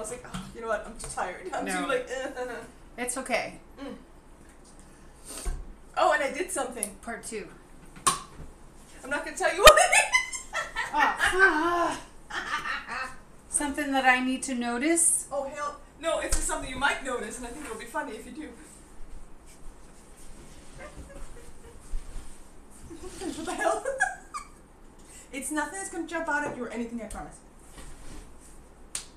was like, oh, you know what? I'm too tired. I'm No. too like. It's okay. Oh, and I did something. Part 2. I'm not gonna tell you what it is. Something that I need to notice. Oh hell, no! It's just something you might notice, and I think it'll be funny if you do. What the hell? It's nothing that's gonna jump out at you or anything. I promise.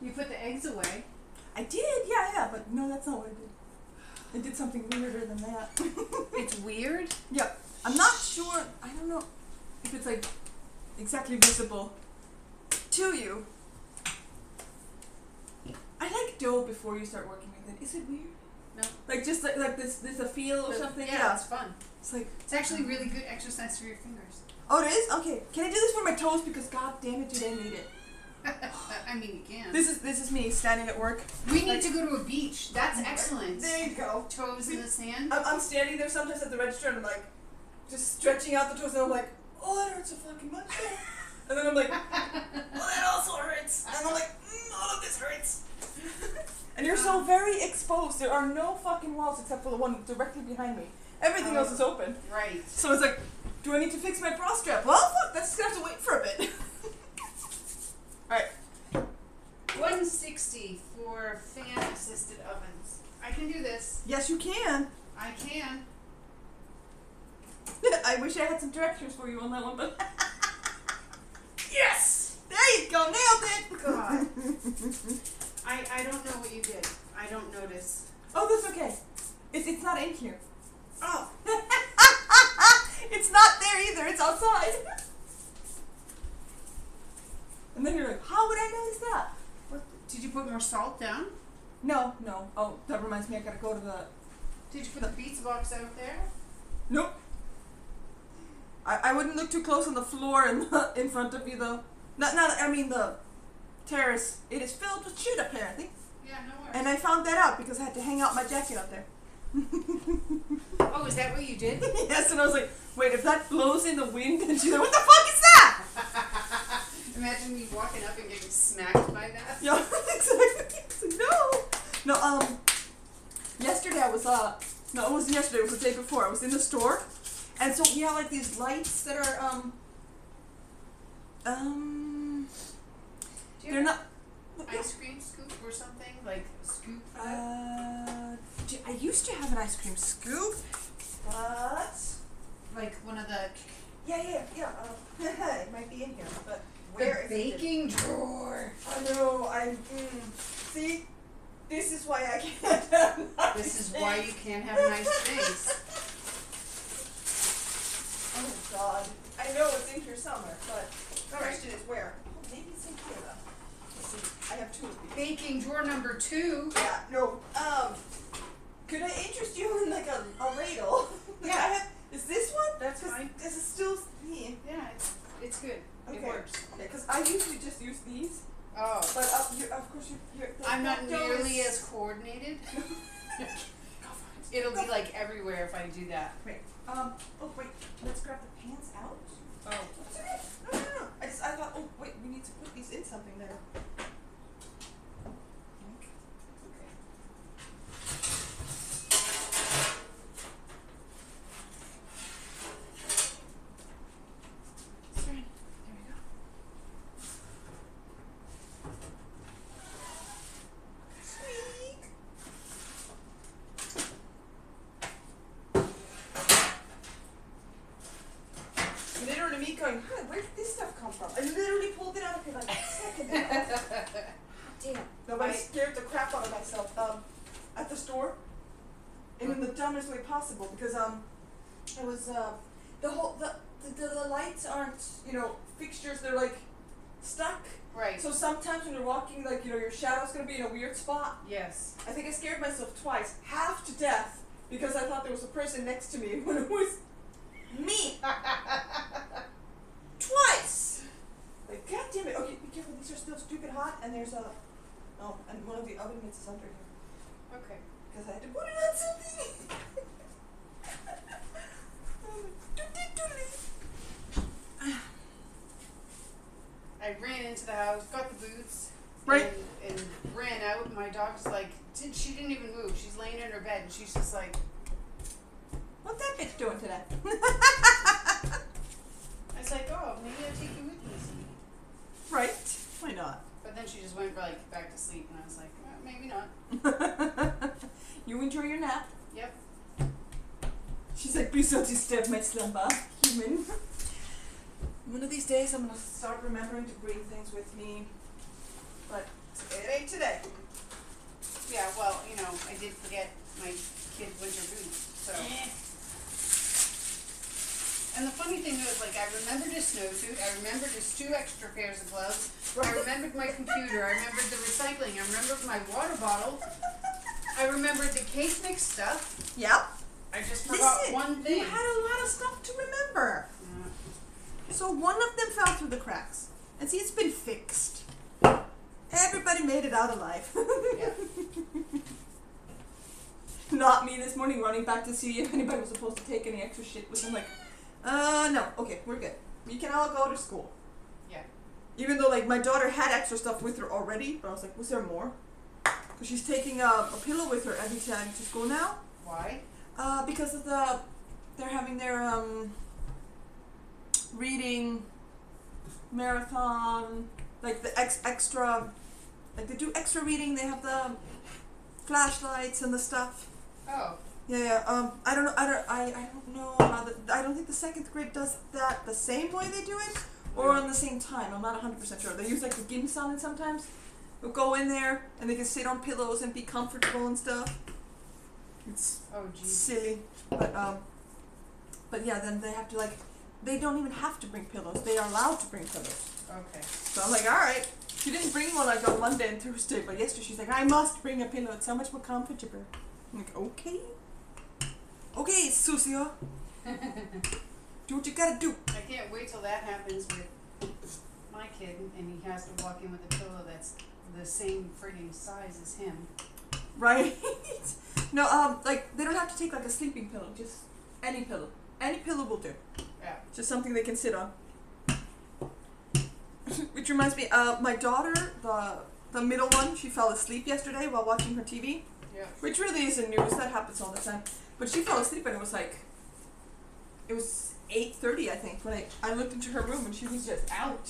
You put the eggs away. I did, yeah, but no, that's not what I did. I did something weirder than that. It's weird. Yep. I'm not sure. I don't know if it's like exactly visible to you. I like dough before you start working with it. Is it weird? No. Like just like this a feel or something? Yeah, it's fun. It's like It's actually really good exercise for your fingers. oh, it is? Okay. Can I do this for my toes because god damn it, do they need it? I mean, you can. This is me standing at work. We need to go to a beach. That's excellent. There you go. Toes in the sand. I'm standing there sometimes at the register and I'm like just stretching out the toes and I'm like, oh, that hurts so fucking much. And then I'm like, oh, that also hurts. And I'm like, all of this hurts. And you're so very exposed. There are no fucking walls except for the one directly behind me. Everything else is open. Right. So it's like, do I need to fix my bra strap? Well, fuck, that's just gonna have to wait for a bit. Alright. 160 for fan-assisted ovens. I can do this. Yes, you can. I can. I wish I had some directions for you on that one, but yes! There you go, nailed it! God. I don't know what you did. I don't notice. Oh, that's okay. It's not in here. Oh. It's not there either, it's outside. And then you're like, how would I notice that? What? Did you put more salt down? No. Oh, that reminds me, I gotta go to the... Did you put the pizza box out there? Nope. I wouldn't look too close on the floor in front of you though. I mean the terrace. It is filled with shit apparently. Yeah, no worries. And I found that out because I had to hang out my jacket up there. Oh, is that what you did? Yes, and I was like, wait, if that blows in the wind, and she's like, what the fuck is that? Imagine me walking up and getting smacked by that. Yeah, exactly. It's like, no, yesterday I was, no, it wasn't yesterday, it was the day before. I was in the store, and so we have like these lights that are, they're not... Ice cream scoop or something? Like a scoop? I used to have an ice cream scoop, but... Like one of the... Yeah, it might be in here, but where is the baking drawer. I know, see? This is why I can't have nice This is why you can't have nice things. Oh god. I know it's in here somewhere, but the question is where? Oh, maybe it's in here though. Let's see. I have two of these. Baking drawer number 2. Yeah, no. Could I interest you in like a ladle? Yeah. I have, is this one? That's fine. This is still me. Yeah, it's good. Okay. It works. Yeah, because I usually just use these. Oh. But of course you're I'm not that nearly goes- as coordinated. Go for it. It'll be like everywhere if I do that. Wait. Oh wait. Let's grab the pants out. Oh. That's okay. No. I thought. Oh wait. We need to put these in something there. Sorry. There we go. Sweet. Literally me going, huh, where did this stuff come from? I literally pulled it out of here like a second ago. Damn. No, but I scared the crap out of myself at the store. And in the dumbest way possible because it was the lights aren't, fixtures, they're like stuck. Right. So sometimes when you're walking, like, your shadow's gonna be in a weird spot. Yes. I think I scared myself twice, half to death, because I thought there was a person next to me when it was me. Twice! Like, god damn it. Okay, be careful, these are still stupid hot, and there's and one of the oven mitts is under here. Okay. Because I had to put it on something. I ran into the house, got the boots, Right. and ran out, like, she didn't even move. She's laying in her bed and she's just like, what's that bitch doing today? I was like, oh, maybe I'll take you with me. Right. Why not? But then she just went like back to sleep and I was like, maybe not. You enjoy your nap. Yep. She's like, please don't disturb my slumber, human. One of these days I'm gonna start remembering to bring things with me. But it ain't today. Yeah, well, you know, I did forget my kid winter boots, so. And the funny thing is, like, I remembered his snowsuit, I remembered his 2 extra pairs of gloves, I remembered my computer, I remembered the recycling, I remembered my water bottle, I remembered the cake mix stuff. Yep. I just forgot one thing. You had a lot of stuff to remember. Yeah. So one of them fell through the cracks. And see, it's been fixed. Everybody made it out alive. Yeah. Not me this morning running back to see if anybody was supposed to take any extra shit with them. Like, no. Okay, we're good. We can all go to school. Yeah. Even though, like, my daughter had extra stuff with her already. But I was like, was there more? Because she's taking a pillow with her every time to school now. Why? Because of they're having their, reading marathon, like the extra, like they do extra reading, they have the flashlights and the stuff. Oh. Yeah, I don't know how I don't think the 2nd grade does that the same way they do it, or on the same time, I'm not 100% sure. They use like the Gimsan sometimes. They'll go in there and they can sit on pillows and be comfortable and stuff. It's silly, but yeah, then they have to they don't even have to bring pillows. They are allowed to bring pillows. Okay. So I'm like, all right. She didn't bring one like on Monday and Tuesday, but yesterday she's like, I must bring a pillow. It's so much more comfortable. I'm like, okay, Susio. Do what you gotta do. I can't wait till that happens with my kid, and he has to walk in with a pillow that's the same frigging size as him. Right. No, like, they don't have to take like a sleeping pillow, just any pillow. Any pillow will do. Yeah. Just something they can sit on. Which reminds me, my daughter, the middle one, she fell asleep yesterday while watching her TV. Yeah. Which really isn't news, that happens all the time. But she fell asleep and it was 8:30 I think when I looked into her room and she was just out.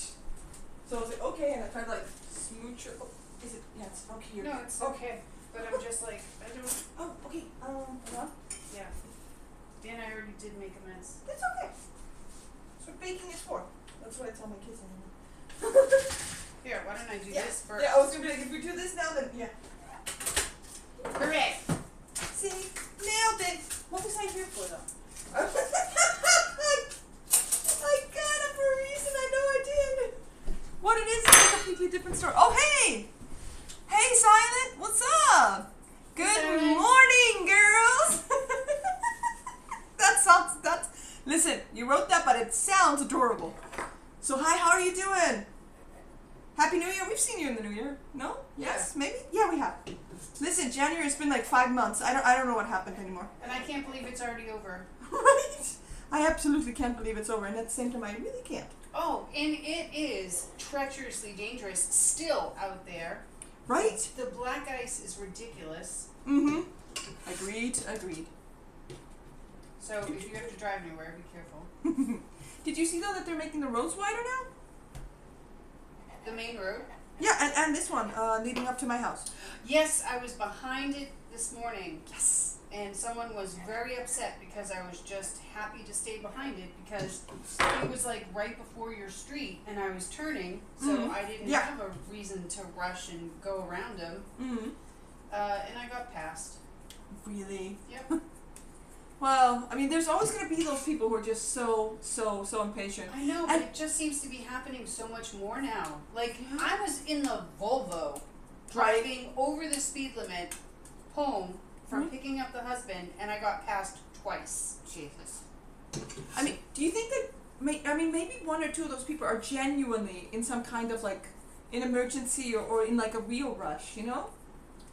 So I was like, okay, and I tried to like smooch her. Oh, is it? Yeah, it's okay here. No, it's okay. But I'm just like, I don't. Oh, okay. Hold on. Yeah. Dan, I already did make a mess. That's okay. That's what baking is for. That's what I tell my kids anymore. Here, why don't I do this first? Yeah, I was gonna be like, if we do this now, then yeah. Hooray! See, nailed it. What was I here for though? I got it for a reason. I know I did. What it is a completely different story. Oh hey, hey Silent, what's up? Good morning, girls. That's. Listen, you wrote that, but it sounds adorable. So hi, how are you doing? Happy New Year. We've seen you in the New Year. No? Yes? Yeah. Maybe? Yeah, we have. Listen, January's been like 5 months. I don't know what happened anymore. And I can't believe it's already over. Right? I absolutely can't believe it's over, and at the same time, I really can't. Oh, and it is treacherously dangerous still out there. Right? The black ice is ridiculous. Mm-hmm. Agreed. So if you have to drive anywhere, be careful. Did you see though that they're making the roads wider now? The main road? Yeah, and this one, leading up to my house. Yes, I was behind it this morning. Yes. And someone was very upset because I was just happy to stay behind it because it was like right before your street and I was turning, so I didn't have a reason to rush and go around them. Mm-hmm. And I got past. Really? Yep. Well, I mean, there's always going to be those people who are just so impatient. I know, but it just seems to be happening so much more now. Like, I was in the Volvo driving over the speed limit home from picking up the husband, and I got passed twice. Jesus. I mean, do you think that, maybe one or two of those people are genuinely in some kind of, like, an emergency or in, like, a real rush, you know?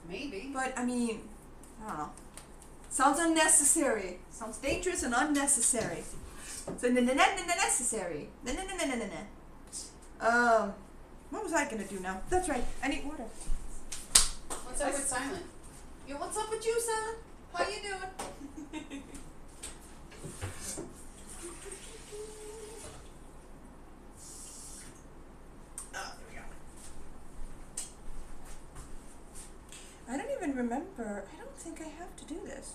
Maybe. But, I mean, I don't know. Sounds unnecessary. Sounds dangerous and unnecessary. So, necessary. What was I gonna do now? That's right. I need water. What's up with Silent? Yeah, what's up with you, son? How you doing? There we go. I don't even remember. I don't think I have to do this.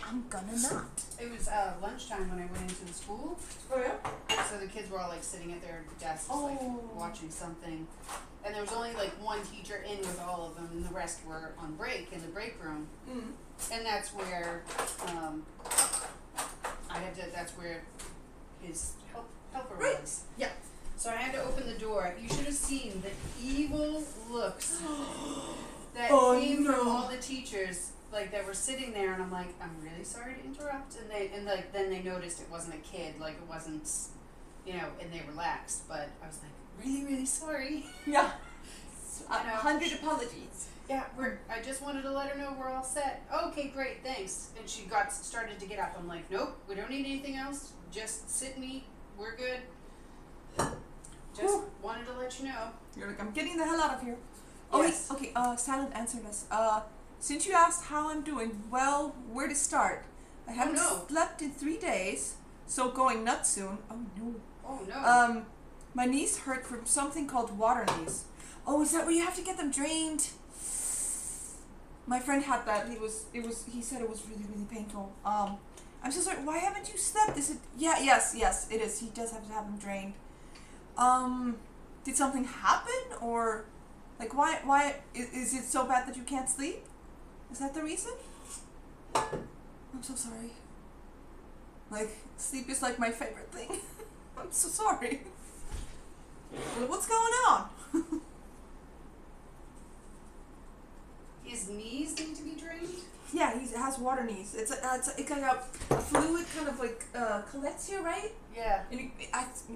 I'm gonna not. It was lunchtime when I went into the school. Oh yeah? So the kids were all like sitting at their desks, Oh. like watching something. And there was only like one teacher in with all of them, and the rest were on break in the break room. Mm. And that's where that's where his helper Right. was. Yeah. So I had to open the door. You should have seen the evil looks that Oh, came no. from all the teachers, like that were sitting there, and I'm like, I'm really sorry to interrupt. And then they noticed it wasn't a kid, like it wasn't, and they relaxed. But I was like, really, really sorry. Yeah. I know. 100 apologies. Yeah, I just wanted to let her know we're all set. Okay, great, thanks. And she started to get up. I'm like, nope, we don't need anything else. Just sit and eat. We're good. Just wanted to let you know. You're like, I'm getting the hell out of here. Oh Yes. wait, okay, Silent answered us. Since you asked how I'm doing, well, where to start? I haven't no. slept in 3 days, so going nuts soon. Oh no. Oh no. My knees hurt from something called water knees. Oh, is that where you have to get them drained? My friend had that. He said it was really, really painful. I'm so sorry. Why haven't you slept? Is it? Yeah, yes, it is. He does have to have them drained. Did something happen, or like why is it so bad that you can't sleep? Is that the reason? I'm so sorry. Like, sleep is like my favorite thing. I'm so sorry. What's going on? His knees need to be drained? Yeah, he has water knees. It's like a fluid kind of like collects here, right? Yeah. And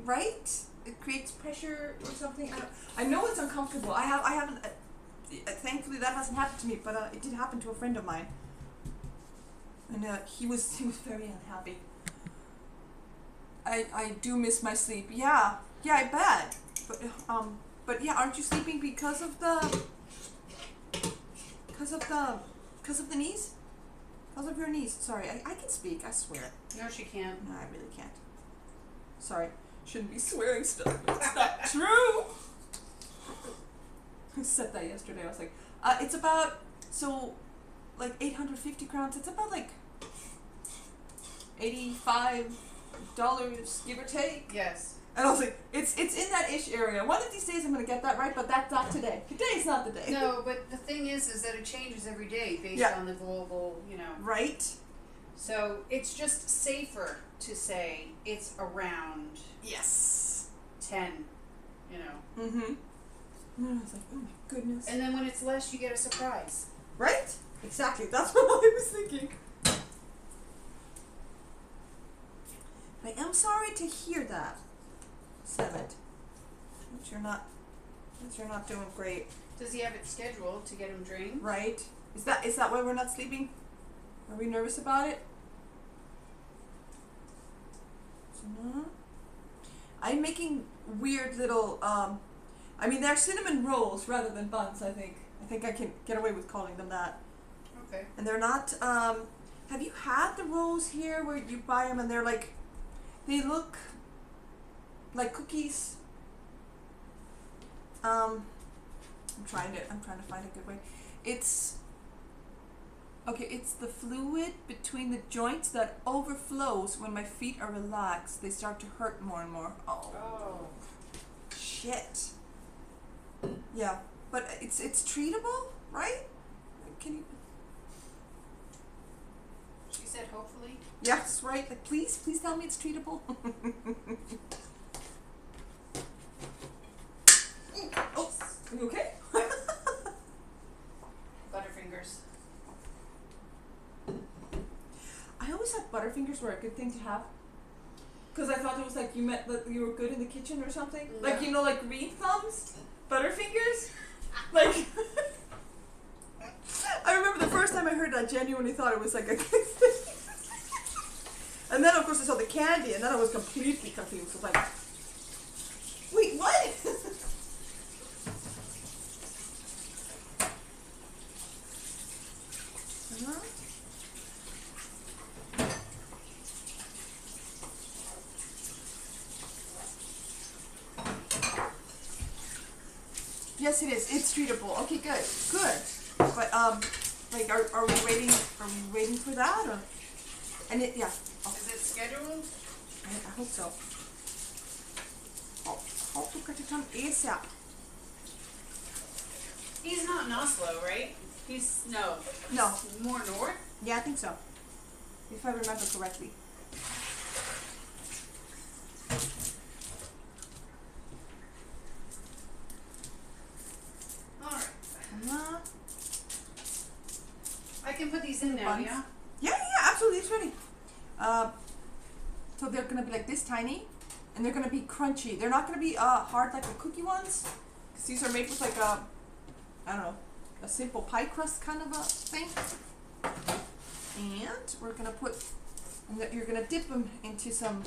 right? It creates pressure or something. I know it's uncomfortable. I haven't. Thankfully, that hasn't happened to me, but it did happen to a friend of mine, and he was very unhappy. I do miss my sleep. Yeah, I bet. But yeah, aren't you sleeping because of the knees? Because of your knees. Sorry, I can speak. I swear. No, she can't. No, I really can't. Sorry. Shouldn't be swearing stuff. It's not true. I said that yesterday. I was like, it's about, like 850 crowns. It's about like $85, give or take. Yes. And I was like, it's in that ish area. One of these days I'm gonna get that right, but that's not today. Today's not the day. No, but the thing is that it changes every day based on the global, Right. So it's just safer to say it's around Yes. 10, Mm-hmm. And I was like, oh my goodness. And then when it's less, you get a surprise. Right? Exactly. That's what I was thinking. I am sorry to hear that, Sevet. That you're not doing great. Does he have it scheduled to get him drained? Right? Is that why we're not sleeping? Are we nervous about it? So no. I'm making weird little they're cinnamon rolls rather than buns, I think. I think I can get away with calling them that. Okay. And they're not have you had the rolls here where you buy them and they're like, they look like cookies? I'm trying to find a good way. It's the fluid between the joints that overflows when my feet are relaxed. They start to hurt more and more. Oh. Shit. Yeah, but it's treatable, right? Can you? She said hopefully. Yes, right. Like, please tell me it's treatable. Oh, are you okay? Butterfingers. I always thought Butterfingers were a good thing to have. Because I thought it was like you meant that you were good in the kitchen or something. No. Like, like green thumbs? Butterfingers? Like, I remember the first time I heard it, I genuinely thought it was like a good thing. And then, of course, I saw the candy, and then I was completely confused. I was like, wait, what? Yes, it is. It's treatable. Okay, good. Good. But like, are we waiting? Are we waiting for that or? And it, yeah. Oh. Is it scheduled? I hope so. Hope du kan ta ASAP. He's not in Oslo, right? He's No. more north. Yeah, I think so. If I remember correctly. Alright. I can put these in now, Buns. yeah? Yeah, absolutely, it's ready. So they're gonna be like this tiny, and they're gonna be crunchy. They're not gonna be hard like the cookie ones, because these are made with like a, I don't know, a simple pie crust kind of a thing. And we're gonna put, and you're gonna dip them into some,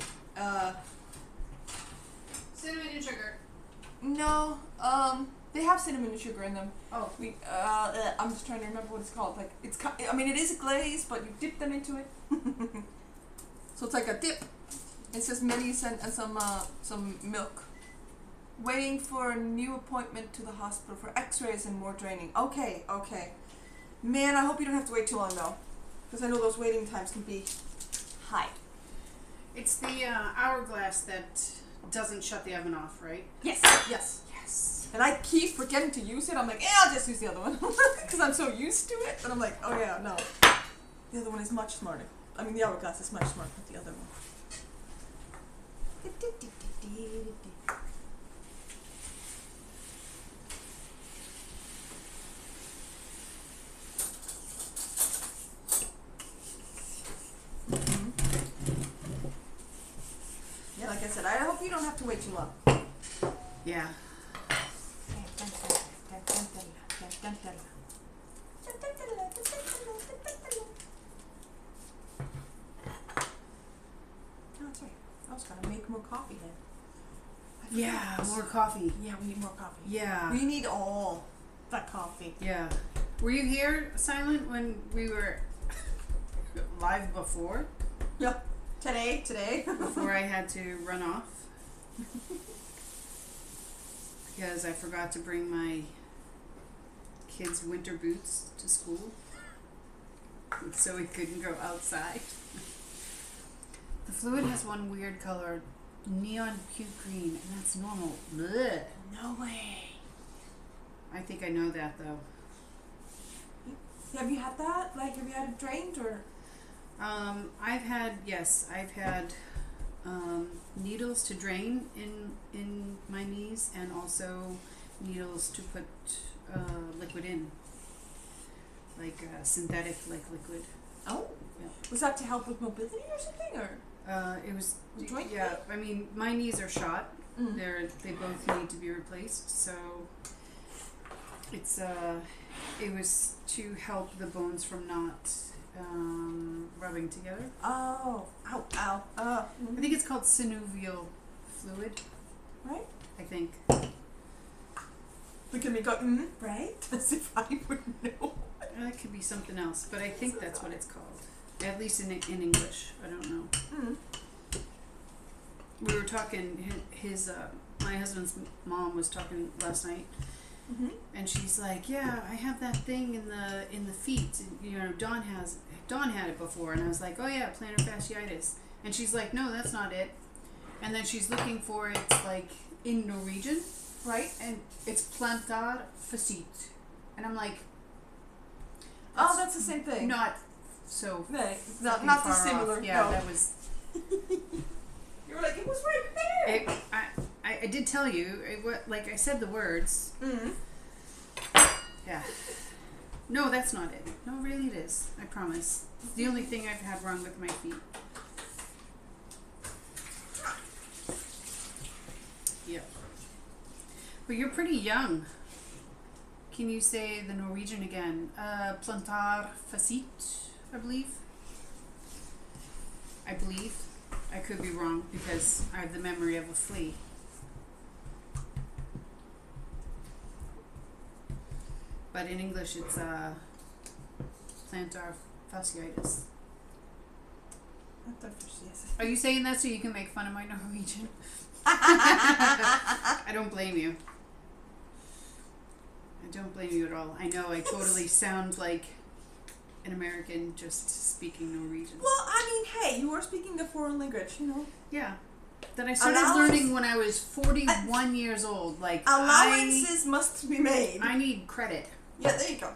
Cinnamon and sugar. no, they have cinnamon and sugar in them. Oh. I'm just trying to remember what it's called. Like, I mean, it is a glaze, but you dip them into it. So it's like a dip. It says minis and some milk. Waiting for a new appointment to the hospital for x-rays and more draining. Okay. Man, I hope you don't have to wait too long though. Because I know those waiting times can be high. It's the hourglass that doesn't shut the oven off, right? Yes. And I keep forgetting to use it. I'm like, I'll just use the other one. Because I'm so used to it. And I'm like, oh yeah, no. The other one is much smarter. I mean, the hourglass is much smarter than the other one. Yeah, like I said, I hope you don't have to wait too long. Yeah. Oh, that's right. I was gonna make more coffee then. Yeah, more coffee. Yeah, we need more coffee. Yeah. We need all that coffee. Yeah. Were you here, Silent, when we were live before? Yep. Today. Before I had to run off. Because I forgot to bring my kids' winter boots to school. So we couldn't go outside. The fluid has one weird color, neon puke green, and that's normal. Blech. No way. I think I know that though. Have you had that? Like, have you had it drained or? I've had needles to drain in my knees, and also needles to put liquid in, like synthetic liquid. Oh. Yeah. Was that to help with mobility or something, or? It was Joint yeah. I mean, my knees are shot. Mm. They both need to be replaced. So it's it was to help the bones from not rubbing together. Oh. Ow. I think it's called synovial fluid. Right? I think. Look at me go, right? As if I would know. It could be something else, but I think that's what it's called. At least in English. I don't know. We were talking, my husband's mom was talking last night, and she's like, yeah, I have that thing in the feet. You know, Dawn had it before, and I was like, oh yeah, plantar fasciitis. And she's like, no, that's not it. And then she's looking for it, like, in Norwegian, right? And it's plantar fasciitis. And I'm like, oh, that's the same thing. Not so. No, not dissimilar. Yeah, no. that was. You were like, it was right there. I did tell you, like I said the words. Yeah. No, that's not it. No, really it is. I promise. It's the only thing I've had wrong with my feet. Yeah. But you're pretty young. Can you say the Norwegian again? Plantar fasciitis, I believe. I could be wrong because I have the memory of a flea. But in English it's plantar fasciitis. Are you saying that so you can make fun of my Norwegian? I don't blame you. don't blame you at all. I know I totally sound like an American just speaking Norwegian. Well, I mean, hey, you are speaking a foreign language, you know. Yeah. That I started learning when I was 41 years old. Like allowances must be made. I need credit. Yeah, there you go.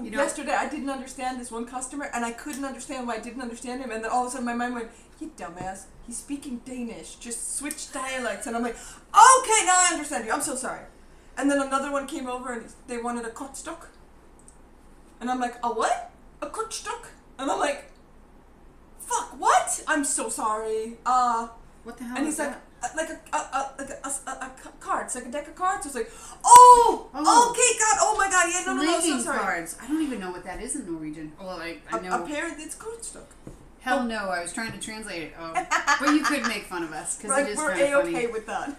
You know, yesterday I didn't understand this one customer, and I couldn't understand why I didn't understand him, and then all of a sudden my mind went, you dumbass, he's speaking Danish, just switch dialects, and I'm like, okay, now I understand you, I'm so sorry. And then another one came over and they wanted a kortstock. And I'm like, a what? A kortstock? And I'm like, fuck, what? I'm so sorry. What the hell and is he's like, that? Like a cards, like a deck of cards. It's like, oh, okay, God, oh my God, yeah, no, so sorry. Cards. I don't even know what that is in Norwegian. Well, I know. Apparently, it's kortstock. Hell no, I was trying to translate it. Oh, but you could make fun of us because it is we're kind of funny. A-okay with that.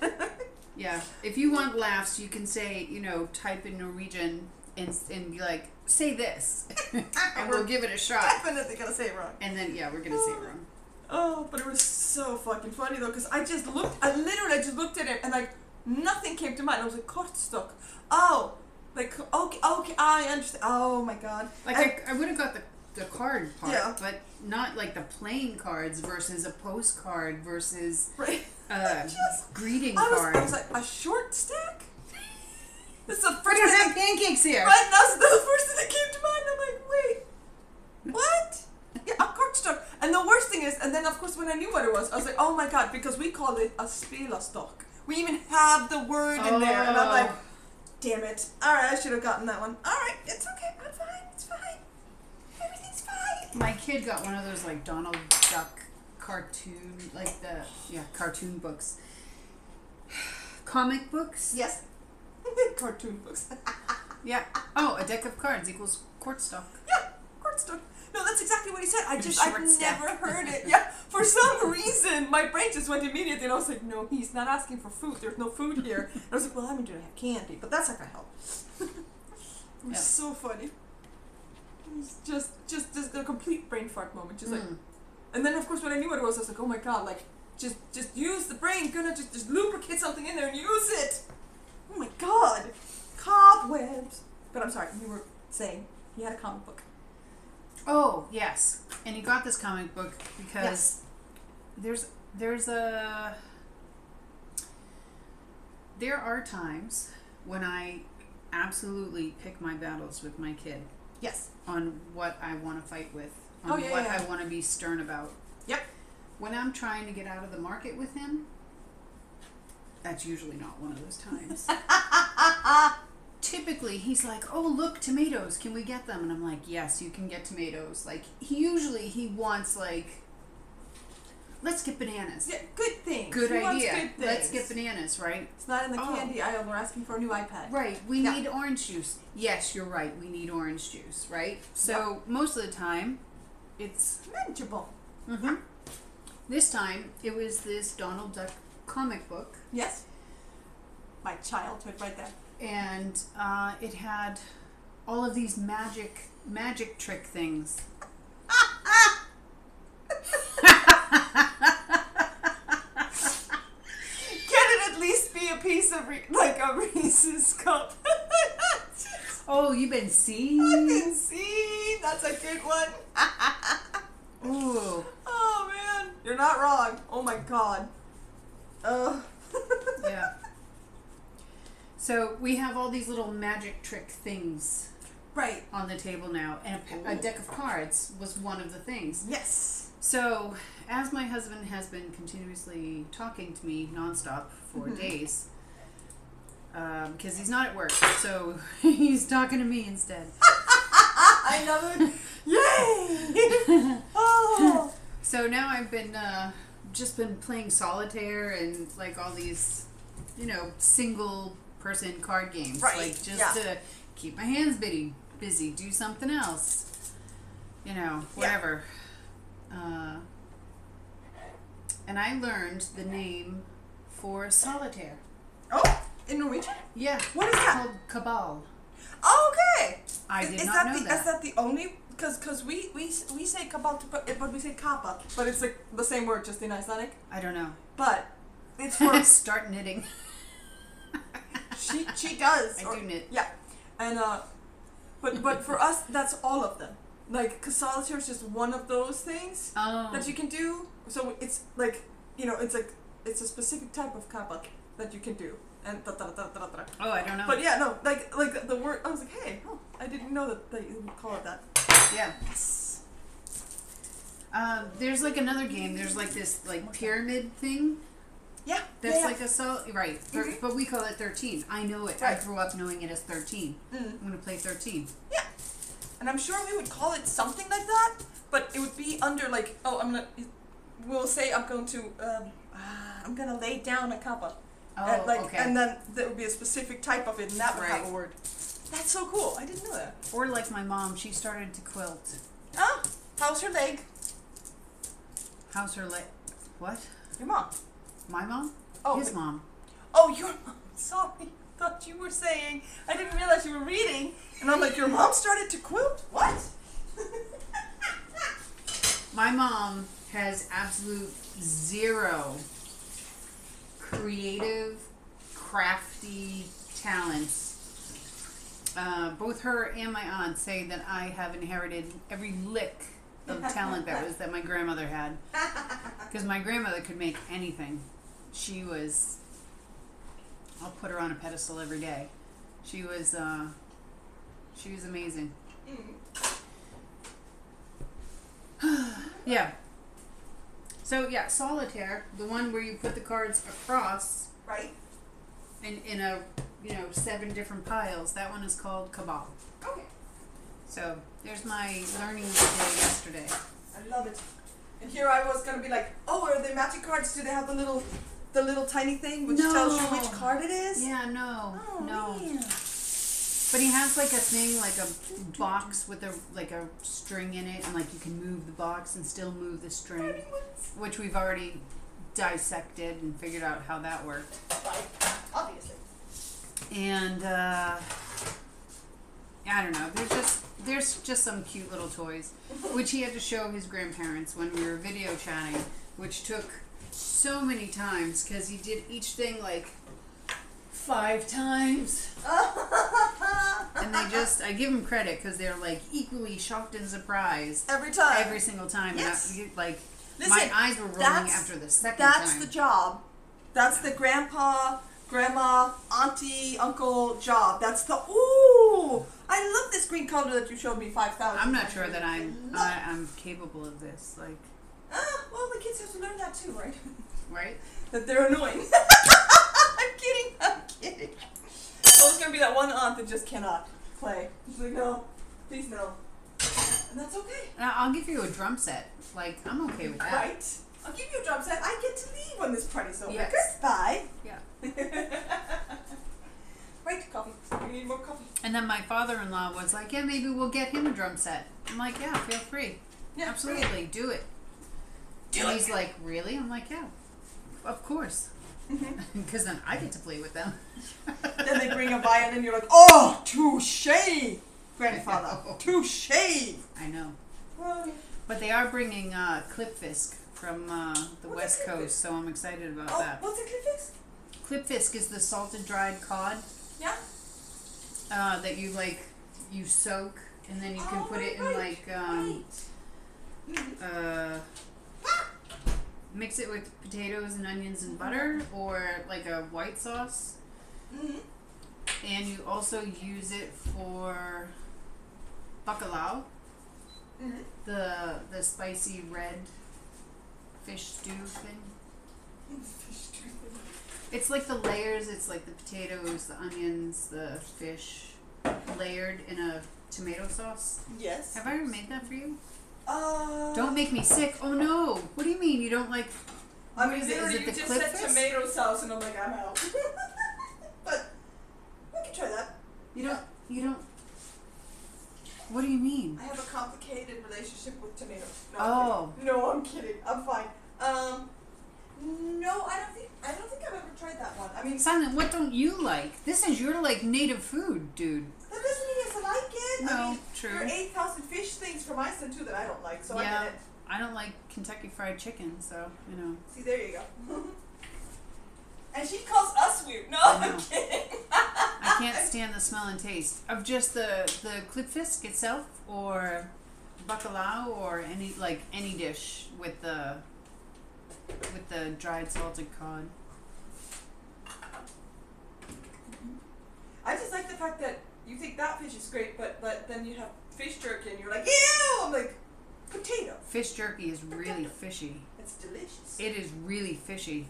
Yeah, if you want laughs, you can say, type in Norwegian and be like, say this, and we'll give it a shot. Definitely gonna say it wrong. And then we're gonna say it wrong. Oh, but it was so fucking funny though, because I literally just looked at it and like nothing came to mind. I was like, kortstock. Oh, like okay, I understand. Oh my God. Like I would have got the card part, yeah. but not like the playing cards versus a postcard versus greeting card. I was like, a short stack? This is the first we don't have pancakes here. Right, that's the first thing that came to mind. I'm like, wait, what? Yeah, a kortstock. And the worst thing is, and then of course when I knew what it was, I was like, oh my God, because we call it a spelastock. We even have the word in there, and I'm like, damn it. All right, I should have gotten that one. All right, it's okay. I'm fine. It's fine. Everything's fine. My kid got one of those like Donald Duck cartoon, like cartoon books, comic books. Yes. Cartoon books. Yeah. Oh, a deck of cards equals kortstock. Yeah, kortstock. No, that's exactly what he said. I've never heard it. Yeah, for some reason, my brain just went immediately, and I was like, no, he's not asking for food. There's no food here. And I was like, well, I mean, do I have candy? But that's not gonna help. It was so funny. It was just a complete brain fart moment. Just like, and then of course when I knew what it was, I was like, oh my God, like just use the brain. Gonna just lubricate something in there and use it. Oh my God, cobwebs. But I'm sorry, you were saying he had a comic book. Oh, yes. And he got this comic book because there are times when I absolutely pick my battles with my kid. Yes. On what I want to fight with. On what I want to be stern about. Yep. When I'm trying to get out of the market with him, that's usually not one of those times. Typically, he's like, oh, look, tomatoes, can we get them? And I'm like, yes, you can get tomatoes. Like, he wants, like, let's get bananas. Yeah, good things. Good idea. Let's get bananas, right? It's not in the candy aisle. We're asking for a new iPad. Right. We need orange juice. Yes, you're right. We need orange juice, right? So, most of the time, it's manageable. Mm-hmm. This time, it was this Donald Duck comic book. Yes. My childhood right there. And it had all of these magic trick things. Can it at least be a piece of like a Reese's cup? Oh, you've been seeing? I've been seeing. That's a good one. Ooh. Oh man, you're not wrong. Oh my God. Yeah. So we have all these little magic trick things on the table now, and a deck of cards was one of the things. Yes. So as my husband has been continuously talking to me nonstop for days, because he's not at work, so he's talking to me instead. I love it. Yay! Oh. So now I've been just been playing solitaire and like all these, single person card games, like just to keep my hands busy, do something else, whatever. And I learned the name for solitaire. Oh, in Norwegian? Yeah. What is that? Called Cabal. Okay. I did not know that. Is that the only? Because we say Cabal, but we say Kappa, but it's like the same word, just in Icelandic. I don't know. But it's for start knitting. She does. I do knit. Yeah, and but for us, that's all of them. Like, cause solitaire is just one of those things that you can do. So it's like, it's a specific type of kappa that you can do. And oh, I don't know. But yeah, no, like the word. I was like, hey, I didn't know that you would call it that. Yeah. Yes. There's like another game. There's like this like pyramid thing. Yeah. That's yeah. like a right, but we call it 13. I know it. Right. I grew up knowing it as 13. I'm gonna play 13. Yeah. And I'm sure we would call it something like that, but it would be under like, we'll say I'm gonna lay down a kappa. Oh, okay. And then there would be a specific type of it, and that would have a word. That's so cool. I didn't know that. Or like my mom, she started to quilt. Ah, how's her leg? How's her leg? What? Your mom. My mom? Oh, his mom. Oh, your mom. Sorry. Thought you were saying. I didn't realize you were reading. And I'm like, your mom started to quilt? What? My mom has absolute zero creative, crafty talents. Both her and my aunt say that I have inherited every lick of talent that my grandmother had. Because my grandmother could make anything. She was, I'll put her on a pedestal every day. She was amazing. Yeah. So yeah, solitaire, the one where you put the cards across, right? In a 7 different piles. That one is called Cabal. Okay. So there's my learning day yesterday. I love it. And here I was gonna be like, oh, are they magic cards? Do they have the little tiny thing which tells you which card it is? Yeah, no. Oh, no. Man. But he has like a thing, like a box with a string in it, and like you can move the box and still move the string, which we've already dissected and figured out how that worked. Right, obviously. And I don't know. There's just some cute little toys, which he had to show his grandparents when we were video chatting, which took so many times because he did each thing like 5 times. And I give them credit because they're like equally shocked and surprised every time, every single time. Yes. And listen, my my eyes were rolling after the second time. That's the job. That's the grandpa, grandma, auntie, uncle job. That's the I love this green color that you showed me 5,000. I'm not sure that I'm capable of this. Like, well, the kids have to learn that too, right? Right? That they're annoying. I'm kidding. So it's gonna be that one aunt that just cannot play. She's like, no, please no. And that's okay. I'll give you a drum set. Like, I'm okay with that. Right. I'll give you a drum set. I get to leave when this party's over. Yes. Goodbye. Yeah. Right, coffee. We need more coffee. And then my father-in-law was like, yeah, maybe we'll get him a drum set. I'm like, yeah, feel free. Yeah, absolutely, do it. Do and it. He's like, really? I'm like, yeah, of course. Because then I get to play with them. Then they bring a violin, you're like, oh, touche, grandfather, touche. I know. Well, but they are bringing Clipfisk from the West Coast, so I'm excited about that. What's a Clipfisk? Clipfisk is the salted dried cod. Yeah. That you soak, and then you can put it in mix it with potatoes and onions and butter, or like a white sauce. Mm-hmm. And you also use it for bacalao, the spicy red fish stew thing. It's like the layers. It's like the potatoes, the onions, the fish, layered in a tomato sauce. Yes. Have I ever made that for you? Don't make me sick. Oh no! What do you mean you don't like? I mean, is literally, it you the just Clipfisk? said tomato sauce, and I'm like, I'm out. But we can try that. You don't. What do you mean? I have a complicated relationship with tomatoes. No, Oh. No, I'm kidding. I'm fine. No, I don't think I've ever tried that one. I mean, Simon, what don't you like? This is your like native food, dude. that doesn't mean yes, I like it. No, I mean, true. There are 8,000 fish things from Iceland too that I don't like, so Yeah. I get it. I don't like Kentucky Fried Chicken, so you know. See, there you go. And she calls us weird. No, I'm kidding. I can't stand the smell and taste of just the klippfisk itself, or bacalao, or any dish with the dried salted cod. I just like the fact that you think that fish is great, but then you have fish jerky and you're like, ew! I'm like, potato. Fish jerky is really fishy. It's delicious. It is really fishy.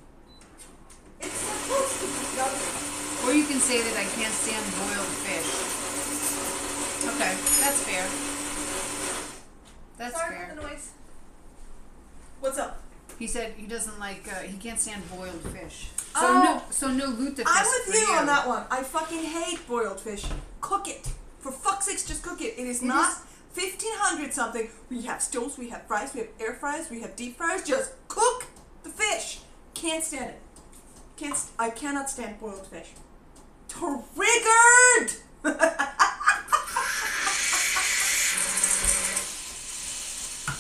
It's supposed to be yummy. Or you can say that I can't stand boiled fish. Okay, that's fair. That's Sorry fair. for the noise. What's up? He said he doesn't like, he can't stand boiled fish. So no lutefisk. I'm with you for on that one. I fucking hate boiled fish. Cook it. For fuck's sakes, just cook it. It is not 1500 something. We have stoves, we have fries, we have air fryers, we have deep fryers. Just cook the fish. Can't stand it. I cannot stand boiled fish. Triggered!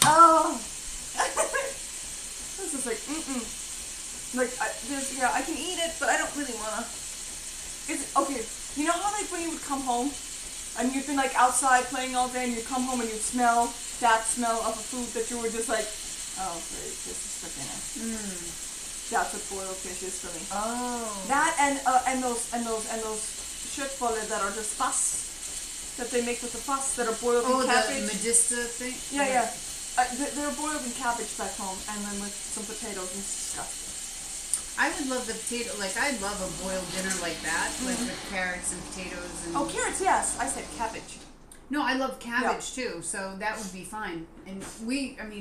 Oh. This is like, Like, I can eat it, but I don't really wanna. It's, okay, you know how like when you would come home, and you've been like outside playing all day, and you come home and you smell that smell of a food that you were just like, oh, great, this is for dinner. That's what boiled fish is for me. Oh. That and those köttbullar that are just fuss that they make with the fuss that are boiled in cabbage. Oh, the Medista thing? Yeah. They're boiled in cabbage back home, and then with some potatoes, and it's disgusting. I would love the potato, like I'd love a boiled dinner like that, like with carrots and potatoes and... Oh, carrots, yes. I said cabbage. No, I love cabbage too, so that would be fine. And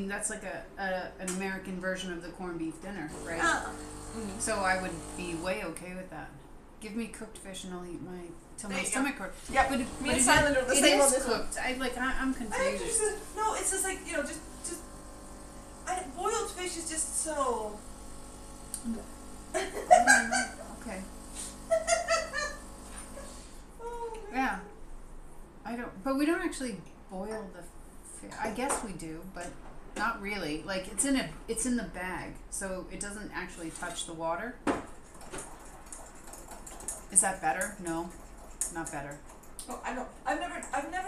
that's like an American version of the corned beef dinner, right? So I would be way okay with that. Give me cooked fish and I'll eat till my stomach hurts. Yeah, but me and Silent are the same on this cooked. I'm confused. No, it's just like, boiled fish is just so... Okay. Oh, yeah. But we don't actually boil the fish. I guess we do, but not really. Like it's in the bag, so it doesn't actually touch the water. Is that better? No, not better. Oh, I know. I've never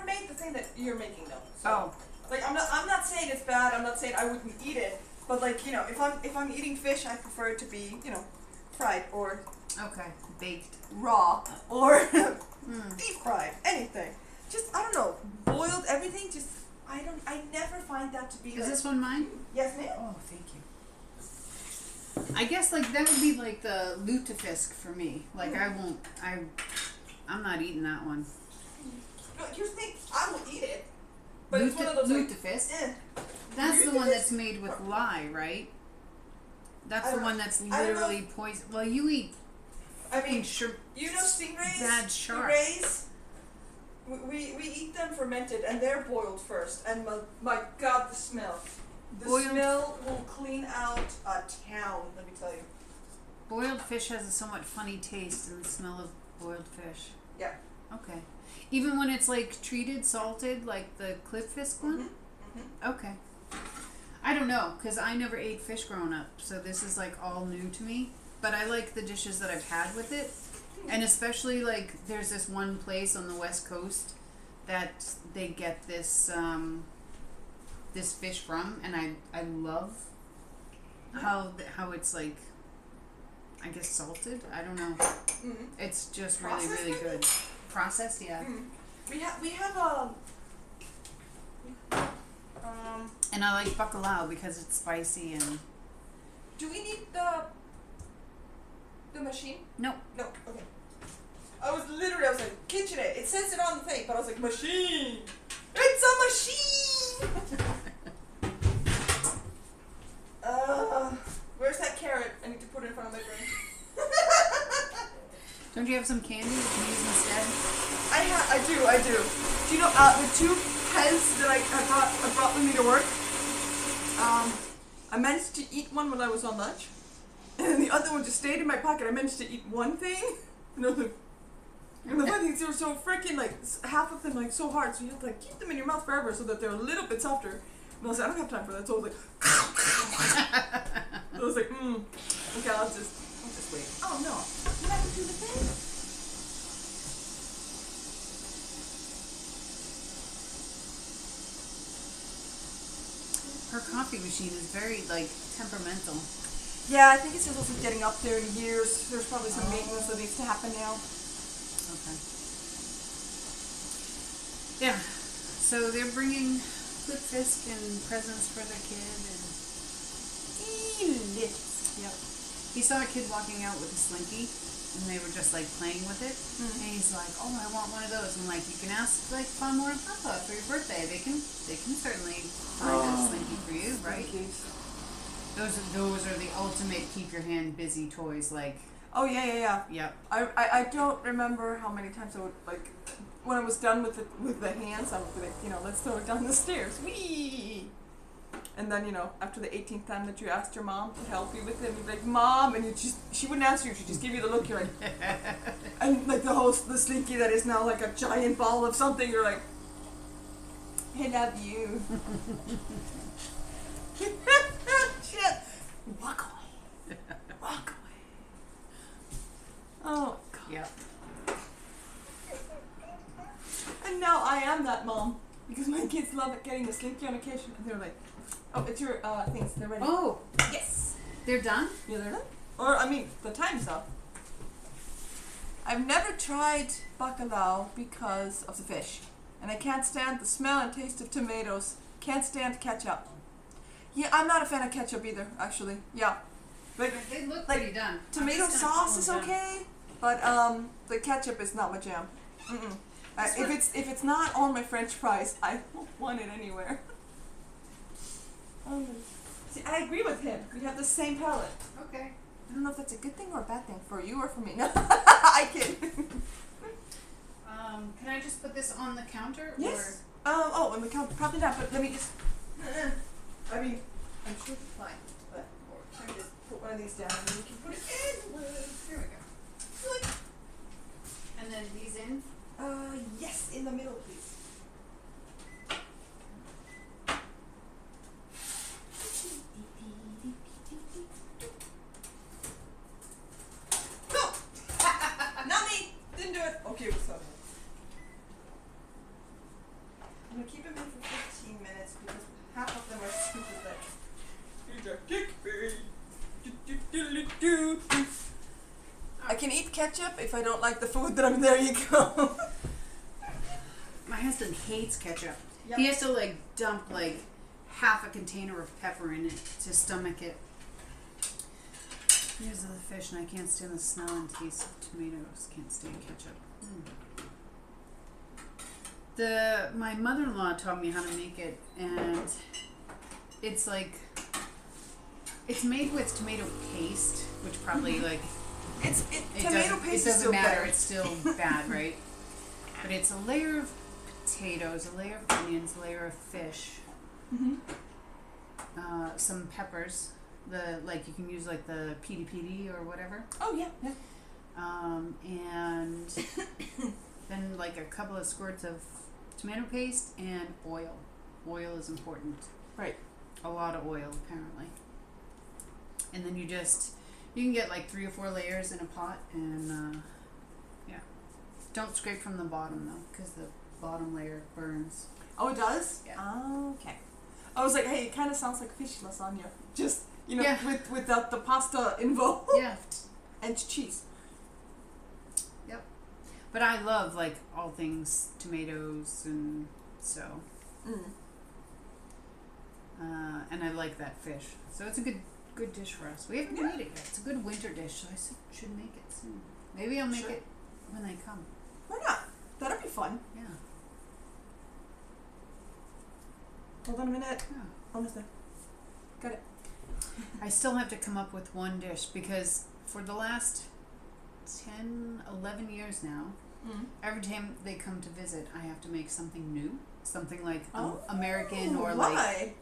made the thing that you're making though. So, oh. Like I'm not saying it's bad. I'm not saying I wouldn't eat it. But like if I'm eating fish, I prefer it to be fried or baked, raw or deep fried, anything. Just I don't know, boiled everything. Just I never find that to be. Is this one mine? Yes, ma'am. Oh, thank you. I guess like that would be like the lutefisk for me. Like I'm not eating that one. No, you think I will eat it? But it's one of those lutefisk. That's the one that's made with lye, right? That's the one that's literally poison. Well, you eat. I mean, sharks. Stingrays. Bad sharks. Stingrays. We eat them fermented, and they're boiled first. And my God, the smell. The smell will clean out a town. Let me tell you. Boiled fish has a somewhat funny taste in the smell of boiled fish. Yeah. Okay. Even when it's like treated, salted, like the klippfisk one. Okay. I don't know, because I never ate fish growing up, so this is like all new to me. But I like the dishes that I've had with it. And especially like there's this one place on the West Coast that they get this this fish from, and I love how it's like, I guess salted. I don't know. It's just really good. Processed, yeah. We have and I like bacalao because it's spicy and. Do we need the machine? No. No. Okay. I was like KitchenAid. It says it on the thing, but I was like machine. It's a machine. Where's that carrot? I need to put it in front of my brain. Don't you have some candy you can use instead? I do. Do you know the two Pez that I brought with me to work? I managed to eat one when I was on lunch, and the other one just stayed in my pocket. I managed to eat one thing, and the funny things, they were so freaking like half of them like so hard, so you have to like keep them in your mouth forever so that they're a little bit softer. And I was like, I don't have time for that, so I was like, okay, I'll just quick. Oh no. You have to do the thing? Her coffee machine is very, like, temperamental. Yeah, I think it's just also getting up there in years. There's probably some maintenance that needs to happen now. Okay. Yeah. So they're bringing Lutefisk and presents for their kid and Delicious. yep. He saw a kid walking out with a Slinky and they were just like playing with it. Mm-hmm. And he's like, "Oh, I want one of those." I'm like, "You can ask like Mom or Papa for your birthday. They can certainly find a Slinky for you, right?" Those are the ultimate keep your hand busy toys. Like, oh yeah. yep. I don't remember how many times I would like when I was done with the hands. I would be like, let's throw it down the stairs. Whee! And then after the 18th time that you asked your mom to help you with it, you'd be like, "Mom," and she wouldn't answer you. She'd just give you the look. You're like, and like the Slinky that is now like a giant ball of something. You're like, "I love you." Shit. Walk away. Walk away. Oh God. Yep. And now I am that mom because my kids love it getting a Slinky on occasion, and they're like, "Oh, it's your things. They're ready." Oh, Yes. they're done? Yeah, they're done. Or I mean, the time's up. I've never tried bacalao because of the fish, and I can't stand the smell and taste of tomatoes. Can't stand ketchup. Yeah, I'm not a fan of ketchup either, actually. Yeah. Like, They look like pretty done. tomato I'm just gonna call sauce is them done. okay, but the ketchup is not my jam. Mm-mm. If it's not on my French fries, I don't want it anywhere. See, I agree with him. We have the same palate. Okay. I don't know if that's a good thing or a bad thing for you or for me. No, I kid. Can I just put this on the counter? Yes. On the counter, probably not. But let me just. I mean, I'm sure it's fine. But let me just put one of these down and then we can put it in. Here we go. Good. And then these in? Yes, in the middle, please. Go! Not me! Didn't do it. Okay, what's up? I'm gonna keep them in for 15 minutes because half of them are stupid like, "Here's a kick me. Do. I can eat ketchup if I don't like the food that I'm there you go. My husband hates ketchup. Yep. He has to like dump like half a container of pepper in it to stomach it. Here's the fish, and I can't stand the smell and taste of tomatoes. Can't stand ketchup. My mother-in-law taught me how to make it, and it's like it's made with tomato paste, which probably like Tomato paste it is doesn't still matter. better. It's still bad, right? But it's a layer of potatoes, a layer of onions, a layer of fish, some peppers. You can use like the piri or whatever. Oh yeah. And then like a couple of squirts of tomato paste and oil. Oil is important. Right. A lot of oil apparently. And then you can get like 3 or 4 layers in a pot, and yeah. Don't scrape from the bottom though, because the bottom layer burns. Oh, it does? Yeah. Oh, okay. I was like, hey, it kind of sounds like fish lasagna. Just, Yeah. without the pasta involved. Yeah. And cheese. Yep. But I love like all things tomatoes, and so. And I like that fish, so it's a good dish for us. We haven't made it yet. It's a good winter dish, so I should make it soon. Maybe I'll make it when they come. Why not? That'd be fun. Yeah. Hold on a minute. Yeah. Almost there. Got it. I still have to come up with one dish because for the last 10, 11 years now, every time they come to visit, I have to make something new, something like American or why? like.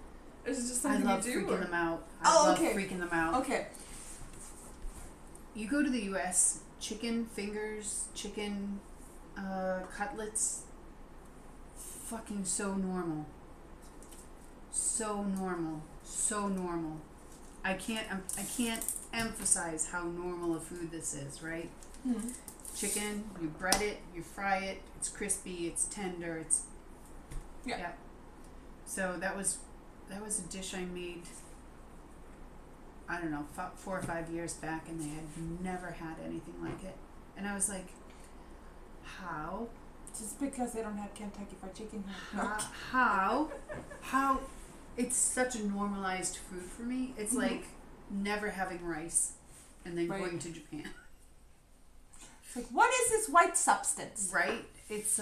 Is it just I something love you do? freaking them out. Okay. Freaking them out. Okay. You go to the U.S., chicken fingers, chicken cutlets, fucking so normal. So normal. So normal. I can't emphasize how normal a food this is, right? Mm-hmm. Chicken, you bread it, you fry it, it's crispy, it's tender, it's Yeah. So that was a dish I made, I don't know, 4 or 5 years back, and they had never had anything like it. And I was like, how? Just because they don't have Kentucky Fried Chicken. How? It's such a normalized food for me. It's like never having rice and then going to Japan. It's like, what is this white substance? Right? It's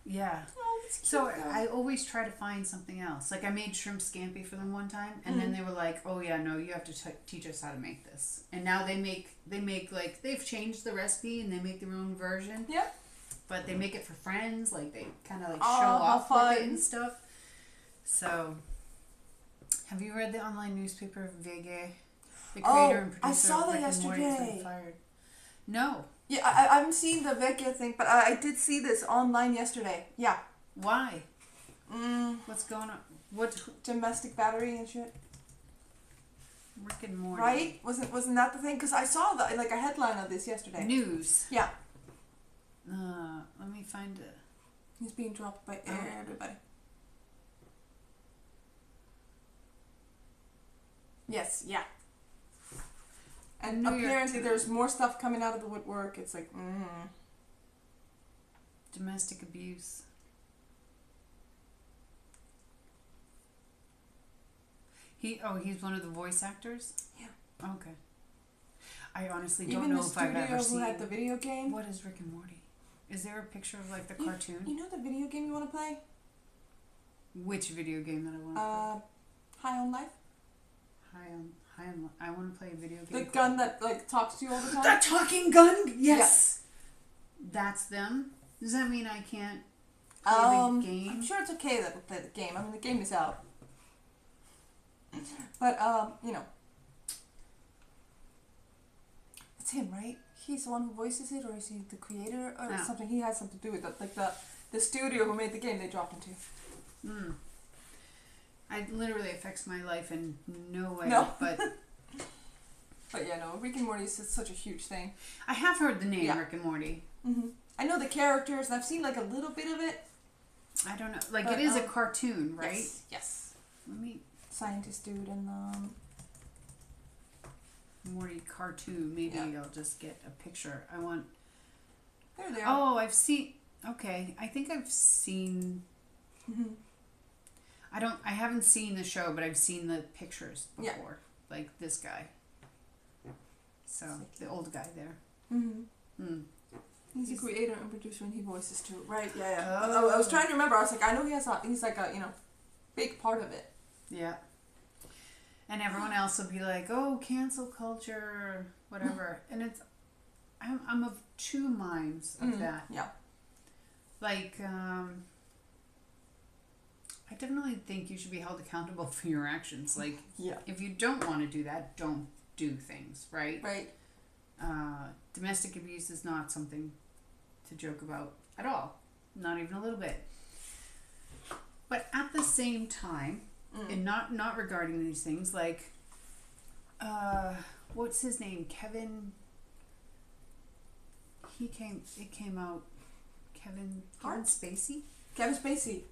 yeah. Oh, it's cute. So I always try to find something else. Like I made shrimp scampi for them one time, and then they were like, "Oh yeah, no, you have to teach us how to make this." And now they make like they've changed the recipe and they make their own version. Yep. But they make it for friends. Like they kind of like Oh, show how off with fun. it and stuff. So, have you read the online newspaper Vege? The creator and producer I saw of that Rick and Morty has been yesterday. fired. No. Yeah, I haven't seen the Vecchia thing, but I did see this online yesterday. Yeah. Why? What's going on? What? Domestic battery and shit. Rick and Morty. Right? Wasn't that the thing? Because I saw like a headline of this yesterday. News. Yeah. Let me find it. He's being dropped by everybody. Yes, yeah. And New York apparently Times. there's more stuff coming out of the woodwork. It's like, Domestic abuse. He's one of the voice actors? Yeah. Okay. I honestly Even don't know the if I've studio ever who seen. had the video game. What is Rick and Morty? Is there a picture of like the cartoon? You know the video game you want to play? Which video game that I want to play? High on Life? I want to play a video game. The gun that like talks to you all the time? That talking gun? Yes. Yeah. That's them? Does that mean I can't play the game? I'm sure it's okay that we play the game. I mean, the game is out. But, you know. It's him, right? He's the one who voices it, or is he the creator or something? He has something to do with it. Like the studio who made the game they dropped into. It literally affects my life in no way. No. But But yeah, no, Rick and Morty is such a huge thing. I have heard the name Rick and Morty. Mm-hmm. I know the characters, and I've seen like a little bit of it. I don't know. Like, it is a cartoon, right? Yes. Let me... Scientist dude and Morty cartoon. Maybe I'll just get a picture. I want... There they are. Oh, I've seen... Okay. I think I've seen... I haven't seen the show, but I've seen the pictures before. Yeah. Like this guy. So, the old guy there. He's a creator and producer, and he voices too. Right, yeah. Oh. I was trying to remember. I was like, I know he's like a, big part of it. Yeah. And everyone else will be like, oh, cancel culture, whatever. And it's... I'm of two minds of that. Yeah. Like, I definitely think you should be held accountable for your actions. Like, if you don't want to do that, don't do things, right? Right. Domestic abuse is not something to joke about at all. Not even a little bit. But at the same time, and not regarding these things, like, what's his name? Kevin... It came out... Kevin Spacey? Kevin Spacey.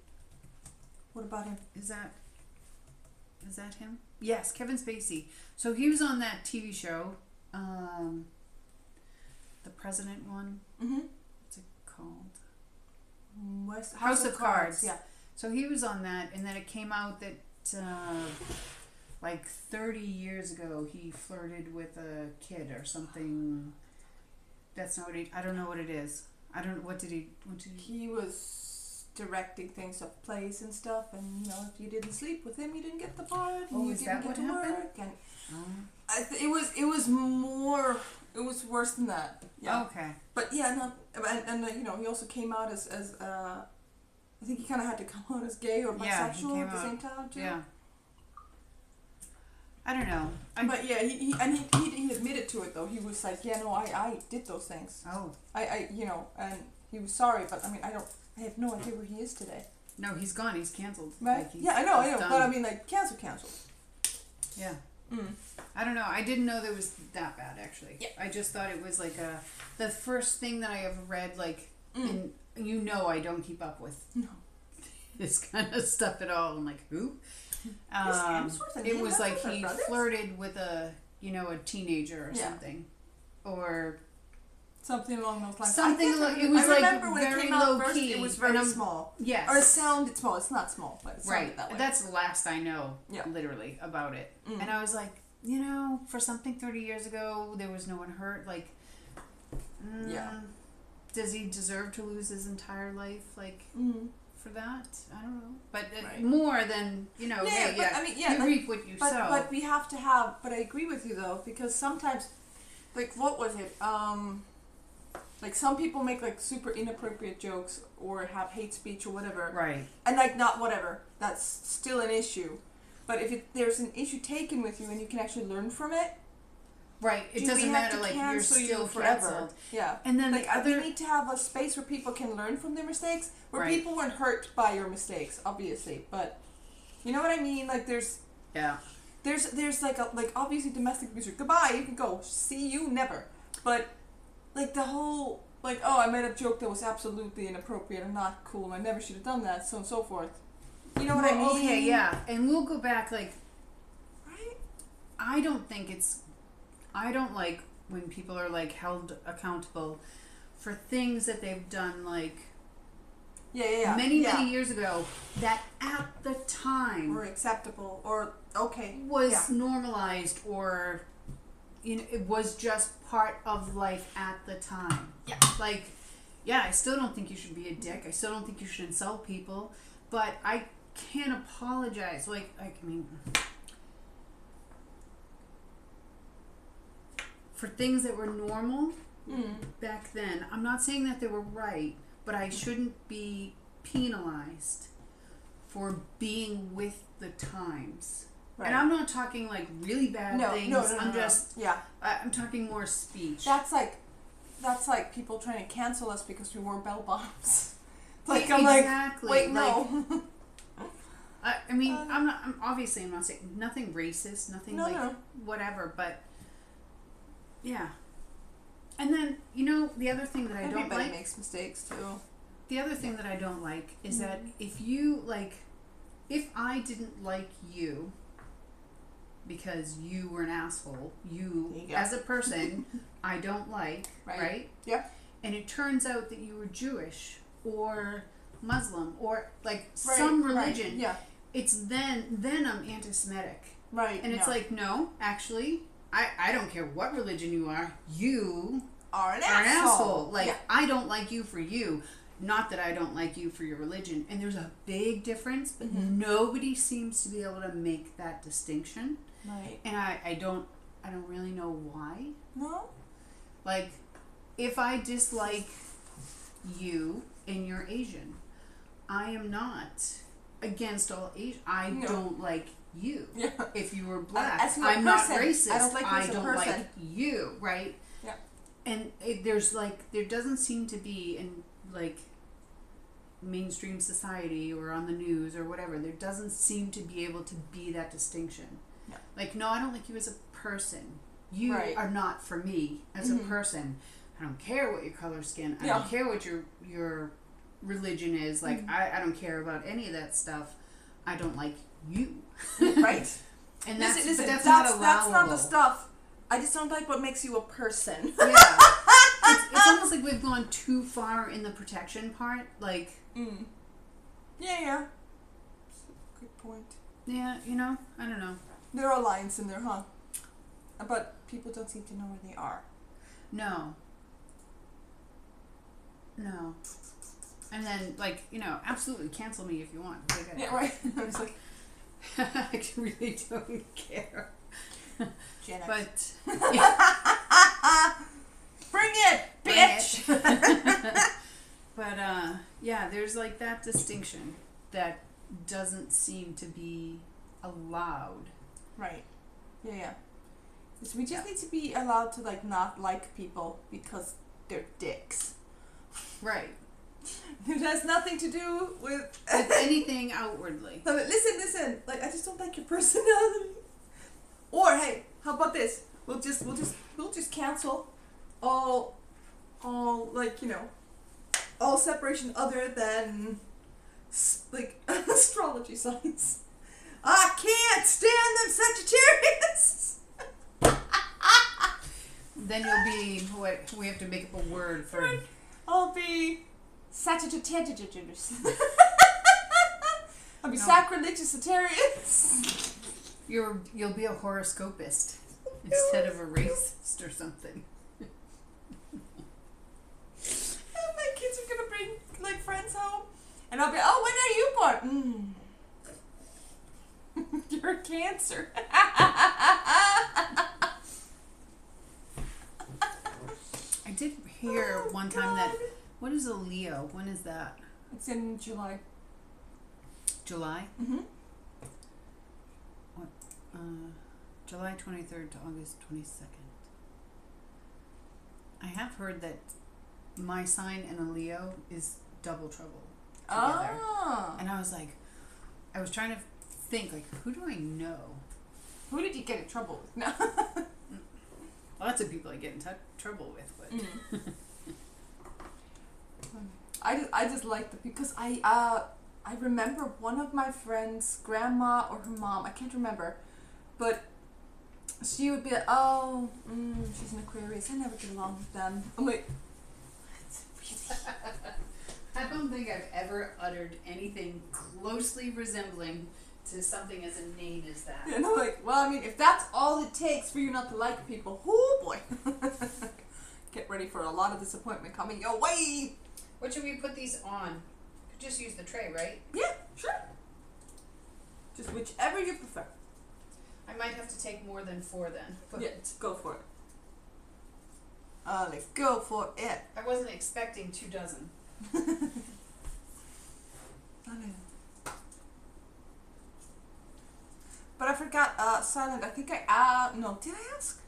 What about him? Is that him? Yes, Kevin Spacey. So he was on that TV show, the President one. What's it called? House of Cards. Yeah. So he was on that, and then it came out that like 30 years ago he flirted with a kid or something. That's not what I don't know what it is. I don't. What did he? He was directing things of plays and stuff, and if you didn't sleep with him, you didn't get the part. Oh, you is didn't that what get to happened? work, and it was more. It was worse than that. Yeah. Okay. But yeah, no, and he also came out as I think he kind of had to come out as gay or bisexual at the same time too. Yeah. I don't know. But yeah, he admitted to it though. He was like, yeah, no, I did those things. Oh. I and he was sorry, but I mean, I have no idea where he is today. No, he's gone. He's canceled. Right? Like I know. done. But I mean, like, cancel. Yeah. I don't know. I didn't know that was that bad, actually. Yeah. I just thought it was like the first thing that I ever read, like, in, I don't keep up with this kind of stuff at all. I'm like, who? It was like he flirted with a teenager or something. Or something along those lines. It was I like remember when very it came out low first, key. it was very small. Yes. Or it sounded small. It's not small, but it sounded that way. That's the last I know, Yeah. literally, about it. And I was like, for something 30 years ago, there was no one hurt. Like, does he deserve to lose his entire life, like, for that? I don't know. But more than, but I mean, you reap what you sow. But we have to have, but I agree with you, though, because sometimes, like, what was it? Like, some people make, like, super inappropriate jokes or have hate speech or whatever. Right. And, like, not whatever. That's still an issue. But if there's an issue taken with you and you can actually learn from it. Right. It doesn't matter, like, you're still canceled. Yeah. And then like, we need to have a space where people can learn from their mistakes. Where people weren't hurt by your mistakes, obviously. But, you know what I mean? Like, there's... Yeah. There's like obviously domestic abuse. Goodbye, you can go. See you never. But like the whole like, oh, I made a joke that was absolutely inappropriate and not cool. I never should have done that, so on and so forth. You know what I mean? Okay, yeah. And we'll go back, like, right? I don't like when people are like held accountable for things that they've done, like many years ago, that at the time were acceptable or was normalized, or it was just part of life at the time. Yeah. Like, I still don't think you should be a dick. I still don't think you should insult people, but I can't apologize. Like I mean, for things that were normal back then. I'm not saying that they were right, but I shouldn't be penalized for being with the times. Right. And I'm not talking like really bad things. No, I'm just I'm talking more speech. That's like people trying to cancel us because we wore bell bottoms. Like I'm exactly. Like, wait, no. I mean, I'm not saying nothing racist, nothing whatever, but yeah. And then, the other thing that I don't like... Everybody makes mistakes, too. The other thing that I don't like is that if I didn't like you because you were an asshole, you as a person, I don't like, right? Yeah. And it turns out that you were Jewish or Muslim or, like, some religion. Right. Yeah. It's then I'm anti-Semitic. Right. And it's like, no, actually... I don't care what religion you are. You are an asshole. Like, I don't like you for you. Not that I don't like you for your religion. And there's a big difference, but nobody seems to be able to make that distinction. Right. And I don't really know why. No? Like, if I dislike you and you're Asian, I am not against all Asian. I don't like you. Yeah. If you were black, I'm not racist. I don't like you, right? Yeah. And there doesn't seem to be in like mainstream society or on the news or whatever. There doesn't seem to be able to be that distinction. Yeah. Like, no, I don't like you as a person. You are not for me as a person. I don't care what your color skin. I don't care what your religion is. Like, I don't care about any of that stuff. I don't like you. Right. And that's not allowable. That's not the stuff. I just don't like what makes you a person. Yeah. It's almost like we've gone too far in the protection part. Like. Yeah. Good point. Yeah, I don't know. There are lines in there, huh? But people don't seem to know where they are. No. And then, like, absolutely cancel me if you want. Yeah, right. I was like, I really don't care. Gen X. But bring it, bitch. But there's like that distinction that doesn't seem to be allowed. Right. Yeah. So we just need to be allowed to like not like people because they're dicks. Right. It has nothing to do with anything outwardly. No, but listen. Like, I just don't like your personality. Or hey, how about this? We'll just cancel all like, you know, all separation other than like astrology signs. I can't stand them Sagittarius. Then you'll be what? We have to make up a word for. I'll be Sagittarius. I'll be No. sacrilegious Sagittarius. You'll be a horoscopist instead of a racist or something. And my kids are gonna bring like friends home, and I'll be, oh, when are you born? You're a Cancer. I did hear one time that. God. What is a Leo? When is that? It's in July. July? Mm-hmm. July 23rd to August 22nd. I have heard that my sign and a Leo is double trouble together. Oh. And I was trying to think, like, who do I know? Who did you get in trouble with? No. Lots of people I get in trouble with, but I just like the, because I remember one of my friends' grandma or her mom, I can't remember, but she would be like, oh, she's an Aquarius, I never get along with them. I'm like, I don't think I've ever uttered anything closely resembling to something as inane as that. and I'm like, well, I mean, if that's all it takes for you not to like people, oh boy. Get ready for a lot of disappointment coming your way. What should we put these on? Just use the tray, right? Yeah, sure. Just whichever you prefer. I might have to take more than 4 then. But Yeah, go for it. Let's go for it. I wasn't expecting 2 dozen. I know. But I forgot, Silent, I think no, did I ask?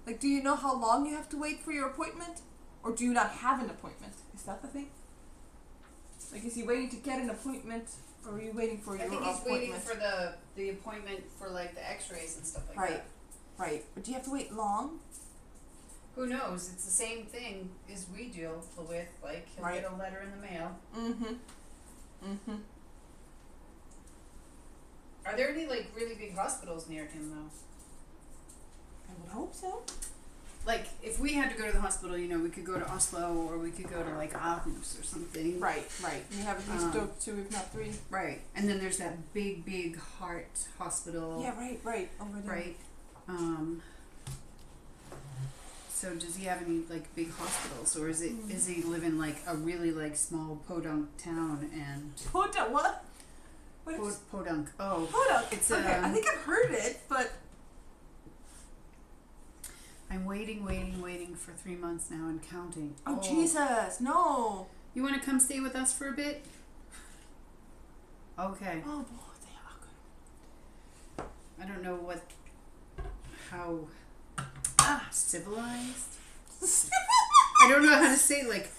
Like, do you know how long you have to wait for your appointment? Or do you not have an appointment? Is that the thing? Like, is he waiting to get an appointment, or are you waiting for your I think appointment? he's waiting for the appointment for, like, the x-rays and stuff like Right. that. Right. But do you have to wait long? Who knows? It's the same thing as we deal with. Like, he'll Right. get a letter in the mail. Mm-hmm. Mm-hmm. Are there any, like, really big hospitals near him, though? I would hope so. Like, if we had to go to the hospital, you know, we could go to Oslo, or we could go to, like, Aarhus or something. Right, right. You have at least 2, if not 3. Right. And then there's that big heart hospital. Yeah, right. Over there. Right. So does he have any, like, big hospitals, or is he live in, like, a really, like, small podunk town and Podunk, what? What is podunk? Oh, Podunk? it's okay, I think I've heard it, but I'm waiting for 3 months now and counting. oh Jesus, no! You want to come stay with us for a bit? Okay. Oh boy, they are good. I don't know how civilized. I don't know how to say, like,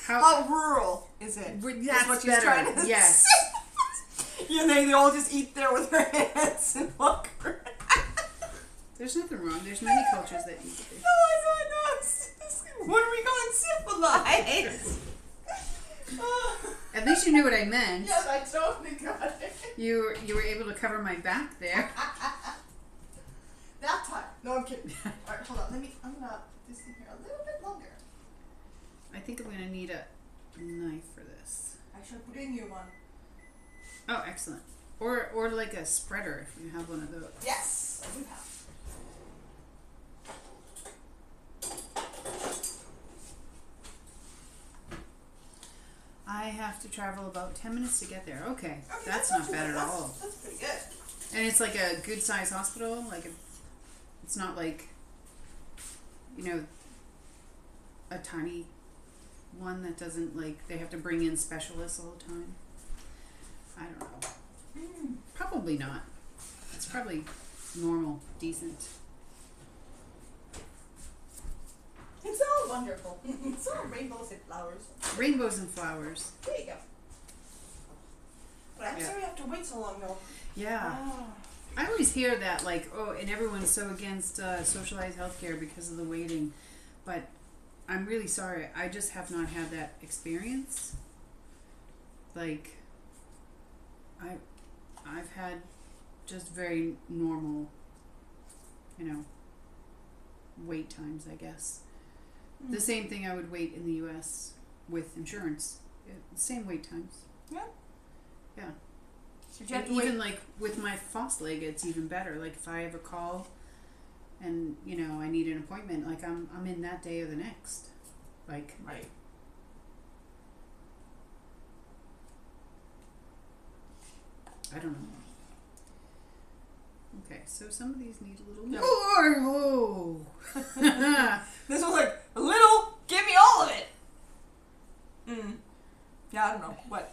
How rural is it? That's what she's better. trying to Yes. say. You know, they all just eat there with their hands and walk around. There's nothing wrong. There's many cultures that eat fish. No, I know. What are we going civilized? At least you knew what I meant. Yes, I totally got it. You were able to cover my back there. That time. No, I'm kidding. Alright, hold on. I'm gonna put this in here a little bit longer. I think I'm gonna need a knife for this. I should put in you one. Oh, excellent. Or like a spreader if you have one of those. Yes, I do have. I have to travel about 10 minutes to get there. Okay, that's not bad at all. That's pretty good. And it's like a good size hospital. Like it's not like, you know, a tiny one that doesn't, like, they have to bring in specialists all the time. I don't know. Probably not. It's probably normal, decent. It's all wonderful. It's all rainbows and flowers. Rainbows and flowers. There you go. But I'm Yeah. sorry I have to wait so long though. Yeah. Oh. I always hear that, like, oh, and everyone's so against socialized healthcare because of the waiting, but I'm really sorry. I just have not had that experience. Like, I've had just very normal, wait times, I guess. Mm. The same thing I would wait in the U.S. with insurance. Same wait times. Yeah. Yeah. So you have to even like with my FOSS leg, it's even better. Like if I have a call and I need an appointment, like I'm in that day or the next. Like right. I don't know. Okay, so some of these need a little more. Oh. This was like a little. Give me all of it. Yeah, I don't know what.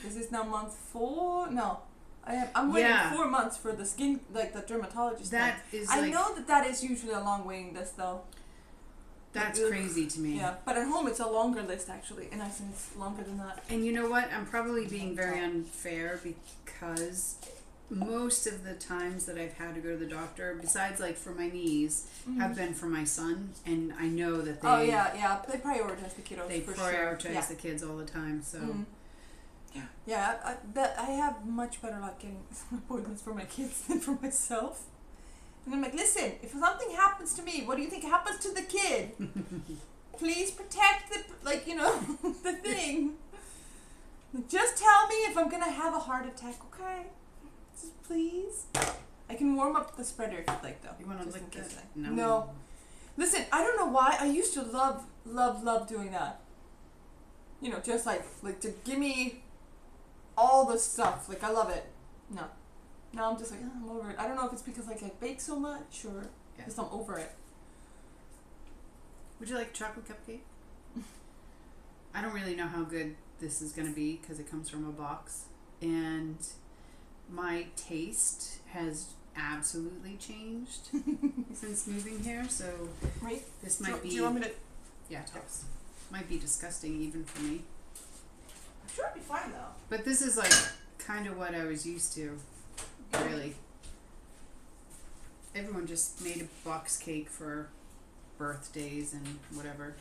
Is this now month 4? No, I'm waiting 4 months for the skin, like the dermatologist. That is. I know that is usually a long waiting list, though. That's crazy to me. Yeah, but at home it's a longer list actually, and I think it's longer than that. And you know what? I'm probably being very unfair because most of the times that I've had to go to the doctor, besides like for my knees, have been for my son, and I know that they. Oh yeah, they prioritize the kiddos. They for prioritize sure. the kids all the time, so. Yeah, I have much better luck getting appointments for my kids than for myself. And I'm like, listen, if something happens to me, what do you think happens to the kid? Please protect the thing. Just tell me if I'm gonna have a heart attack, okay? Just please. I can warm up the spreader if you'd like, though. You want to lick this? No. Listen, I don't know why. I used to love doing that. Just like to give me all the stuff. Like, I love it. No. Now I'm just like, I'm over it. I don't know if it's because I bake so much or just I'm over it. Would you like a chocolate cupcake? I don't really know how good this is going to be because it comes from a box. And my taste has absolutely changed since moving here. So this might be... Do you want me to... Yeah, tops. Might be disgusting even for me. I'm sure it'd be fine, though. But this is like kind of what I was used to. Really. Everyone just made a box cake for birthdays and whatever.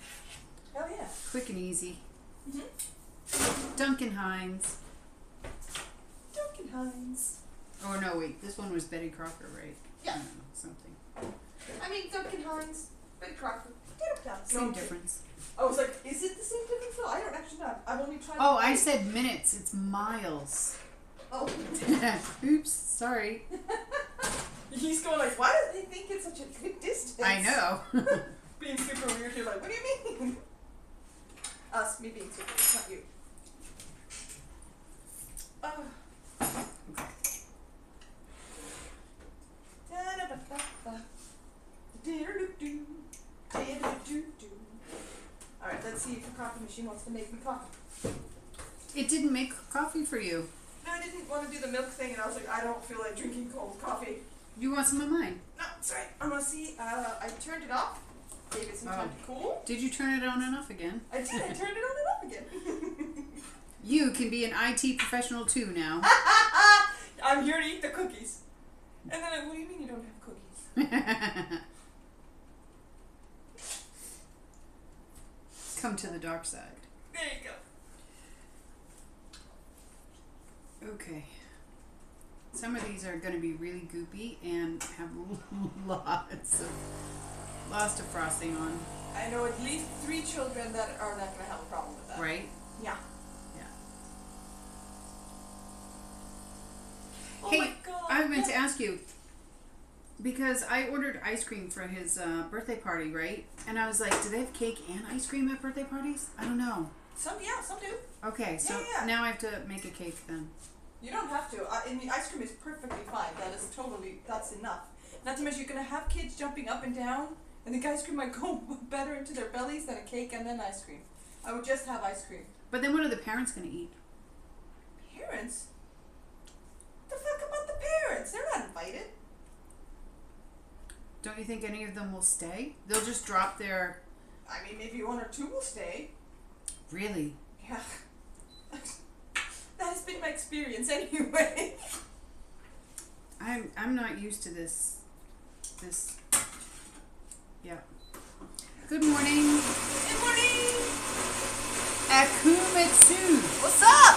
Oh yeah. Quick and easy. Duncan Hines. Duncan Hines. Oh no, wait. This one was Betty Crocker, right? Yeah. I don't know, something. I mean, Duncan Hines, Betty Crocker. Same difference. I was like, is it the same difference? No, I don't actually know. I've only tried. Oh, I said minutes. It's miles. Oh. Oops, sorry. He's going like, why do they think it's such a good distance? I know. Being super weird here, like, what do you mean? Me being super weird, not you. Alright, let's see if the coffee machine wants to make me coffee. It didn't make coffee for you. No, I didn't want to do the milk thing, and I was like, I don't feel like drinking cold coffee. You want some of mine? No, sorry. I'm gonna see. I turned it off. Gave it some time to cool. Did you turn it on and off again? I did. I turned it on and off again. You can be an IT professional too now. I'm here to eat the cookies. And then, what do you mean you don't have cookies? Come to the dark side. There you go. Okay. Some of these are going to be really goopy and have lots of frosting on. I know at least 3 children that are not going to have a problem with that. Right? Yeah. Yeah. Oh hey, my God. I meant to ask you, because I ordered ice cream for his birthday party, right? And I was like, do they have cake and ice cream at birthday parties? I don't know. Some do. Okay, so now I have to make a cake then. You don't have to. And the ice cream is perfectly fine. That's enough. Not to mention you're going to have kids jumping up and down, and the ice cream might go better into their bellies than a cake and then ice cream. I would just have ice cream. But then what are the parents going to eat? Parents? What the fuck about the parents? They're not invited. Don't you think any of them will stay? They'll just drop their... I mean, maybe 1 or 2 will stay. Really? Yeah. That has been my experience anyway. I I'm not used to this. Yeah. Good morning. Good morning. Akumetsu. What's up?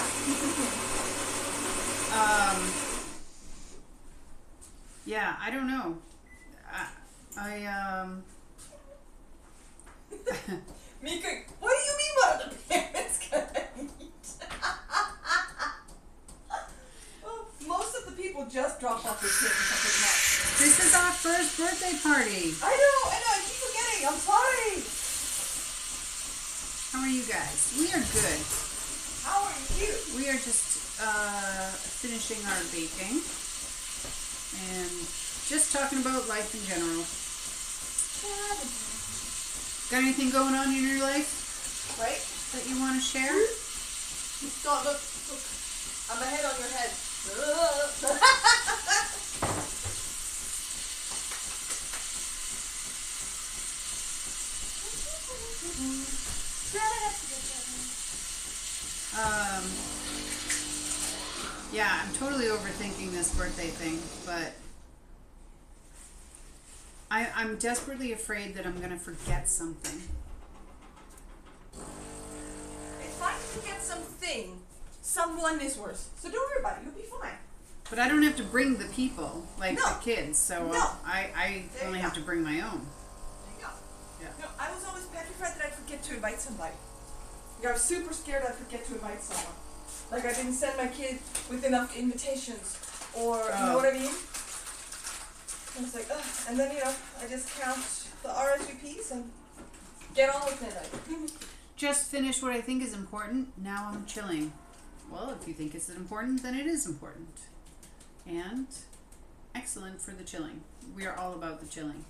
Yeah, I don't know. Mika, what do you mean what are the parents gonna eat? Oh, most of the people just drop off their kids and something else. This is our first birthday party. I know, I keep forgetting. I'm sorry. How are you guys? We are good. How are you? We are just finishing our baking and just talking about life in general. Got anything going on in your life? Right? That you want to share? Stop, look. I'm a head on your head. Yeah, I'm totally overthinking this birthday thing, but I'm desperately afraid that I'm going to forget something. It's fine if you get something. Someone is worse. So don't worry about it. You'll be fine. But I don't have to bring the people, like No. the kids, so No. I There only you have go. to bring my own. There you go. Yeah. No, I was always petrified that I'd forget to invite somebody. I was super scared I'd forget to invite someone. Like I didn't send my kid with enough invitations, or you know what I mean? I was like, ugh. And then I just count the RSVPs and get on with it. Just finished what I think is important. Now I'm chilling. Well, if you think it's important, then it is important. And excellent for the chilling. We are all about the chilling.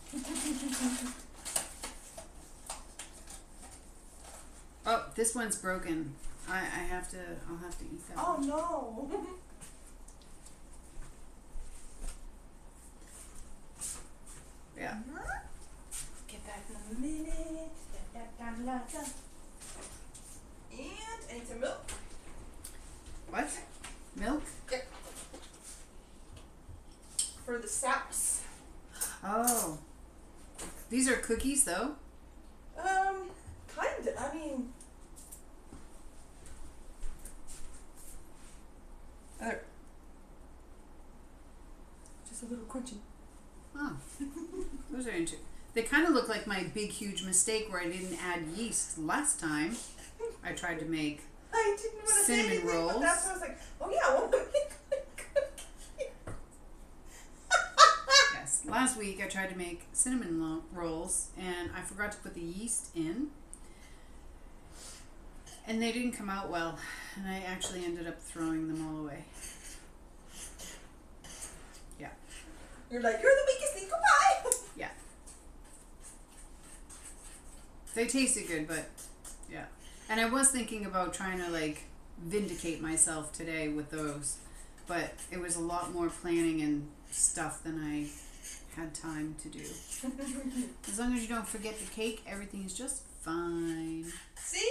Oh, this one's broken. I'll have to eat that. Oh one. no. Yeah. Get back in a minute. And I need some milk. What? Milk? Yep. For the saps. Oh. These are cookies though? Kinda. I mean. Just a little crunchy. Oh. Those are interesting. They kind of look like my big huge mistake where I didn't add yeast last time. I tried to make I didn't want to say cinnamon anything, rolls. but that's what I was like, oh yeah, well, Yes. Last week I tried to make cinnamon rolls and I forgot to put the yeast in. And they didn't come out well. And I actually ended up throwing them all away. Yeah. You're like, you're the weakest thing, goodbye. Yeah. They tasted good, but yeah. And I was thinking about trying to like vindicate myself today with those. But it was a lot more planning and stuff than I had time to do. As long as you don't forget the cake, everything is just fine. See?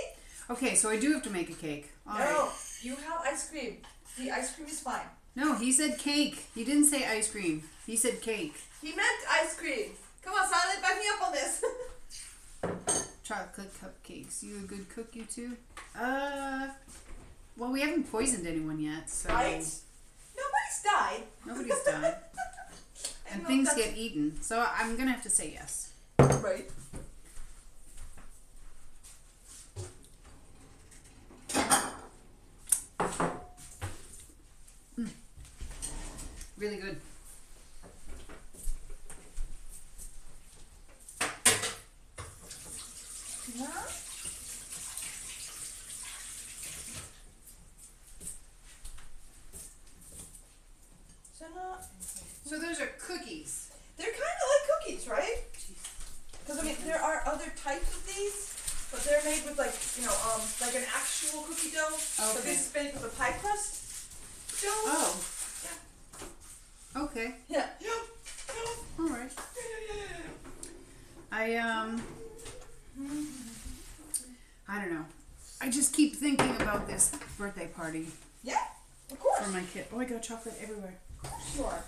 Okay, so I do have to make a cake. All No, right. you have ice cream. The ice cream is fine. No, he said cake. He didn't say ice cream. He said cake. He meant ice cream. Come on, Silent, back me up on this. Chocolate cupcakes. You a good cook, you two? Well, we haven't poisoned anyone yet, so Right? Nobody's died. nobody's died. And No, things that's- get eaten. So I'm gonna have to say yes. Right. Really good. Yeah. So those are cookies. They're kind of like cookies, right? Because I mean, there are other types of these, but they're made with like like an actual cookie dough. But Okay. this is made with a pie crust dough. Oh. Yeah. Okay. Yeah. All right. I don't know. I just keep thinking about this birthday party Yeah. Of course. for my kid. Oh, I got chocolate everywhere. Sure.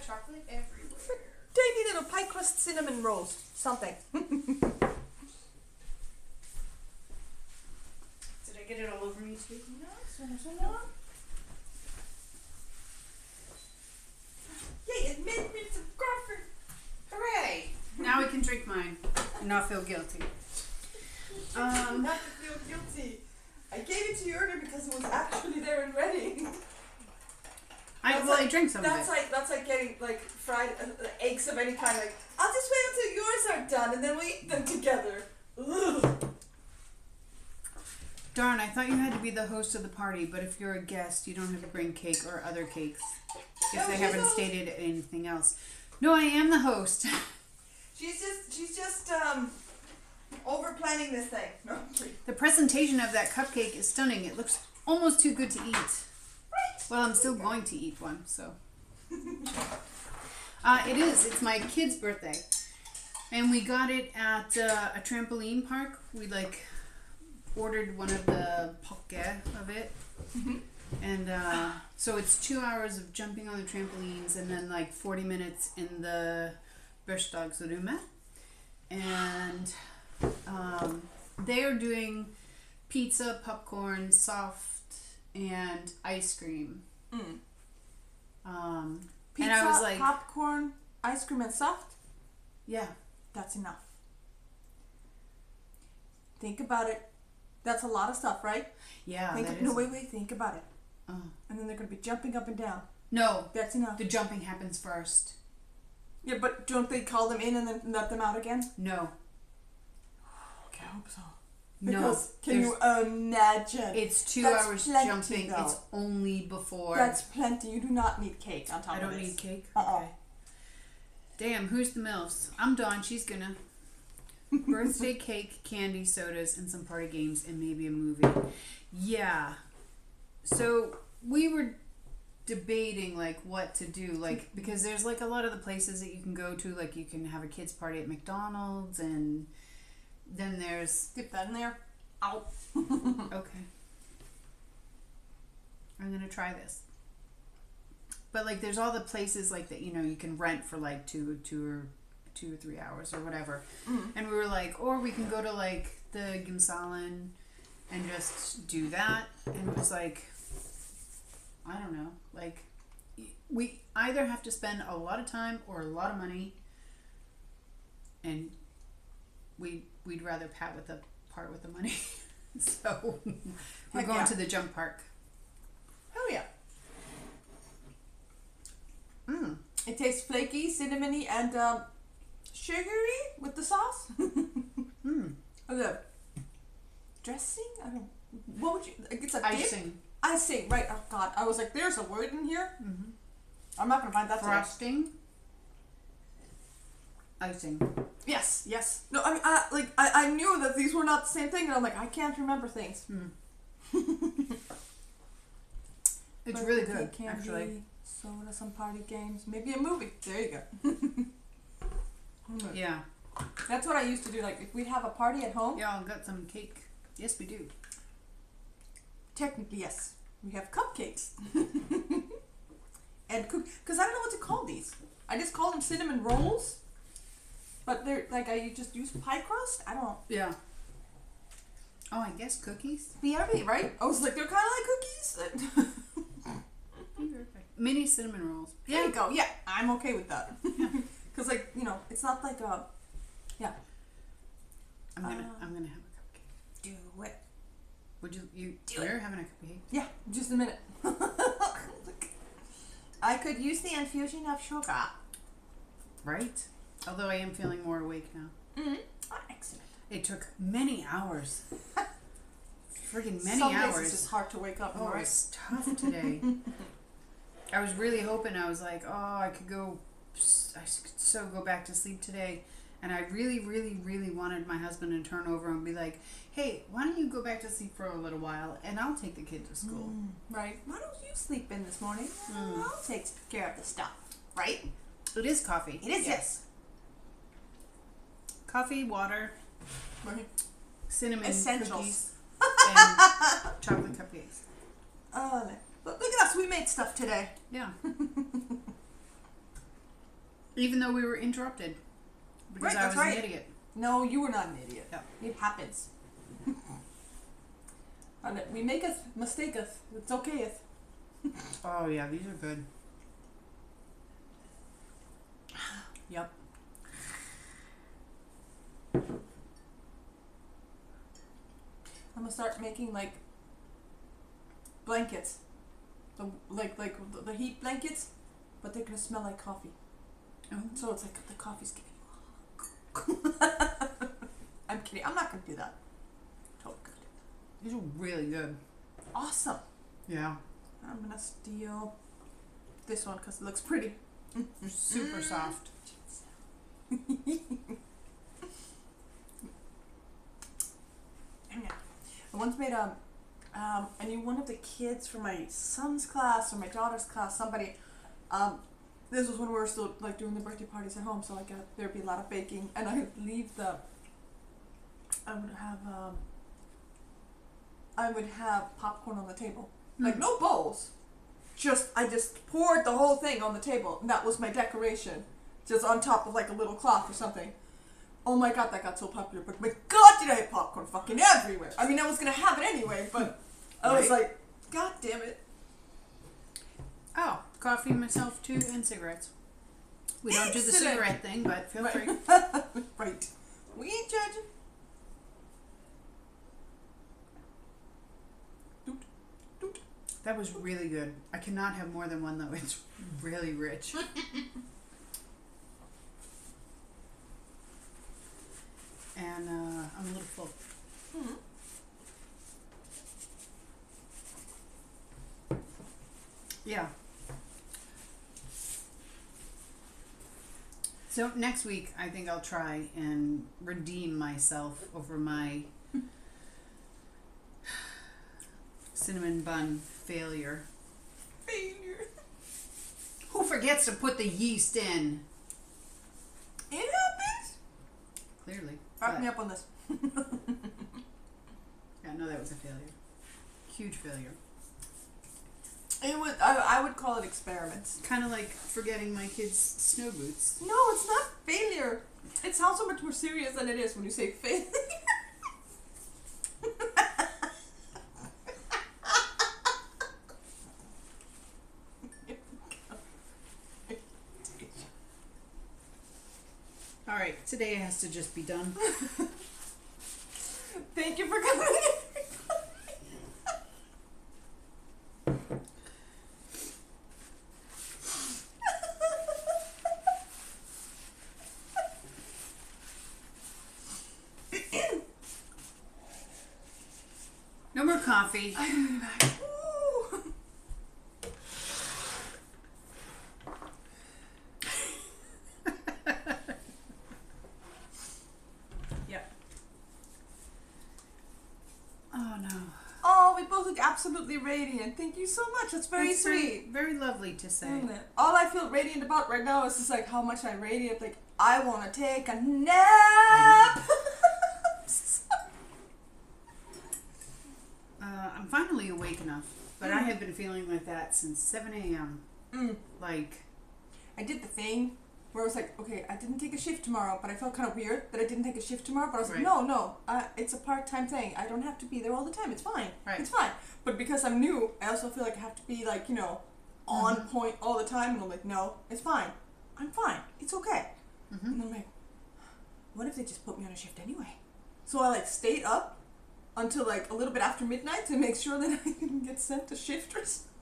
chocolate everywhere. Tiny little pie crust cinnamon rolls. Something. Did I get it all over me too? No. Yay, it's minutes of coffee. Hooray! Now I can drink mine and not feel guilty. Not to feel guilty. I gave it to you earlier because it was actually there and ready. I drink some of it. That's like getting like fried eggs of any kind. Like, I'll just wait until yours are done and then we eat them together. Ugh. Darn, I thought you had to be the host of the party, but if you're a guest, you don't have to bring cake or other cakes. If they haven't stated anything else. No, I am the host. She's just over planning this thing. No. The presentation of that cupcake is stunning. It looks almost too good to eat. Right. Well, I'm still going to eat one, so. It is. It's my kid's birthday. And we got it at a trampoline park. We ordered one of the poke of it. Mm-hmm. And so it's 2 hours of jumping on the trampolines and then 40 minutes in the Bergstagsrummet. And they are doing pizza, popcorn, soft, and ice cream. Pizza, and I was like, popcorn, ice cream, and soft? Yeah. That's enough. Think about it. That's a lot of stuff, right? Yeah. Wait. Think about it. And then they're going to be jumping up and down. No. That's enough. The jumping happens first. Yeah, but don't they call them in and then let them out again? No. Okay, I hope so. No. Because can you imagine? It's 2 That's hours plenty, jumping. though. It's only before. That's plenty. You do not need cake on top I of don't this. need cake? Uh-uh. Okay. Damn, who's the MILFs? I'm Dawn. She's gonna. Birthday cake, candy, sodas, and some party games, and maybe a movie. Yeah. So we were debating what to do, because there's a lot of the places that you can go to, you can have a kids party at McDonald's, and then there's Dip that in there. Ow. okay. I'm gonna try this. But there's all the places that you can rent for 2 or 3 hours or whatever. And we were or we can go to the Gimsalen and just do that. And it was I don't know, we either have to spend a lot of time or a lot of money, and we'd rather part with the money. So we're Heck going yeah. to the jump park. Hell yeah. It tastes flaky, cinnamony, and sugary with the sauce. The dressing? I don't. What would you? It's a Icing. dip? Icing, right? Oh God, I was like, there's a word in here. Mm-hmm. I'm not gonna find that. Frosting. Icing. Yes. No, I mean, I knew that these were not the same thing, and I'm like, I can't remember things. It's really good, Candy, actually. soda, some party games, maybe a movie. There you go. Yeah. That's what I used to do. If we'd have a party at home. Y'all got some cake. Yes, we do. Technically, yes. We have cupcakes. And because I don't know what to call these. I just call them cinnamon rolls. But they're I just use pie crust. I don't. Yeah. Oh, I guess cookies. BRB, right? I was like, they're kind of like cookies. Mini cinnamon rolls. Yeah. There you go. Yeah, I'm okay with that. Because it's not yeah. I'm gonna have a cupcake. Do it. Would you're having a cupcake? Yeah, just a minute. I could use the infusion of sugar. Right. Although I am feeling more awake now. Oh, excellent. It took many hours. Friggin' many Some hours. days it's just hard to wake up. Oh, right? it's tough today. I was really hoping. I was like, I could go back to sleep today. And I really, really, really wanted my husband to turn over and be like, hey, why don't you go back to sleep for a little while and I'll take the kid to school. Right. Why don't you sleep in this morning? I'll take care of the stuff. Right? It is coffee. It is, yes. Coffee, water, Right. cinnamon Essentials. cookies, and chocolate cupcakes. Look at us. We made stuff today. Yeah. Even though we were interrupted. Because I was an idiot. No, you were not an idiot. Yeah. It happens. And we make us mistake us. It's okay. Oh yeah, these are good. Yep. I'm gonna start making like blankets, the heat blankets, but they're gonna smell like coffee. Oh. So it's like the coffee's giving you. I'm kidding. I'm not gonna do that. Totally gonna do that. These are really good. Awesome. Yeah. I'm gonna steal this one because it looks pretty. Super soft. I once made I knew one of the kids from my son's class or my daughter's class, somebody, this was when we were still like doing the birthday parties at home, so like there'd be a lot of baking, and I would have popcorn on the table. Like no bowls. I just poured the whole thing on the table, and that was my decoration. Just on top of like a little cloth or something. Oh my god, that got so popular, but my god did I have popcorn fucking everywhere. I mean, I was gonna have it anyway, but I was like, god damn it. Oh, coffee, myself too, and cigarettes. We don't do the cigarette thing, but feel free. Right. We ain't judging. That was really good. I cannot have more than one though. It's really rich. And I'm a little full. Mm-hmm. Yeah. So next week, I think I'll try and redeem myself over my cinnamon bun failure. Who forgets to put the yeast in? It happens. Clearly. Back me up on this. Yeah, no, that was a failure. Huge failure. It would. I would call it experiments. Kind of like forgetting my kids' snow boots. No, it's not failure. It sounds so much more serious than it is when you say failure. All right, today has to just be done. Thank you for coming. No more coffee. I'm back. Oh no. Oh, we both look absolutely radiant. Thank you so much. That's very sweet. Very lovely to say. Isn't it? All I feel radiant about right now is just like how much I radiate. Like I want to take a nap. I'm finally awake enough, but I have been feeling like that since 7 a.m. Like, I did the thing where I was like, okay, I didn't take a shift tomorrow, but I felt kind of weird that I didn't take a shift tomorrow. But I was like, no, it's a part-time thing. I don't have to be there all the time. It's fine. Right. It's fine. But because I'm new, I also feel like I have to be like, you know, on point all the time. And I'm like, no, it's fine. I'm fine. It's okay. And I'm like, what if they just put me on a shift anyway? So I like stayed up until like a little bit after midnight to make sure that I can get sent to shift or something.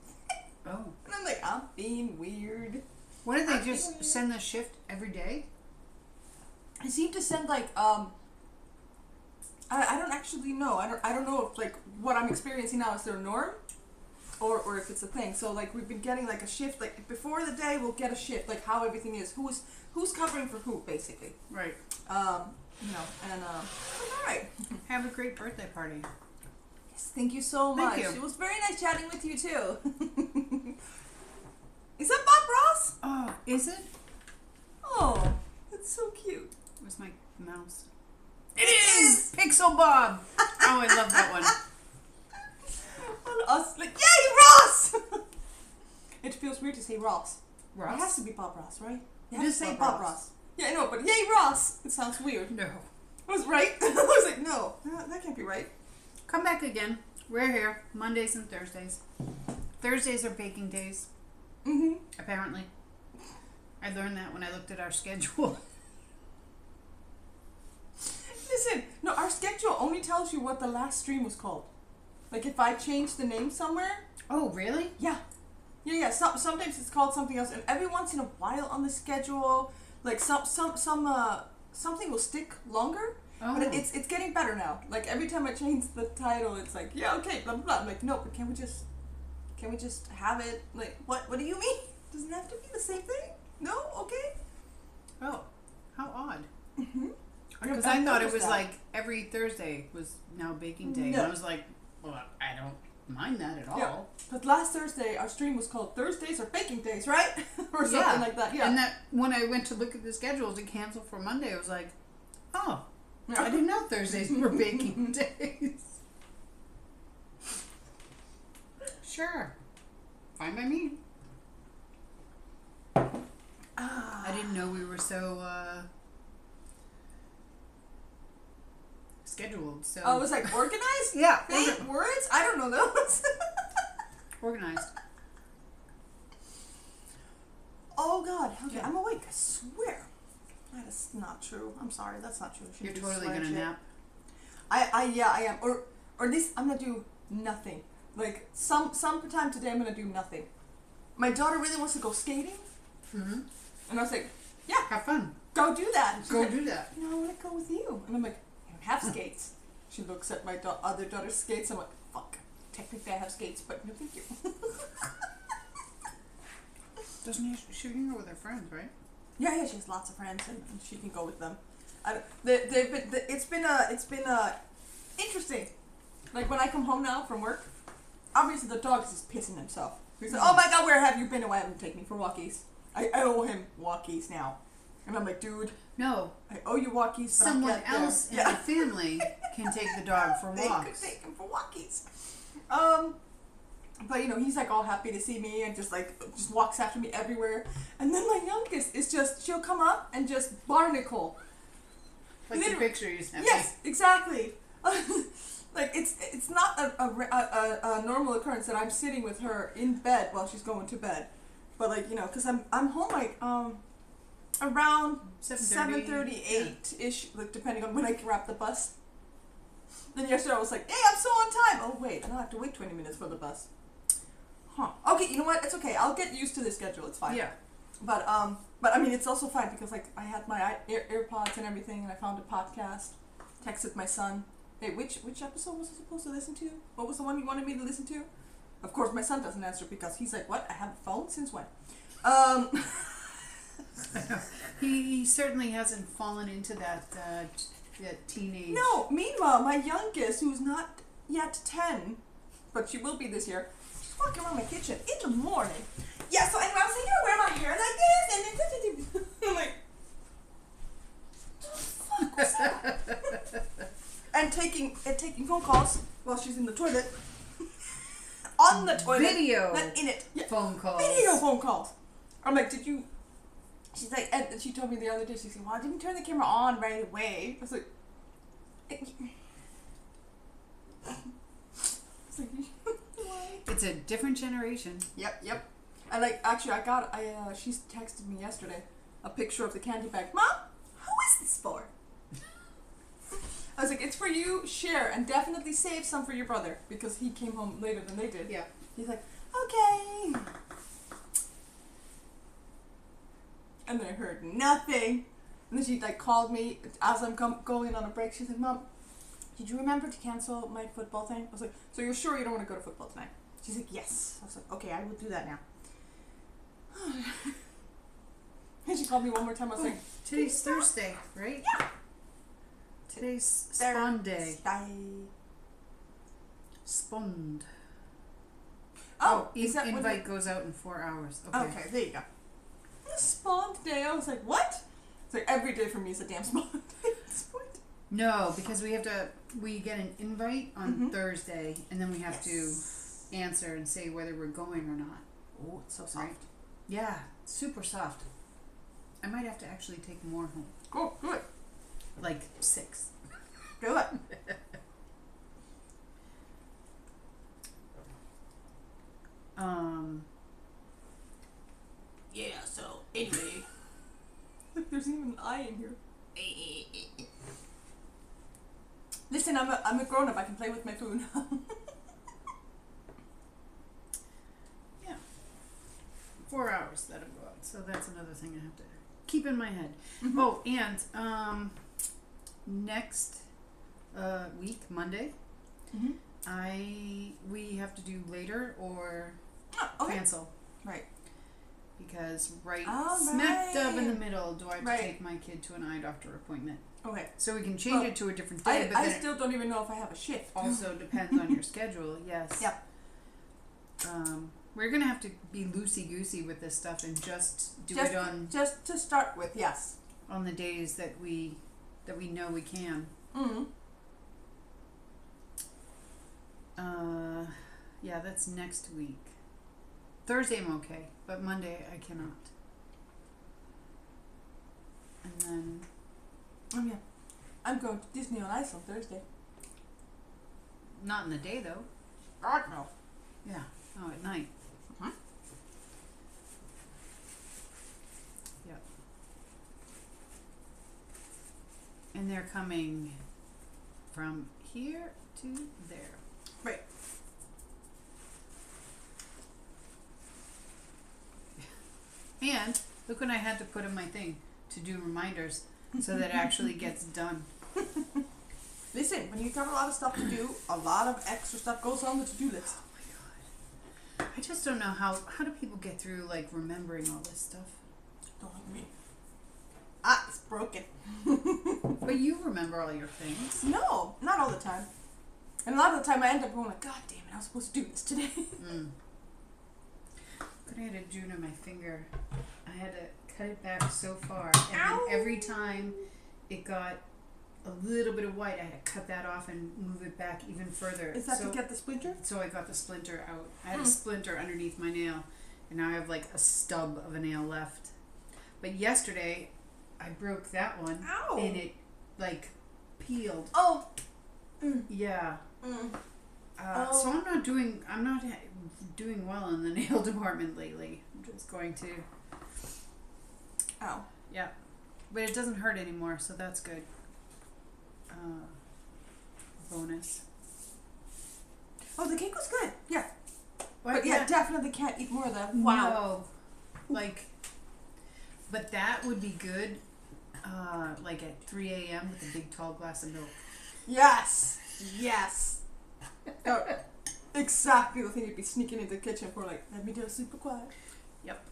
oh. And I'm like, I'm being weird. What did they just send the shift every day? I seem to send like I don't actually know. I don't know if like what I'm experiencing now is their norm or if it's a thing. So like we've been getting like a shift like before the day we'll get a shift like how everything is. Who's covering for who basically. Right. You know, and all right. Have a great birthday party. Yes, thank you so much. Thank you. It was very nice chatting with you too. Is that Bob Ross? Oh, is it? Oh, that's so cute. Where's my mouse? It is! Pixel Bob! Oh, I love that one. And us like, yay, Ross! It feels weird to say Ross. Ross? It has to be Bob Ross, right? Yeah, Just say Bob Bob Ross. Yeah, I know, but yay Ross! It sounds weird. No. I was right. I was like, no, that can't be right. Come back again. We're here Mondays and Thursdays. Thursdays are baking days. Mm-hmm. Apparently. I learned that when I looked at our schedule. Listen, no, our schedule only tells you what the last stream was called. Like if I change the name somewhere. Oh, really? Yeah. Yeah. Sometimes it's called something else, and every once in a while on the schedule, like something will stick longer. Oh. But it's getting better now. Like every time I change the title, it's like, yeah, okay, blah blah blah. I'm like, no, but can we just have it? Like, what do you mean? Doesn't have to be the same thing? No, okay. Oh, how odd. Mm-hmm. Because I thought it was like every Thursday was now baking day. No. And I was like, well, I don't mind that at all. Yeah. But last Thursday, our stream was called Thursdays are Baking Days, right? Or something like that. Yeah. And that when I went to look at the schedule to cancel for Monday, I was like, oh, I didn't know Thursdays were baking days. Sure. Fine by me. I didn't know we were so scheduled. So I was like, organized? yeah, Words? I don't know those. organized. Oh God. Okay, Yeah. I'm awake. I swear. That is not true. I'm sorry. That's not true. You're totally gonna nap. I am. Or at least I'm gonna do nothing. Like sometime today I'm gonna do nothing. My daughter really wants to go skating, Mm-hmm. and I was like, yeah, Have fun. go do that. And she's Go like, do that. no, I want to go with you. And I'm like, I don't have skates. She looks at my other daughter's skates. I'm like, fuck. Technically I have skates, but no thank you. Doesn't she can go with her friends, right? Yeah, she has lots of friends, and she can go with them. It's been interesting. Like when I come home now from work, obviously the dog is just pissing himself. He's like, oh my God, where have you been? Why haven't you taken me for walkies? I owe him walkies now. And I'm like, dude, No. I owe you walkies. But Someone I'll get there. else in the family can take the dog for They walks. could take him for walkies. But he's like all happy to see me and just walks after me everywhere. And then my youngest is she'll come up and just barnacle. Like the Literally. picture you sent Yes, exactly. Like it's not a normal occurrence that I'm sitting with her in bed while she's going to bed, but because I'm home around 7:30, 8-ish, like depending on when I can wrap the bus. Then yesterday I was like, hey, I'm so on time. Oh wait, I don't have to wait 20 minutes for the bus. Huh. Okay, you know what? It's okay. I'll get used to this schedule. It's fine. Yeah. But I mean, it's also fine because I had my AirPods and everything, and I found a podcast. Texted my son. Hey, which episode was I supposed to listen to? What was the one you wanted me to listen to? Of course, my son doesn't answer because he's like, what? I have a phone? Since when? He certainly hasn't fallen into that teenage. No. Meanwhile, my youngest, who's not yet 10, but she will be this year, she's walking around my kitchen in the morning. Yeah. So anyway, I was like, wear my hair like this, and then I'm like, what the fuck was that? And taking phone calls while she's in the toilet. On the toilet. Video. Not in it. Yeah. Phone calls. Video phone calls. I'm like, did you... She's like, and she told me the other day, she said, well, I didn't turn the camera on right away. I was like... Why? It's a different generation. Yep. And actually, she's texted me yesterday a picture of the candy bag. Mom, who is this for? I was like, it's for you, share, and definitely save some for your brother, because he came home later than they did. Yeah. He's like, okay. And then I heard nothing. And then she called me as I'm going on a break. She's like, Mom, did you remember to cancel my football thing? I was like, so you're sure you don't want to go to football tonight? She's like, yes. I was like, okay, I will do that now. And she called me one more time. I was like, Today's Thursday, right? Yeah. Today's Spawn Day. Thursday. Spawned. Oh, is that invite goes out in 4 hours. Okay, there you go. Spawn day. I was like, what? It's like every day for me is a damn spawn day at this point. No, because we get an invite on Thursday, and then we have to answer and say whether we're going or not. Oh, it's so soft. Right? Yeah, super soft. I might have to actually take more home. Cool, good. Like 6. Do it. Yeah, so anyway. Look, there's even an eye in here. Listen, I'm a grown up. I can play with my food. Yeah. 4 hours that'll go out. So that's another thing I have to keep in my head. Mm-hmm. Oh, and next week, Monday, we have to do later or cancel. Right. Because smack dab in the middle, do I have to take my kid to an eye doctor appointment? Okay. So we can change it to a different day. But I still don't even know if I have a shift. Also depends on your schedule. Yes. Yep. We're gonna have to be loosey goosey with this stuff and just do it on just to start with. Yes. On the days that we know we can. Mm-hmm. Yeah, that's next week. Thursday I'm okay, but Monday I cannot. And then yeah, I'm going to Disney on Ice on Thursday. Not in the day though. God no. Yeah. Oh, at night. Yep. And they're coming from here to there. Right. And look what I had to put in my thing to do reminders so that it actually gets done. Listen, when you have a lot of stuff to do, a lot of extra stuff goes on the to-do list. Oh my god. I just don't know how do people get through like remembering all this stuff? Don't look at me. It's broken. But you remember all your things. No, not all the time. And a lot of the time I end up going like, God damn it, I was supposed to do this today. But I had a June on my finger. I had to cut it back so far. And then every time it got a little bit of white, I had to cut that off and move it back even further. Is that to get the splinter? So I got the splinter out. I had a splinter underneath my nail. And now I have like a stub of a nail left. But yesterday, I broke that one. Ow! And it like peeled. Oh! Yeah. So I'm not doing well in the nail department lately. I'm just going to. Ow. Yeah. But it doesn't hurt anymore, so that's good. Bonus. Oh, the cake was good. Yeah. What? But yeah, definitely can't eat more of that. Wow. No. But that would be good, like at 3 a.m. with a big tall glass of milk. Yes. Yes. Oh, exactly the thing you'd be sneaking into the kitchen for, like, let me do a super quiet. Yep.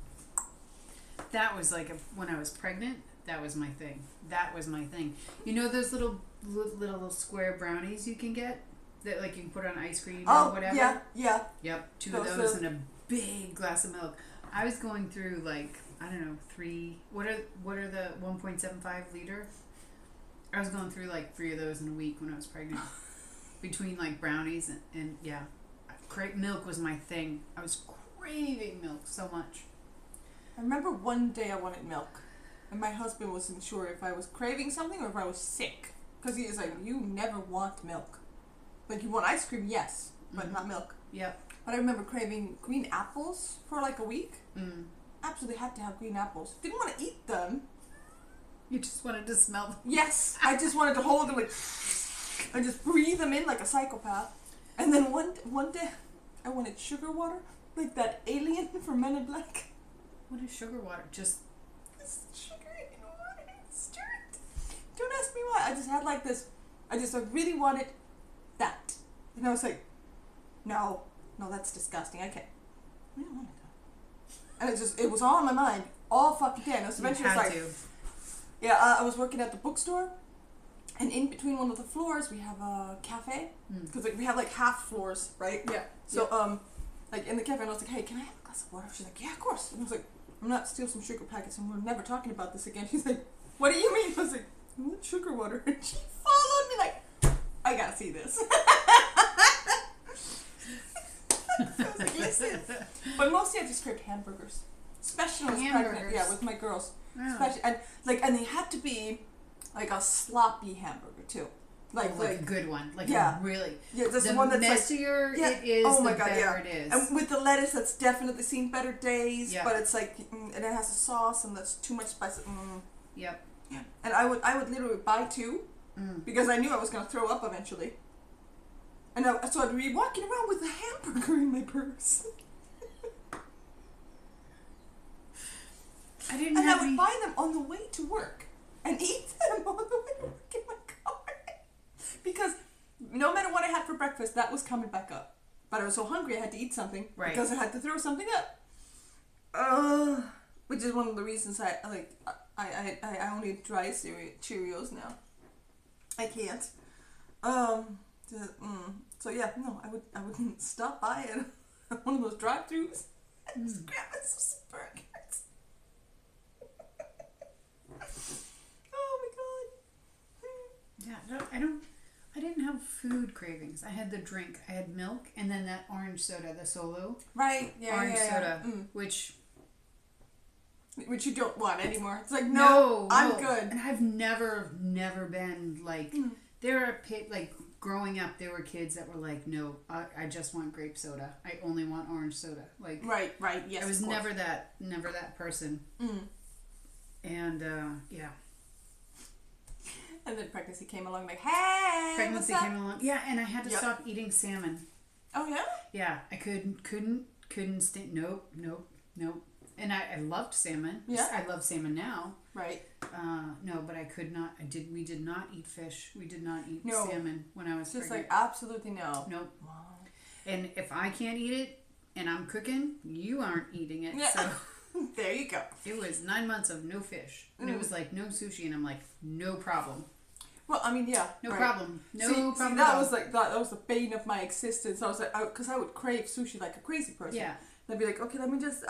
That was like when I was pregnant. That was my thing. You know those little square brownies you can get that like you can put on ice cream or whatever. Yeah. Yep. 2 of those and a big glass of milk. I was going through like I don't know 3. What are the 1.75 liter? I was going through like 3 of those in a week when I was pregnant. Between like brownies and yeah, milk was my thing. I was craving milk so much. I remember one day I wanted milk, and my husband wasn't sure if I was craving something or if I was sick, because he was like, "You never want milk. Like you want ice cream, yes, but not milk." Yep. But I remember craving green apples for like a week. Absolutely had to have green apples. Didn't want to eat them. You just wanted to smell them. Yes, I just wanted to hold them like. I just breathe them in like a psychopath. And then one day, I wanted sugar water, like that alien from Men in Black. What is sugar water? Just sugar in water. Stir it. Don't ask me why. I just had like this. I really wanted that, and I was like, no, that's disgusting. I don't want it. And it was all on my mind all fucking day. And I was eventually like, yeah, I was working at the bookstore. And in between one of the floors, we have a cafe. Because we have like half floors, right? Yeah. So, like in the cafe, and I was like, hey, can I have a glass of water? She's like, yeah, of course. And I was like, I'm not steal some sugar packets, and we're never talking about this again. She's like, what do you mean? I was like, I want sugar water. And she followed me like, I gotta see this. I was like, listen. But mostly I just craved hamburgers. especially when I was Hamburgers. pregnant. Yeah, with my girls. Yeah. Especially, and they had to be like a sloppy hamburger too. Like a good one. Like yeah. a really. Yeah, that's the one that's messier like, it is, oh my the God, better yeah. it is. And with the lettuce, that's definitely seen better days. Yeah. But it's like, and it has a sauce, and that's too much spice. Yep. Yeah. And I would literally buy 2 because I knew I was gonna throw up eventually. And so I'd be walking around with a hamburger in my purse. I would buy them on the way to work and eat them on the way to work in my car. Because no matter what I had for breakfast, that was coming back up. But I was so hungry I had to eat something because I had to throw something up. Which is one of the reasons I only eat dry Cheerios now. I can't. So yeah, no, I wouldn't stop by at one of those drive-thrus and just grab us some burgers. Oh my God. Yeah, I didn't have food cravings. I had the drink. I had milk and then that orange soda, the Solo. Right, yeah, orange soda, which you don't want anymore. It's like, no, I'm good. And I've never been like, there are like growing up, there were kids that were like, no, I just want grape soda. I only want orange soda. Like, right, yes. I was never that person. And yeah. And then pregnancy came along, like, hey, pregnancy what's up? came along, yeah, and I had to stop eating salmon. Oh yeah. Yeah, I couldn't stay. Nope. And I loved salmon. Yeah. I love salmon now. Right. No, but I could not. We did not eat fish. We did not eat salmon when I was just pregnant. like absolutely no. Nope. Wow. And if I can't eat it and I'm cooking, you aren't eating it. Yeah. So there you go. it was 9 months of no fish. And it was like no sushi, and I'm like, no problem. Well, I mean, yeah. No problem. No problem. See, that was like that was the bane of my existence. I was like, because I would crave sushi like a crazy person. Yeah. And I'd be like, okay, let me just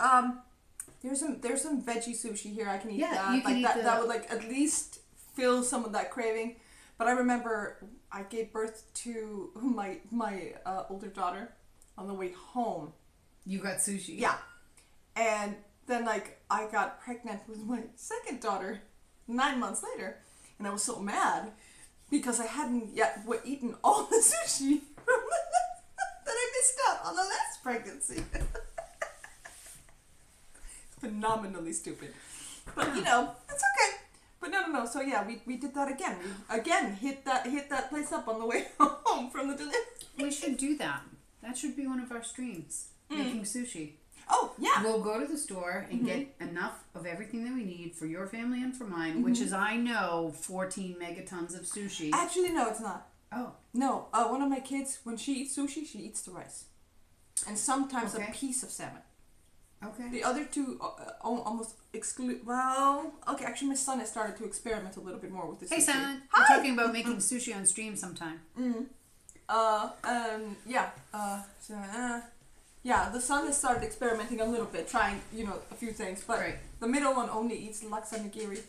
there's some veggie sushi here. I can eat Yeah, that. you can eat that would like at least fill some of that craving. But I remember I gave birth to my older daughter on the way home. You got sushi. Yeah. And then like I got pregnant with my second daughter 9 months later, and I was so mad because I hadn't yet eaten all the sushi that I missed out on the last pregnancy. Phenomenally stupid, but you know it's okay. But no. So yeah, we did that again. We again hit that place up on the way home from the delivery. We should do that. That should be one of our streams. Making sushi. Oh yeah. We'll go to the store and get enough of everything that we need for your family and for mine, which is, I know, 14 megatons of sushi. Actually, no, it's not. Oh. No, one of my kids, when she eats sushi, she eats the rice, and sometimes a piece of salmon. Okay. The other two almost exclude. Well, okay. Actually, my son has started to experiment a little bit more with this. Hey, sushi. son. Hi. We're talking about making sushi on stream sometime. Yeah. Yeah. The son has started experimenting a little bit, trying a few things, but the middle one only eats laksa nigiri.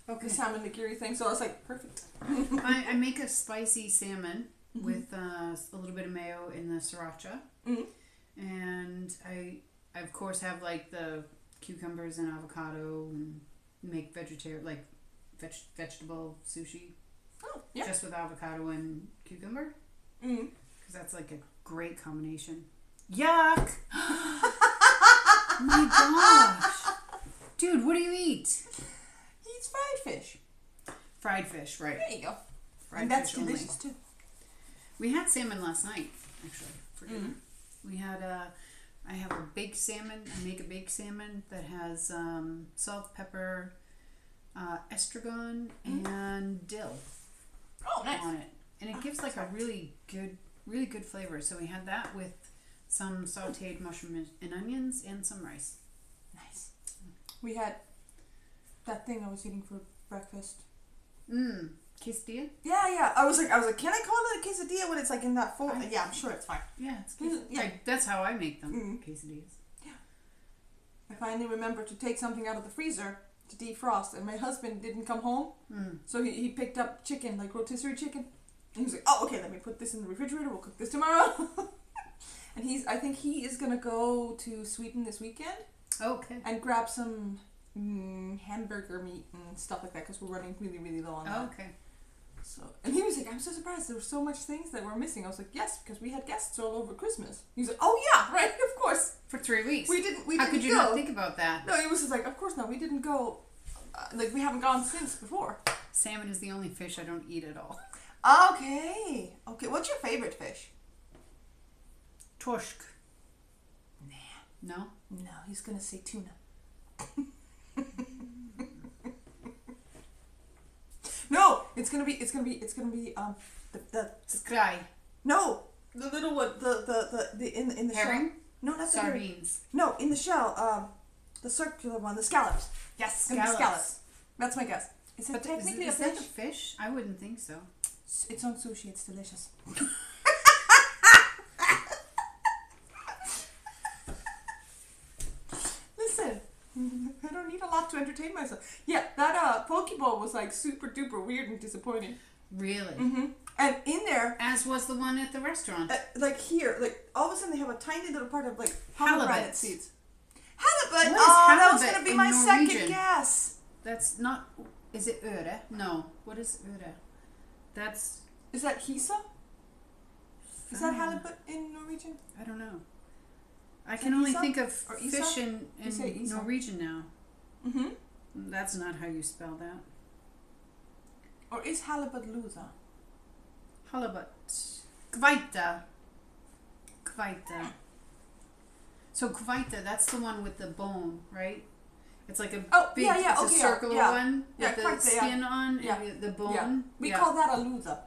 Okay. The salmon nigiri thing. So I was like, perfect. I make a spicy salmon with a little bit of mayo in the sriracha, and I of course have like the cucumbers and avocado and make vegetable sushi. Oh, yeah. Just with avocado and cucumber. Because that's like a great combination. Yuck! My gosh! Dude, what do you eat? He eats fried fish. Fried fish, right. There you go. Fried and that's fish delicious only. too. We had salmon last night, actually, for dinner. We had I have a baked salmon. I make a baked salmon that has salt, pepper, estragon, and dill on it. And it gives like a really good flavor. So we had that with some sauteed mushroom and onions and some rice. Nice. We had that thing I was eating for breakfast. Quesadilla? Yeah. I was like, can I call it a quesadilla when it's like in that form? Yeah, I'm sure it's fine. Yeah, it's quesadilla. Yeah, that's how I make them. Quesadillas. Yeah. I finally remembered to take something out of the freezer to defrost, and my husband didn't come home, so he picked up chicken, like rotisserie chicken, and he was like, oh, okay, let me put this in the refrigerator, we'll cook this tomorrow. And I think he is gonna go to Sweden this weekend, Okay. and grab some hamburger meat and stuff like that because we're running really, really low on that. Okay. So, and he was like, I'm so surprised there were so much things that were missing. I was like, yes, because we had guests all over Christmas. He's like, oh yeah, right, of course. For 3 weeks. We didn't How could you go. not think about that? No, he was just like, of course not. We didn't go. Like we haven't gone since before. Salmon is the only fish I don't eat at all. Okay. Okay. What's your favorite fish? Torsk. Nah. No? No, he's gonna say tuna. No, it's gonna be the Sky. no, the little one, the in the Herring? shell. No, not the herring. Sardines. No, in the shell, the circular one, the scallops. Yes, scallops. That's my guess. Is it But technically is a that fish? a fish? I wouldn't think so. It's on sushi. It's delicious. Listen, I don't need a lot to entertain myself. Yeah, that Pokeball was like super duper weird and disappointing. Really? Mm-hmm. And in there, As was the one at the restaurant. like here, like all of a sudden they have a tiny little part of like Halibut pomegranate seeds. Halibut. What is That was halibut gonna be in my second Norwegian? guess. That's not. Is it øre? No. What is øre? That's. Is that Hisa? Is that halibut in Norwegian? I don't know. I Is can it only Isa? think of Or Isa? fish You say in Isa. Norwegian now. Mm-hmm. That's not how you spell that. Or is halibut Luther? Halibut. Kveite. Kveite. So kveite, that's the one with the bone, right? It's like a big, it's a circular one with the kveite, skin on Yeah. and the bone. Yeah. We Yeah. call that a Luther.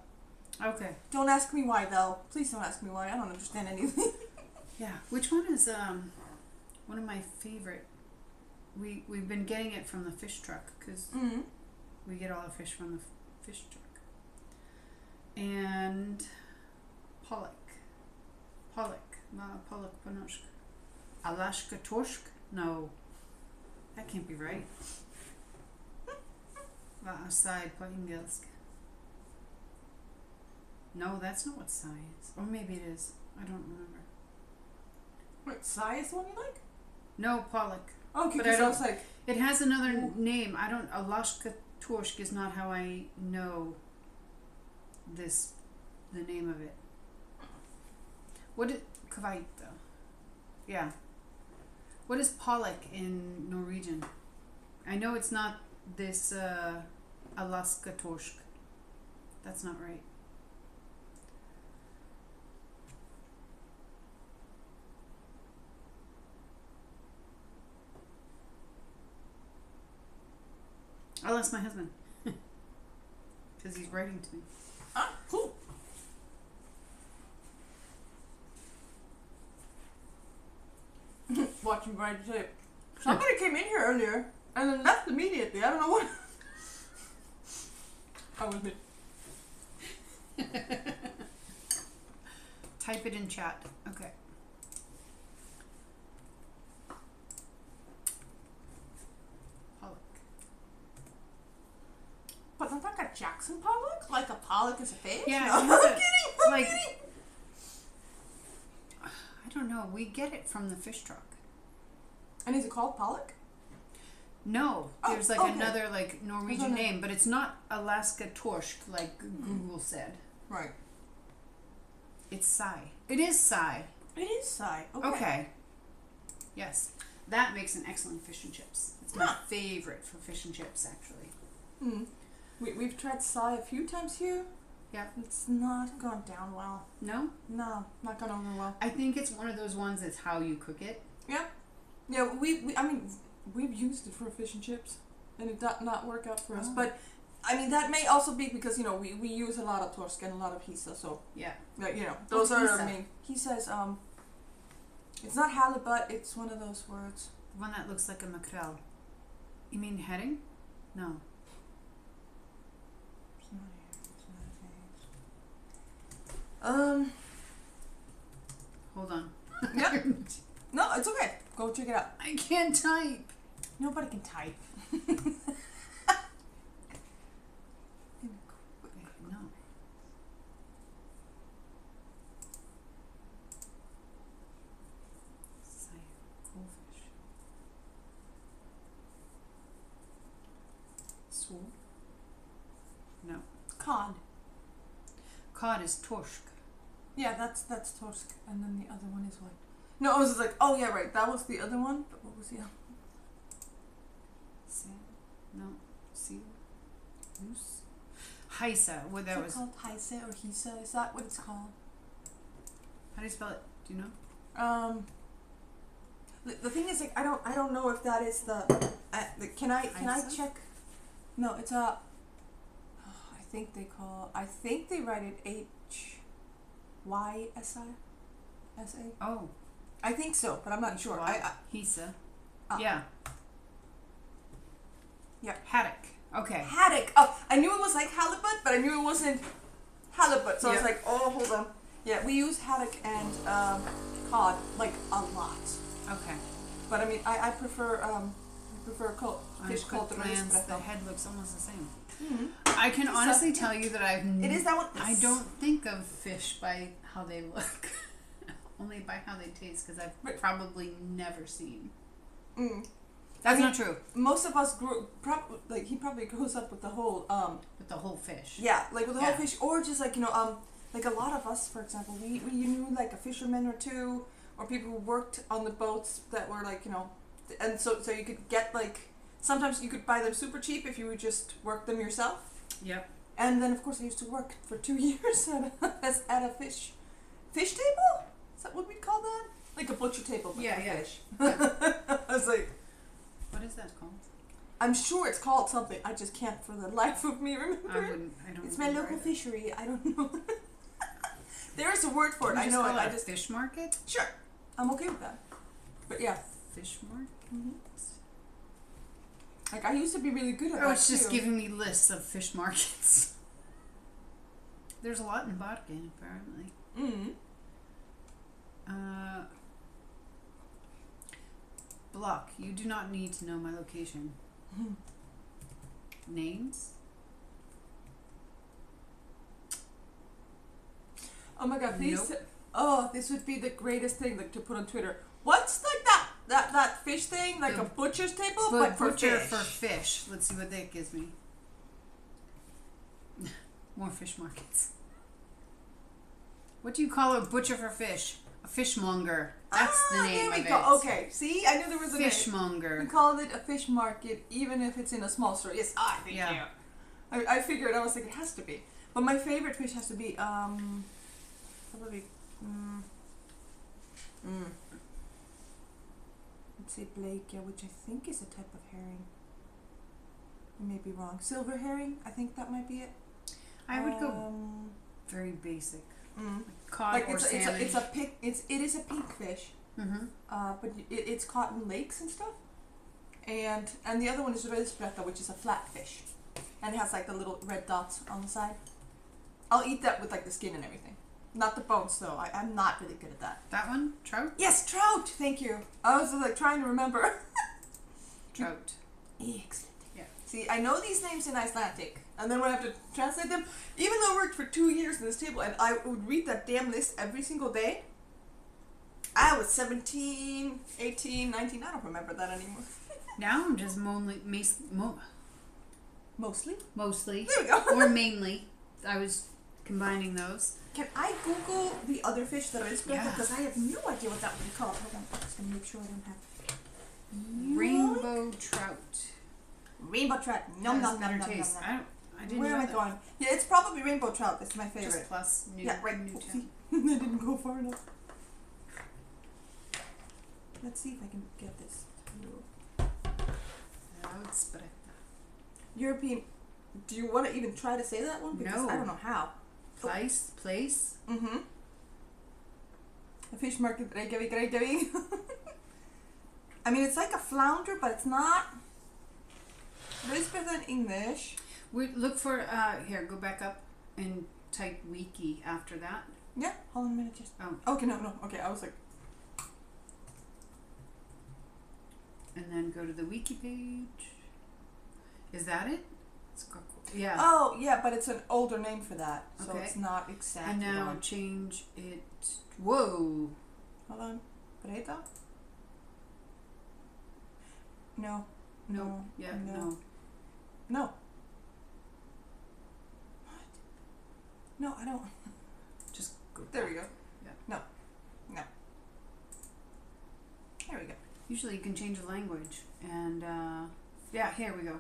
Okay. Don't ask me why though. Please don't ask me why. I don't understand anything. Yeah. Which one is one of my favorite? We've been getting it from the fish truck because Mm-hmm. we get all our fish from the fish truck. And pollock. Pollock på norsk. Alaska torsk? No. That can't be right. Vad är side på engelska? No, that's not what sai is. Or maybe it is. I don't remember. Wait, Sai is the one you like? No, pollock. Okay, But because I I was like, It has another name. I don't. Alaska torsk is not how I know this. The name of it. What is kveite? Yeah. What is pollock in Norwegian? I know it's not this Alaska torsk. That's not right. I'll ask my husband. Because he's writing to me. ah, cool. Watching Brian say, somebody came in here earlier and then left immediately. I don't know what. That was me. Type it in chat. Okay. Pollock. But not like a Jackson Pollock? Like a Pollock is a fish? Yeah, No, it I'm has a- kidding. I'm like- kidding. I don't know. We get it from the fish truck. And is it called Pollock? No, Oh, there's like okay. another like Norwegian Okay. name, but it's not Alaska torsk like Google said. Right. It's sai. It is sai. It is Sai. Okay. Okay. Yes, that makes an excellent fish and chips. It's my Huh. favorite for fish and chips, actually. Mm. We've tried Sai a few times here. Yeah. It's not gone down well. No, No, not gone over well. I think it's one of those ones that's how you cook it. Yeah, I mean, we've used it for fish and chips, and it did not work out for us. Oh. But, I mean, that may also be because, you know, we use a lot of torsk and a lot of hisa, so, Yeah. you know, those What's are, hisa? I mean, he says, it's not halibut, it's one of those words. The one that looks like a mackerel. You mean herring? No. It's not here, it's not a thing. Hold on. Yeah. No, it's okay. Go check it out. I can't type. Nobody can type. Wait, no. Sai, goldfish. cod. Cod is torsk. Yeah, that's torsk, and then the other one is what? No, I was just like, oh yeah, right, that was the other one. But what was the other? Sam? No. Seal? Goose? Heisa. What that Is it was? called Heisa or Hisa? Is that what it's called? How do you spell it? Do you know? The thing is, like, I don't know if that is the can I Heisa? check? No, it's a. I think they write it Hysa. Oh. I think so, but I'm not sure. Hisa. Ah. Yeah. Yeah. Haddock. Okay. Haddock. Oh, I knew it was like halibut, but I knew it wasn't halibut. So I was Yeah. like, oh, hold on. Yeah, we use haddock and cod like a lot. Okay. But I mean, I prefer fish called the glance. The rispeto. head looks almost the same. Mm-hmm. I can honestly tell you that It is that one. I don't think of fish by how they look, only by how they taste, because I've probably never seen. Mm. That's not true. Most of us grew he probably grows up with the whole With the whole fish. yeah, like with the Yeah. whole fish, or just like like a lot of us, for example, we knew like a fisherman or two, or people who worked on the boats that were like and so you could get like sometimes you could buy them super cheap if you would just work them yourself. Yep. And then of course I used to work for 2 years at a fish table. Is that what we call that? Like a butcher table, but Yeah, for yeah. fish. I was like, What is that called? I'm sure it's called something. I just can't for the life of me remember. I don't. It's my remember local either. fishery. I don't know. There is a word for it. You I just know call it. it I a just fish market. sure. I'm okay with that. But yeah, Fish market. like I used to be really good at Oh, that it's just too. giving me lists of fish markets. There's a lot in Bodkin, apparently. Mm. Block. You do not need to know my location. Names? Oh my god, please. Nope. Oh, this would be the greatest thing like to put on Twitter. What's like that fish thing? Like The a butcher's table, but for butcher fish. for fish. Let's see what that gives me. More fish markets. What do you call a butcher for fish? A fishmonger. That's the name there we of go. it. Okay, see, I knew there was a name. Fishmonger. We called it a fish market, even if it's in a small store. Yes, thank Yeah. you. I figured. I was like, it has to be. But my favorite fish has to be probably let's say Blake, which I think is a type of herring. I may be wrong. Silver herring. I think that might be it. I would go very basic. Mm. Cod Like or salmon. it's a pink. It is a pink fish. Mm-hmm. But it's caught in lakes and stuff. And the other one is rispeto, which is a flat fish, and it has like the little red dots on the side. I'll eat that with like the skin and everything, not the bones though. I'm not really good at that. That one? Trout? Yes, trout. Thank you. I was like trying to remember. Trout. Excellent. Yeah. See, I know these names in Icelandic, and then when I have to translate them, even though I worked for 2 years in this table, and I would read that damn list every single day. I was 17, 18, 19, I don't remember that anymore. Now I'm just Mostly? mostly There we go. or mainly. I was combining those. Can I Google the other fish that is Yeah. because I have no idea what that would be called. Hold on, I'm just gonna make sure I don't have Rainbow trout. rainbow trout. Nom Has nom nom better nom nom taste. nom. I didn't Where know am I that. going? Yeah, it's probably rainbow trout. It's my favorite. Just plus new. Yeah, right. New Oopsie. I didn't go far enough. Let's see if I can get this. European. Do you want to even try to say that one? Because No. I don't know how. Place. Mm-hmm. A fish market, Reykjavik. I mean, it's like a flounder, but it's not. It's better than English. We look for here. Go back up and type wiki after that. Yeah, hold on a minute, just. Oh. Okay, no. Okay, I was like. And then go to the wiki page. Is that it? It's got, yeah. Oh, yeah, but it's an older name for that, so Okay. it's not exactly. And now the one. change it. Whoa. Hold on. Breda? No. No. Yeah. No. No. No. No, I don't. Just go. There we go. Yeah. No. There we go. Usually you can change the language. And, yeah, here we go.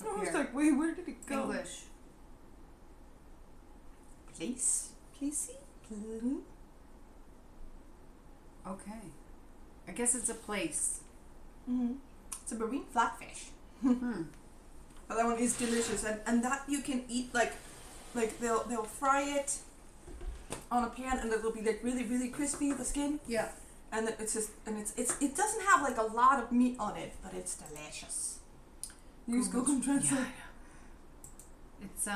I was like, wait, where did it go? English. Place? Placey? Okay. I guess it's a place. Mm-hmm. It's a marine flatfish. Hmm. But that one is delicious, and that you can eat like they'll fry it on a pan, and it'll be like really really crispy, the skin. Yeah. And then it's just it doesn't have like a lot of meat on it, but it's delicious. Use Google Translate. Yeah. It's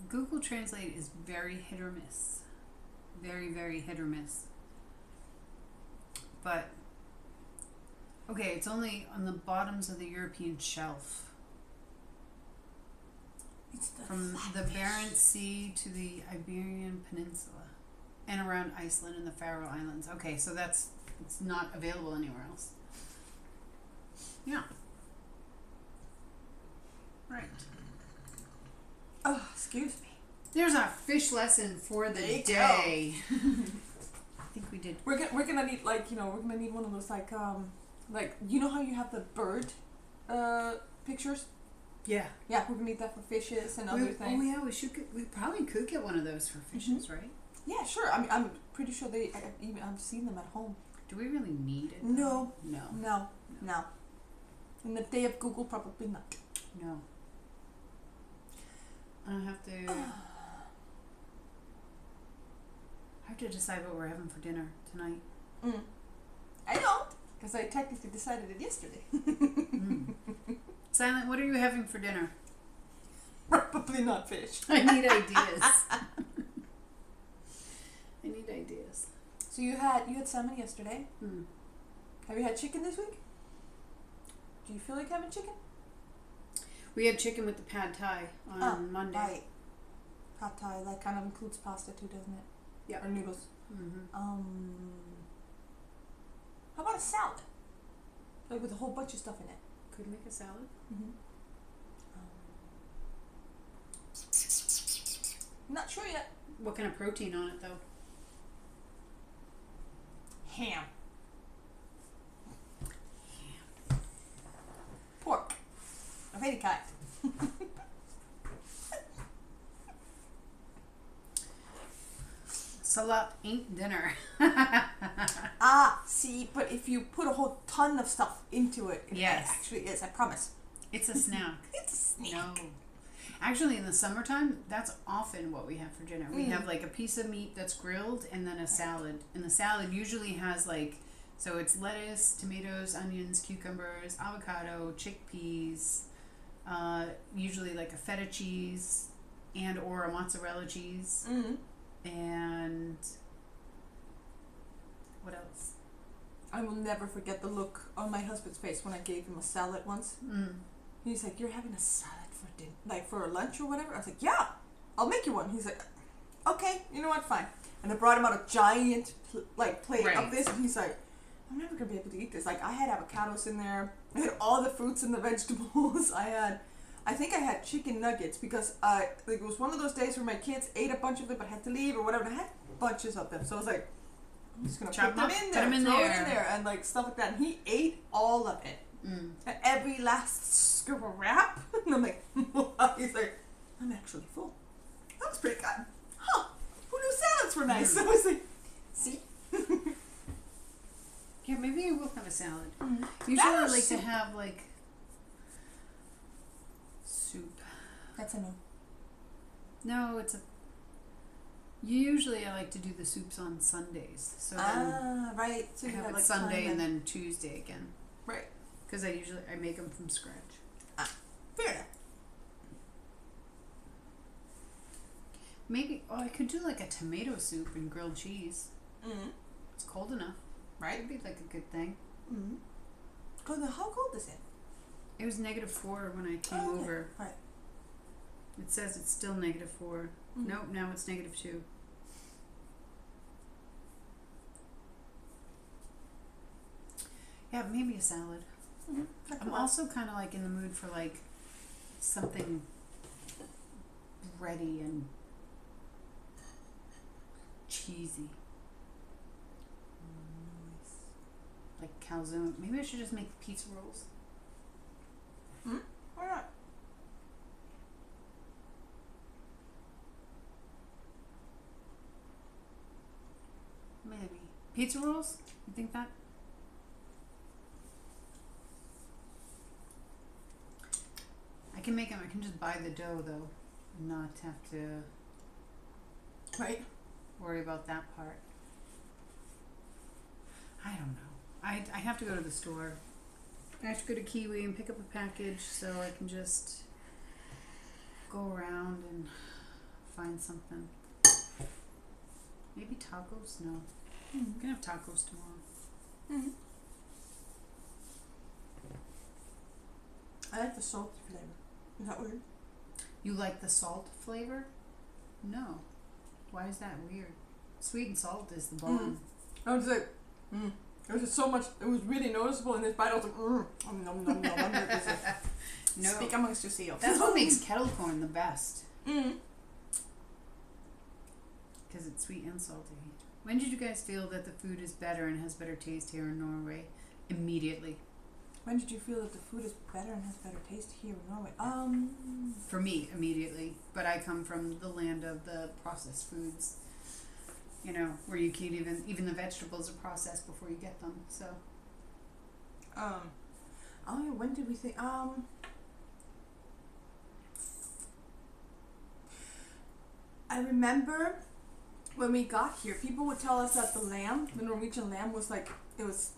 Google Translate is very hit or miss. Very, very hit or miss. But okay, it's only on the bottoms of the European shelf. It's the From the flatfish. Barents Sea to the Iberian Peninsula and around Iceland and the Faroe Islands. Okay, so it's not available anywhere else. Yeah. Right. Oh, excuse me. There's our fish lesson for the There you day. I think we did. We're gonna need we're gonna need one of those like you know how you have the bird pictures? Yeah. Yeah, we're gonna need that for fishes and other things. Oh yeah, we probably could get one of those for fishes, right? Yeah, sure. I mean, I'm pretty sure I've seen them at home. Do we really need it? No. No. No. In the day of Google, probably not. No. I have to decide what we're having for dinner tonight. I don't, because I technically decided it yesterday. Silent, what are you having for dinner? Probably not fish. I need ideas. I need ideas. So you had salmon yesterday. Have you had chicken this week? Do you feel like having chicken? We had chicken with the pad thai on Monday. Right. Pad thai, that kind of includes pasta too, doesn't it? Yeah. Or noodles. Mm-hmm. How about a salad? Like with a whole bunch of stuff in it. Could make a salad. Not sure yet. What kind of protein on it though? Ham. Pork. Of any kind. Salad ain't dinner. See, but if you put a whole ton of stuff into it, it Yes. actually is, I promise. It's a snack. It's a snack. No. Actually, in the summertime, that's often what we have for dinner. We have like a piece of meat that's grilled and then a salad. And the salad usually has so it's lettuce, tomatoes, onions, cucumbers, avocado, chickpeas, usually like a feta cheese and or a mozzarella cheese. And what else? I will never forget the look on my husband's face when I gave him a salad once. He's like, "You're having a salad for dinner, like for lunch or whatever?" I was like, "Yeah, I'll make you one." He's like, "Okay, you know what? Fine." And I brought him out a giant plate of this, and he's like, "I'm never gonna be able to eat this." Like, I had avocados in there. I had all the fruits and the vegetables. I think I had chicken nuggets because it was one of those days where my kids ate a bunch of it but had to leave or whatever. And I had bunches of them, so I was like, I'm just gonna put them in there, throw it in there, and like stuff like that. And he ate all of it, and every last scrap. And I'm like, he's like, I'm actually full. That was pretty good. Huh? Who knew salads were nice? I was like, see. Yeah, maybe I will have a salad. Usually I like to have soup. That's a no. No, it's a. Usually I like to do the soups on Sundays. So then right. So I you have it like Sunday and then Tuesday again. Right. Because I make them from scratch. Fair enough. Maybe I could do like a tomato soup and grilled cheese. It's cold enough. Right. It'd be like a good thing. How cold is it? It was -4 when I came over. Right. It says it's still -4. Nope, now it's -2. Yeah, maybe a salad. I'm also kind of like in the mood for like something bready and cheesy. Nice. Like calzone. Maybe I should just make pizza rolls. Why not? Maybe. Pizza rolls? You think that? I can make them. I can just buy the dough though, and not have to worry about that part. I don't know. I have to go to the store. I have to go to Kiwi and pick up a package so I can just go around and find something. Maybe tacos? No. I'm gonna have tacos tomorrow. I like the salty flavor. Is that weird? You like the salt flavor? No. Why is that weird? Sweet and salt is the bomb. I was like, There was just so much. It was really noticeable in this bite. I was like, nom nom nom nom. No. Speak amongst yourselves. That's what makes kettle corn the best. Because it's sweet and salty. When did you guys feel that the food is better and has better taste here in Norway? Immediately. When did you feel that the food is better and has better taste here in Norway? For me, immediately. But I come from the land of the processed foods. You know, where you can't even the vegetables are processed before you get them. So. Oh yeah. When did we think? I remember when we got here, people would tell us that the Norwegian lamb was like, it was,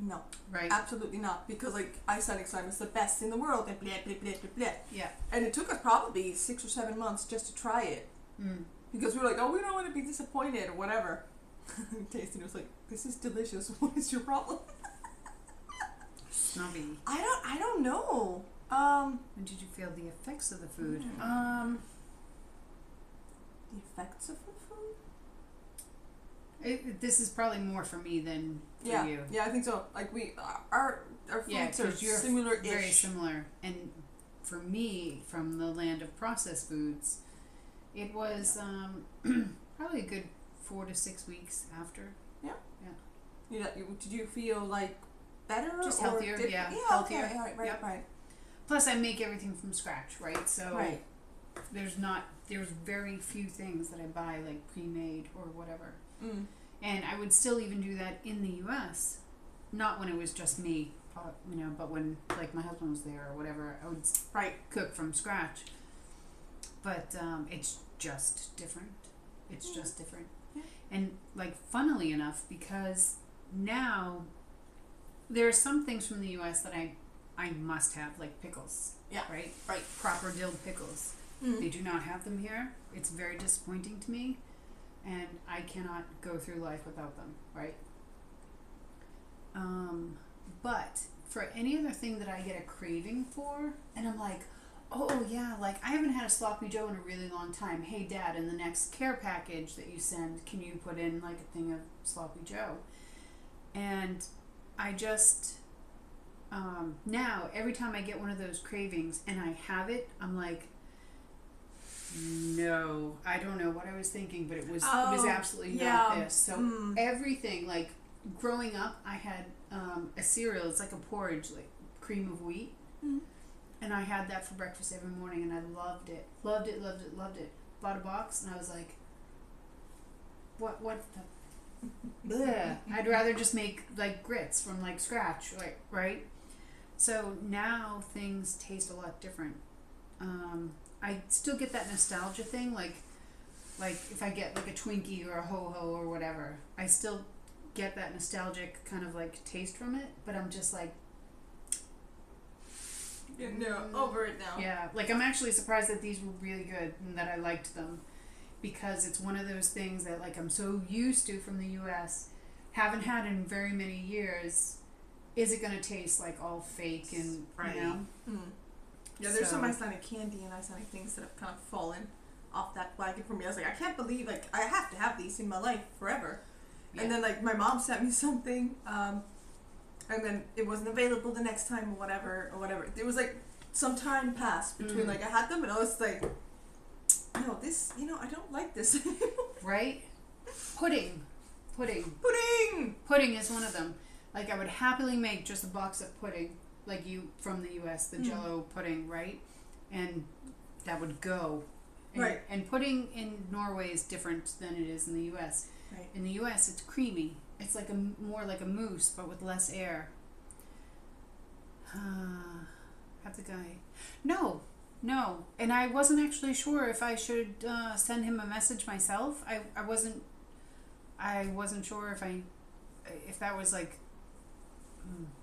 no. Right. Absolutely not. Because like, Icelandic salmon is the best in the world and blah, blah, blah, blah, blah. Yeah. And it took us probably 6 or 7 months just to try it. Because we were like, oh, we don't want to be disappointed or whatever. We tasted it, it was like, this is delicious. What is your problem? Snobby. I don't know. When did you feel the effects of the food? The effects of the food? This is probably more for me than for you. Yeah, I think so. Like our foods are similar-ish. Very similar. And for me, from the land of processed foods, it was probably a good 4 to 6 weeks after. Did you feel like better? Just or healthier, healthier. Okay. Right. Plus, I make everything from scratch, right? So right. there's very few things that I buy like pre-made or whatever. And I would still even do that in the U.S. Not when it was just me, you know, but when like my husband was there or whatever, I would cook from scratch. But it's just different. It's just different. Yeah. And like, funnily enough, because now there are some things from the U.S. that I must have, like pickles. Yeah. Right. Proper dilled pickles. They do not have them here. It's very disappointing to me, and I cannot go through life without them. Right. But for any other thing that I get a craving for, and I'm like, oh yeah, like I haven't had a sloppy joe in a really long time. Hey Dad, in the next care package that you send, can you put in like a thing of sloppy joe? And I just now every time I get one of those cravings and I have it, I'm like, no, I don't know what I was thinking, but it was absolutely not this. So everything, like growing up, I had a cereal. It's like a porridge, like cream of wheat. And I had that for breakfast every morning, and I loved it. Loved it. Bought a box, and I was like, what the... Bleh. I'd rather just make, like, grits from, like, scratch, like, right? So now things taste a lot different. I still get that nostalgia thing, like if I get, like, a Twinkie or a Ho-Ho or whatever, I still get that nostalgic kind of, like, taste from it, but I'm just like, over it now. Yeah, like I'm actually surprised that these were really good and that I liked them, because it's one of those things that like I'm so used to from the US, haven't had in very many years. Is it going to taste like all fake and you know? Yeah, there's some Icelandic candy and Icelandic things that have kind of fallen off that wagon for me. I was like, I can't believe like I have to have these in my life forever. Yeah. And then like my mom sent me something. And then it wasn't available the next time or whatever. There was like some time passed between like I had them and I was like, no, this, I don't like this anymore. Right? Pudding. Pudding is one of them. Like, I would happily make just a box of pudding, like you from the U.S., the Jell-O pudding, right? And that would go. And, right. And pudding in Norway is different than it is in the U.S. Right. In the U.S., it's creamy. It's like more like a mousse, but with less air. Have the guy. No. And I wasn't actually sure if I should send him a message myself. I wasn't sure if that was like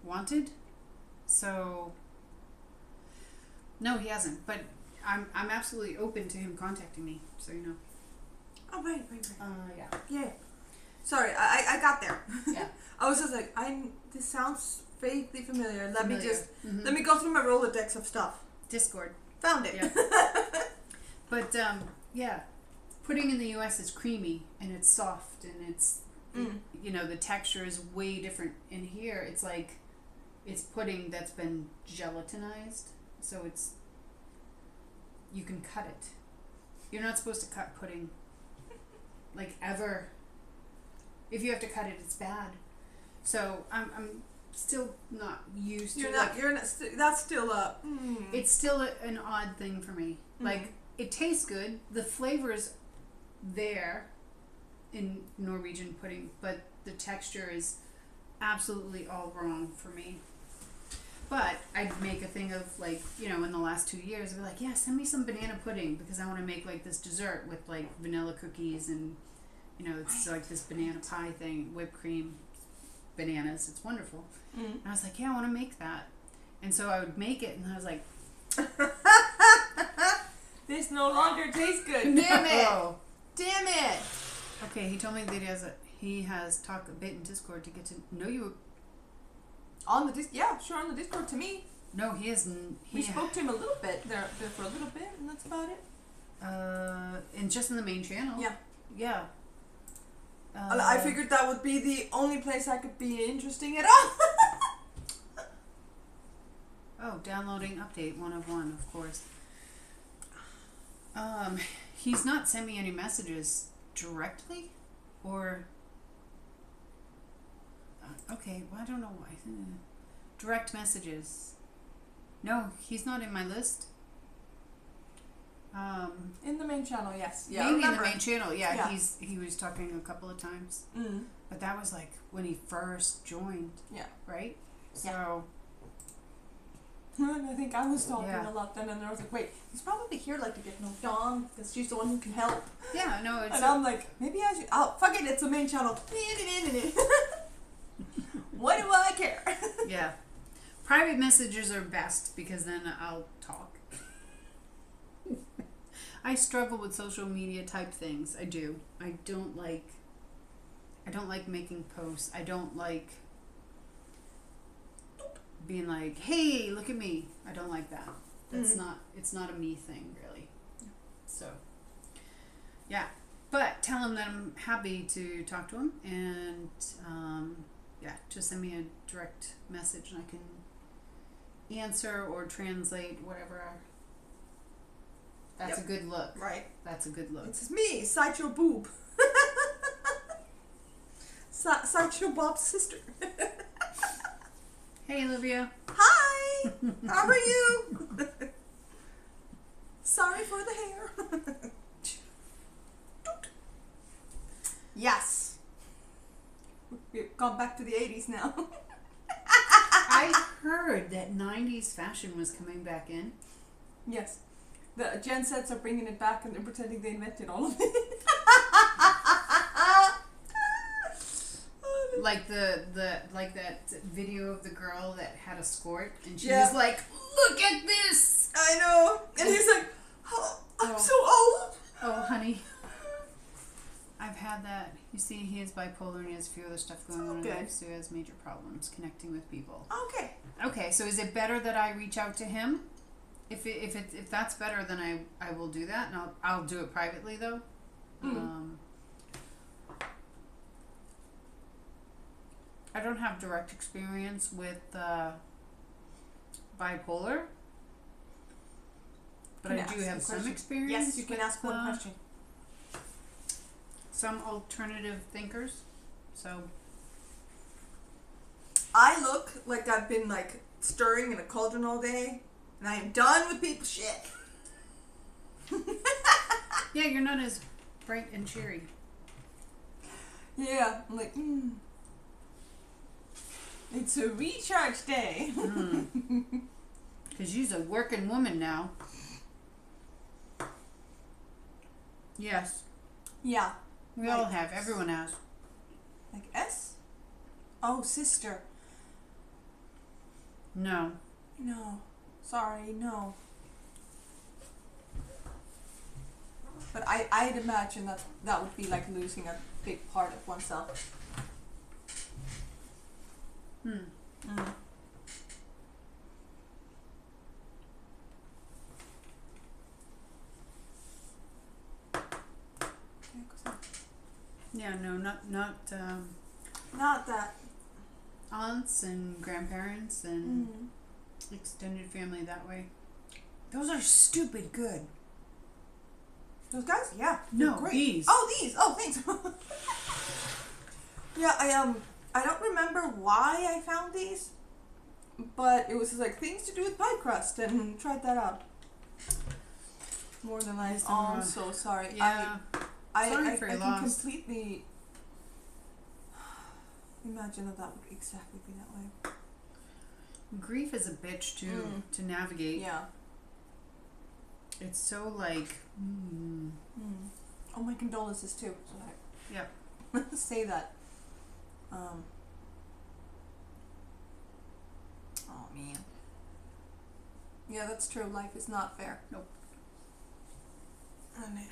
wanted. So no, he hasn't. But I'm absolutely open to him contacting me. So you know. Oh right. Yeah. Sorry, I got there. Yeah. I was just like, this sounds vaguely familiar. Let me go through my Rolodex of stuff. Discord. Found it. Yeah. But yeah, pudding in the U.S. is creamy and it's soft and it's you know, the texture is way different. In here, it's like it's pudding that's been gelatinized, so you can cut it. You're not supposed to cut pudding, like, ever. If you have to cut it, it's bad. So I'm still not used to. That's still a. It's still an odd thing for me. Like, it tastes good. The flavor is there in Norwegian pudding, but the texture is absolutely all wrong for me. But I'd make a thing of, like, you know, in the last 2 years, I'd be like, yeah, send me some banana pudding because I want to make like this dessert with like vanilla cookies and, you know, it's like this banana pie thing, whipped cream, bananas. It's wonderful. And I was like, yeah, I want to make that. And so I would make it, and I was like, this no longer tastes good. Damn it. Okay, he told me that he has talked a bit in Discord to get to know you. On the on the Discord to me. No, he isn't. We spoke to him a little bit there for a little bit, and that's about it. And just in the main channel. Yeah. I figured that would be the only place I could be interesting at all. Oh, downloading update 1 of 1, of course. He's not sent me any messages directly, or okay, well, I don't know why. Direct messages. No, he's not in my list. In the main channel, yes. Yeah, maybe in the main channel. Yeah, he was talking a couple of times. But that was like when he first joined. Yeah. Right? So. And I think I was talking a lot then, and I was like, wait, he's probably here like to get no Dawn because she's the one who can help. Yeah, no, it's. And I'm like, maybe I should. Oh, fuck it, it's the main channel. What do I care? Yeah. Private messages are best because then I'll talk. I struggle with social media type things. I do. I don't like making posts. I don't like being like, hey, look at me. I don't like that. That's it's not a me thing, really. So, yeah. But tell him that I'm happy to talk to him, and just send me a direct message and I can answer or translate whatever. That's a good look. Right. That's a good look. It's me, Sideshow Boob. Sideshow Bob's sister. Hey, Olivia. Hi. How are you? Sorry for the hair. Yes. We've gone back to the 80s now. I heard that 90s fashion was coming back in. Yes. The Gen Zs are bringing it back and they're pretending they invented all of it. Like like that video of the girl that had a skirt and she was like, look at this. I know. And he's like, oh, I'm so old. Oh, honey. I've had that. You see, he is bipolar and he has a few other stuff going on in life, so he has major problems connecting with people. Okay. Okay, so is it better that I reach out to him? If that's better, then I will do that, and I'll do it privately though. I don't have direct experience with bipolar, but I do have some experience. Yes, you can ask one question. some alternative thinkers. So I look like I've been like stirring in a cauldron all day, and I am done with people's shit. yeah, you're not as bright and cheery. Yeah, I'm like, it's a recharge day. Because you's a working woman now. Yes. Yeah. We all have. Everyone has. Like S? Oh, sister. No. No. Sorry, no. But I'd imagine that would be like losing a big part of oneself. Yeah, no, not Not that. aunts and grandparents and extended family that way. Those are stupid good. Those guys? Yeah. No, great. these. Oh, these. Oh, thanks. Yeah, I don't remember why I found these, but it was like things to do with pie crust, and tried that out. More than I. Oh, I'm so sorry. Yeah. Sorry for your I can loss. completely imagine that would exactly be that way. Grief is a bitch too to navigate. Yeah. It's so like. Oh, my condolences too. So Yeah. say that. Oh man. Yeah, that's true. Life is not fair. Nope. Oh man.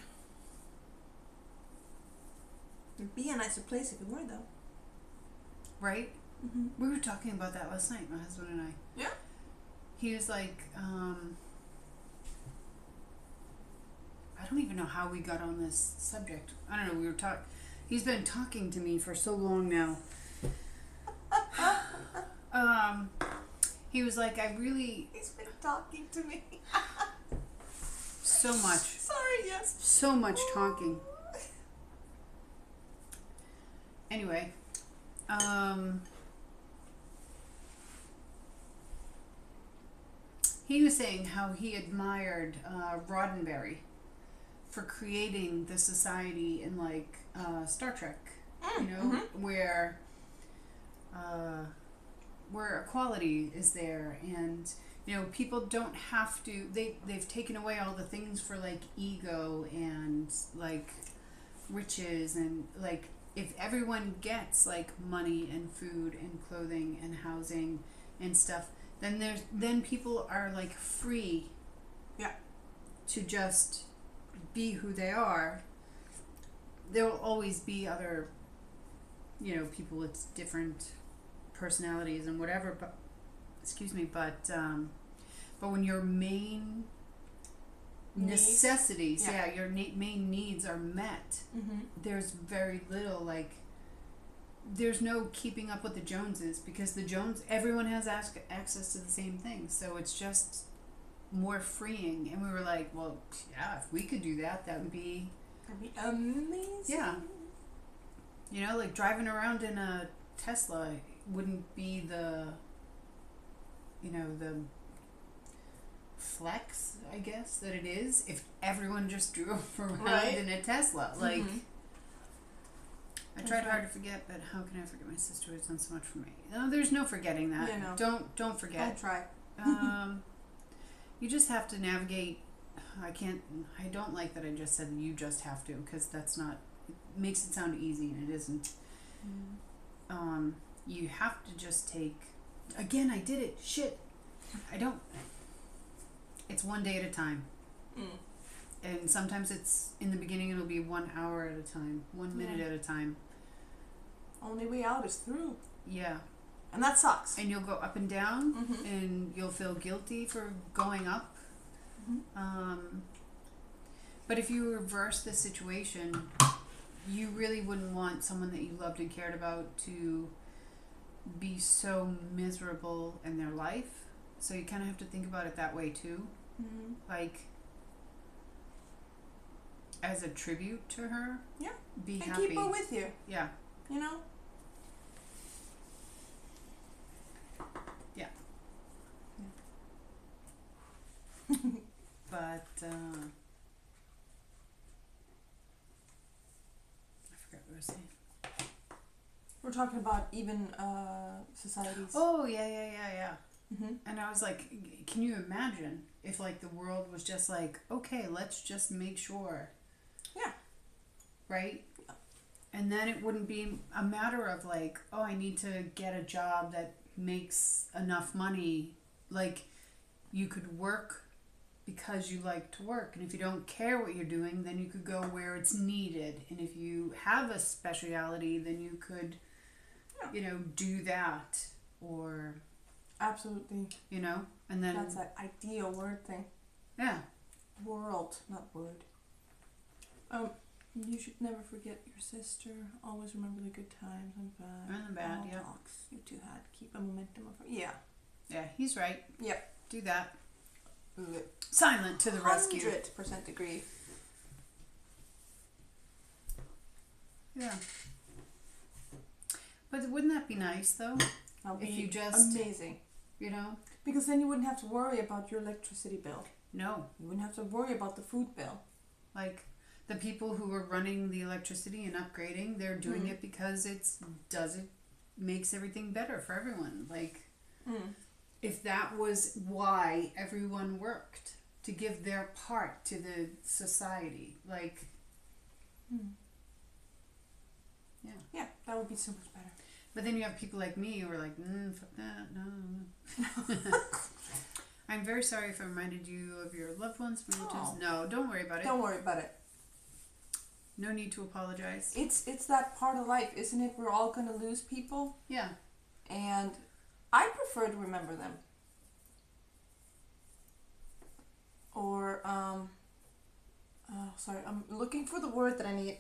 It'd be a nicer place if it were, though. Right? Mm-hmm. We were talking about that last night, my husband and I. Yeah. He was like, I don't even know how we got on this subject. I don't know, we were talking. He's been talking to me for so long now. He was like, He's been talking to me. So much. Sorry, yes. So much talking. Anyway, he was saying how he admired Roddenberry for creating the society in like Star Trek, where equality is there, and people don't have to. They've taken away all the things for like ego and like riches, and like if everyone gets like money and food and clothing and housing and stuff, then people are like free. Yeah. To just be who they are. There will always be other, people with different personalities and whatever. But when your main necessities, your main needs are met, there's very little like. There's no keeping up with the Joneses, because everyone has access to the same things, so it's just more freeing. And we were like, well, yeah, if we could do that, that'd be amazing. Yeah. Like driving around in a Tesla wouldn't be the flex, I guess, that it is if everyone just drove around in a Tesla. Like, I tried hard to forget, but how can I forget my sister who's done so much for me? No, there's no forgetting that. Yeah, no. Don't forget. Don't try. You just have to navigate. I don't like that I just said you just have to, because that's not. It makes it sound easy, and it isn't. You have to just take. Again, I did it. Shit. I don't. It's one day at a time. And sometimes it's in the beginning. It'll be 1 hour at a time, 1 minute at a time. Only way out is through. Yeah. And that sucks. And you'll go up and down, and you'll feel guilty for going up. But if you reverse the situation, you really wouldn't want someone that you loved and cared about to be so miserable in their life. So you kind of have to think about it that way too. Like, as a tribute to her. Yeah. Be and happy. keep her with you. Yeah. You know? Yeah. But I forgot what I was saying. We're talking about even societies. Oh, yeah. Mm-hmm. And I was like, can you imagine if like the world was just like, okay, let's just make sure. Yeah. Right? Yeah. And then it wouldn't be a matter of like, oh, I need to get a job that makes enough money. Like, you could work because you like to work. And if you don't care what you're doing, then you could go where it's needed. And if you have a speciality, then you could, you know, do that. Or... Absolutely. You know? And then... That's that ideal word thing. Yeah. World, not word. You should never forget your sister. Always remember the good times and bad. And the bad, yeah. Talks you two had. Keep a momentum of... Yeah. Yeah, he's right. Yep. Do that. Silent to the rescue. 100% agree. Yeah. But wouldn't that be nice, though? If you just... Amazing. You know? Because then you wouldn't have to worry about your electricity bill. No. You wouldn't have to worry about the food bill. Like, the people who are running the electricity and upgrading, they're doing it because it makes everything better for everyone. Like, if that was why everyone worked, to give their part to the society, like, yeah, that would be so much better. But then you have people like me who are like, fuck that, no. I'm very sorry if I reminded you of your loved ones. No, don't worry about it. Don't worry about it. No need to apologize. It's that part of life, isn't it? We're all gonna lose people. Yeah. And I prefer to remember them. Or sorry, I'm looking for the word that I need.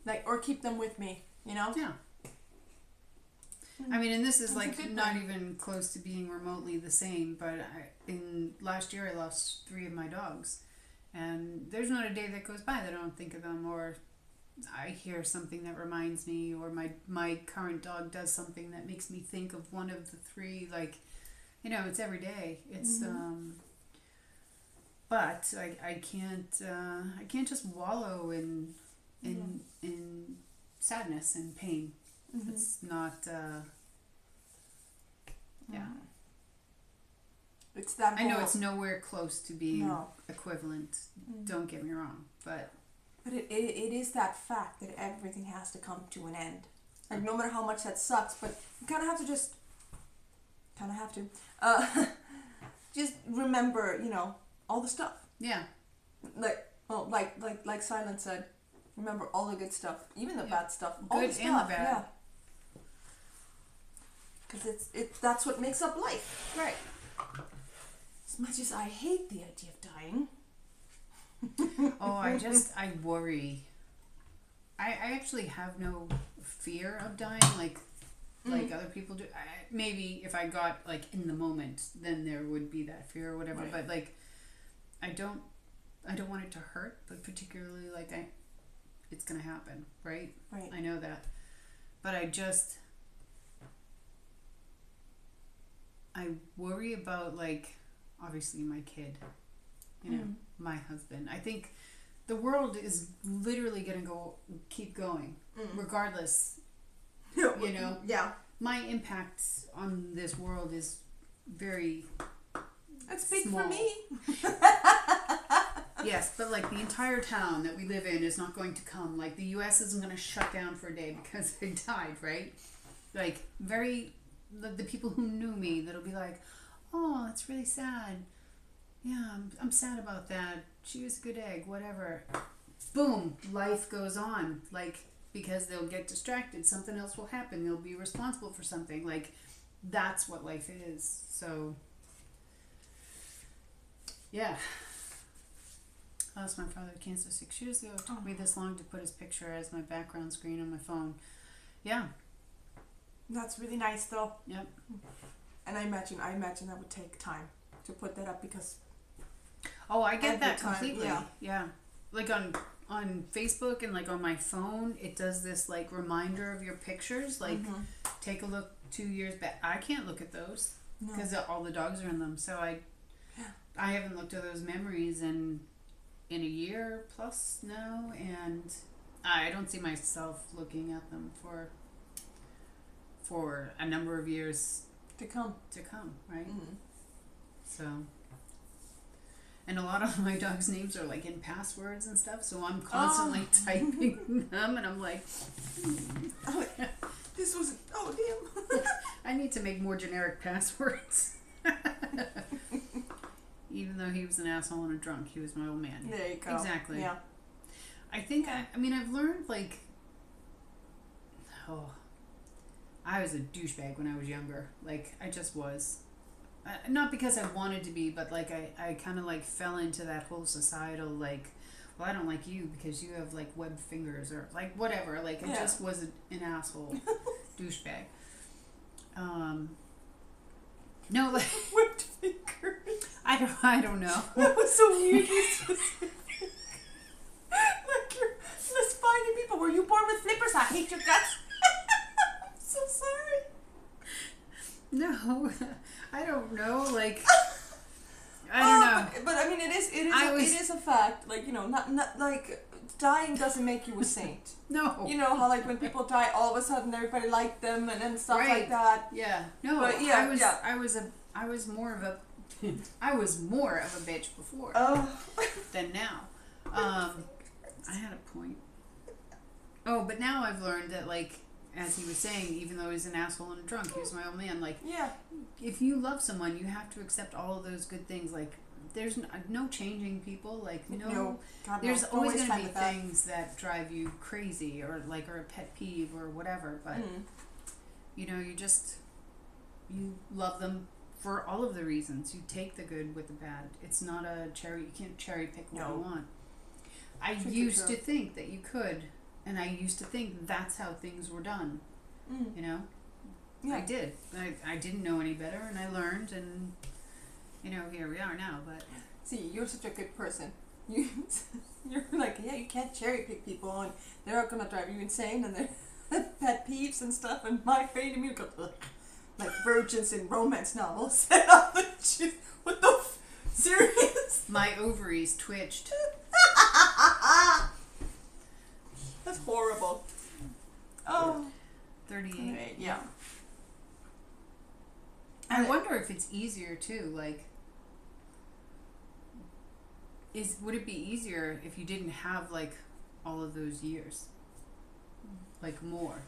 Like, or keep them with me, you know? Yeah. I mean, and this is like not even close to being remotely the same, but last year I lost 3 of my dogs. And there's not a day that goes by that I don't think of them, or I hear something that reminds me, or my current dog does something that makes me think of one of the 3. Like, you know, it's every day. It's but I can't just wallow in sadness and pain. It's not It's that I know it's nowhere close to being equivalent. Don't get me wrong, but it is that fact that everything has to come to an end. Like, no matter how much that sucks, but you kind of have to just remember, you know, all the stuff. Yeah. Like Silent said, remember all the good stuff, even the bad stuff. All Good the stuff, and the bad. Yeah. Because that's what makes up life. Right. As much as I hate the idea of dying. I worry. I actually have no fear of dying like other people do. Maybe if I got like in the moment, then there would be that fear or whatever. Right. But like, I don't want it to hurt. But particularly like it's gonna happen, right? Right. I know that, but I worry about, like, obviously my kid, you know, my husband. I think the world is literally going to keep going, regardless, you know. Yeah. My impact on this world is very speak small. for me. Yes, but, like, the entire town that we live in is not going to come. Like, the U.S. isn't going to shut down for a day because they died, right? Like, the people who knew me, that'll be like, oh, that's really sad. Yeah, I'm sad about that. She was a good egg, whatever. Boom, life goes on. Like, because they'll get distracted. Something else will happen. They'll be responsible for something. Like, that's what life is. So, yeah. I lost my father to cancer 6 years ago. It took me this long to put his picture as my background screen on my phone. Yeah. That's really nice, though. Yep. And I imagine that would take time to put that up because. Oh, I get that completely. Yeah. Yeah. like on Facebook and like on my phone, it does this like reminder of your pictures. Like, take a look 2 years back. I can't look at those because all the dogs are in them. So I haven't looked at those memories in a year plus now, and I don't see myself looking at them for a number of years to come, right? So, and a lot of my dogs' names are like in passwords and stuff, so I'm constantly typing them, and I'm like, this was damn. I need to make more generic passwords. Even though he was an asshole and a drunk, he was my old man. There you go. Exactly. Yeah. I think I mean I've learned like, I was a douchebag when I was younger. Like, I just was. Not because I wanted to be, but like I kind of like fell into that whole societal like, well, I don't like you because you have like webbed fingers or like whatever. Like, I just was an asshole douchebag. No, like webbed fingers. I don't know. That was so weird. Like, you're just finding people. Were you born with flippers? I hate your guts. I'm so sorry. No, I don't know. Like, I don't know. But I mean, it is a fact. Like, you know, not like dying doesn't make you a saint. No. You know how like when people die, all of a sudden everybody liked them and stuff like that. Yeah. No. But I was more of a bitch before than now. I had a point. Oh, but now I've learned that, like, as he was saying, even though he's an asshole and a drunk, he was my old man. Like, if you love someone, you have to accept all of those good things. Like, there's no changing people. Like, there's always going to be things that drive you crazy or a pet peeve or whatever. But, you know, you love them for all of the reasons. You take the good with the bad. It's not a cherry. You can't cherry pick what you want. I used to think that you could, and I used to think that's how things were done. You know? Yeah. I did. I didn't know any better, and I learned, and, you know, here we are now. But see, you're such a good person. You're like, you can't cherry pick people, and they're gonna drive you insane, and they're pet peeves and stuff, and my brain immediately goes, like virgins in romance novels. What the serious? My ovaries twitched. That's horrible. 38. Yeah. I wonder if it's easier too. Like, would it be easier if you didn't have like all of those years? Like more.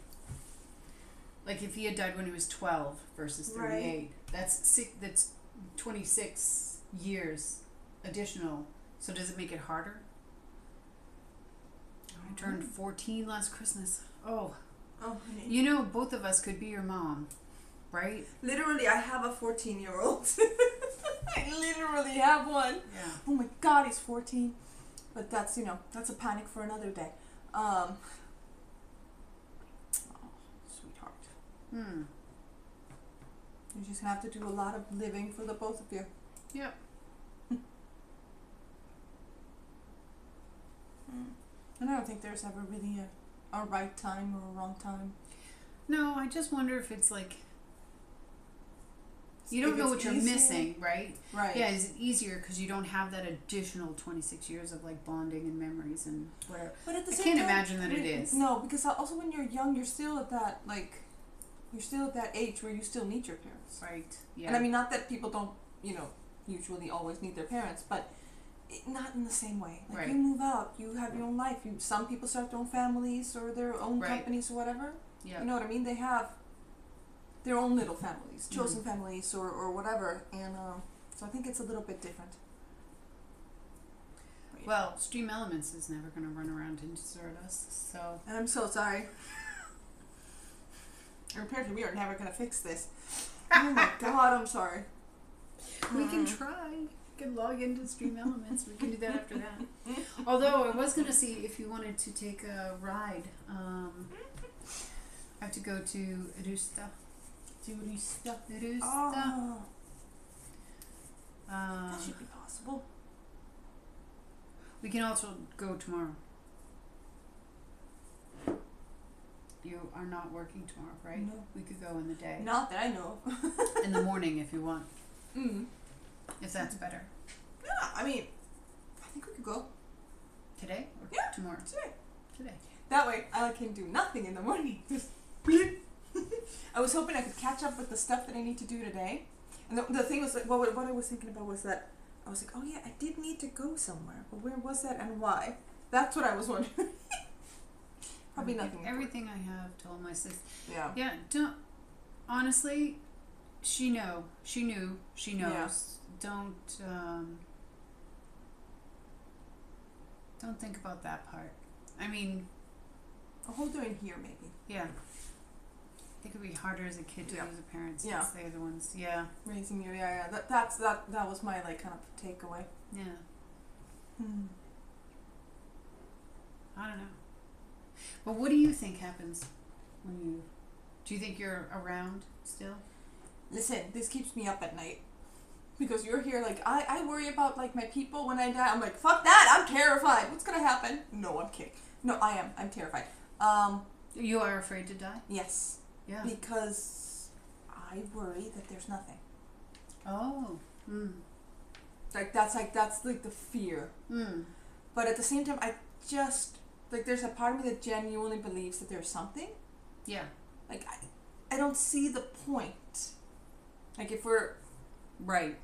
Like if he had died when he was 12 versus 38, that's 26 years additional. So does it make it harder? I turned 14 last Christmas. Oh, honey. You know, both of us could be your mom, right? Literally, I have a 14-year-old. I literally have one. Yeah. Oh my God, he's 14. But that's, that's a panic for another day. Sweetheart. You're just gonna have to do a lot of living for the both of you. Yep. And I don't think there's ever really a right time or a wrong time. No, I just wonder if it's like, you don't know what you're missing, right? Right. Yeah, is it easier because you don't have that additional 26 years of like bonding and memories and whatever? But at the I same can't time, imagine that it is. No, because also when you're young, you're still at that age where you still need your parents. Right. Yeah. And I mean, not that people don't, usually always need their parents, but not in the same way. Like, right. You move out, you have your own life. Some people start their own families or their own companies or whatever. Yeah. You know what I mean? They have their own little families, chosen families or whatever. And so I think it's a little bit different. Well, Stream Elements is never going to run around and desert us, so... And I'm so sorry. And apparently we are never going to fix this. Oh my God, I'm sorry. We can try. We can log into Stream Elements. We can do that after that. Although I was going to see if you wanted to take a ride. I have to go to Rusta. That should be possible. We can also go tomorrow. You are not working tomorrow, right? No. We could go in the day. Not that I know of. In the morning if you want. Mm. If that's better. Yeah, I mean, I think we could go Today or Yeah. tomorrow? today. Today. That way I can do nothing in the morning. Just I was hoping I could catch up with the stuff that I need to do today. And the thing was, like, what I was thinking about was that I was like, oh yeah, I did need to go somewhere, but where was that and why? That's what I was wondering. Probably nothing. Everything I have told my sister. Yeah. Yeah, don't. Honestly, she knew. She knows. Yeah. Don't think about that part. I mean, I'll hold her in here maybe. yeah. I think it would be harder as a kid to Yeah. lose a parent since Yeah. they're the ones. Yeah. Raising you, yeah. That was my like kind of takeaway. Yeah. Hmm. I don't know. But what do you think happens when you? Do you think you're around still? Listen, this keeps me up at night. Because you're here, like, I worry about, like, my people when I die. I'm like, fuck that, I'm terrified. What's gonna happen? No, I'm kidding. No, I am. I'm terrified. You are afraid to die? Yes. Yeah. Because I worry that there's nothing. Oh. Mm. That's the fear. Mm. But at the same time, I just, like, there's a part of me that genuinely believes that there's something. Yeah. Like, I don't see the point. Like, if we're, Right.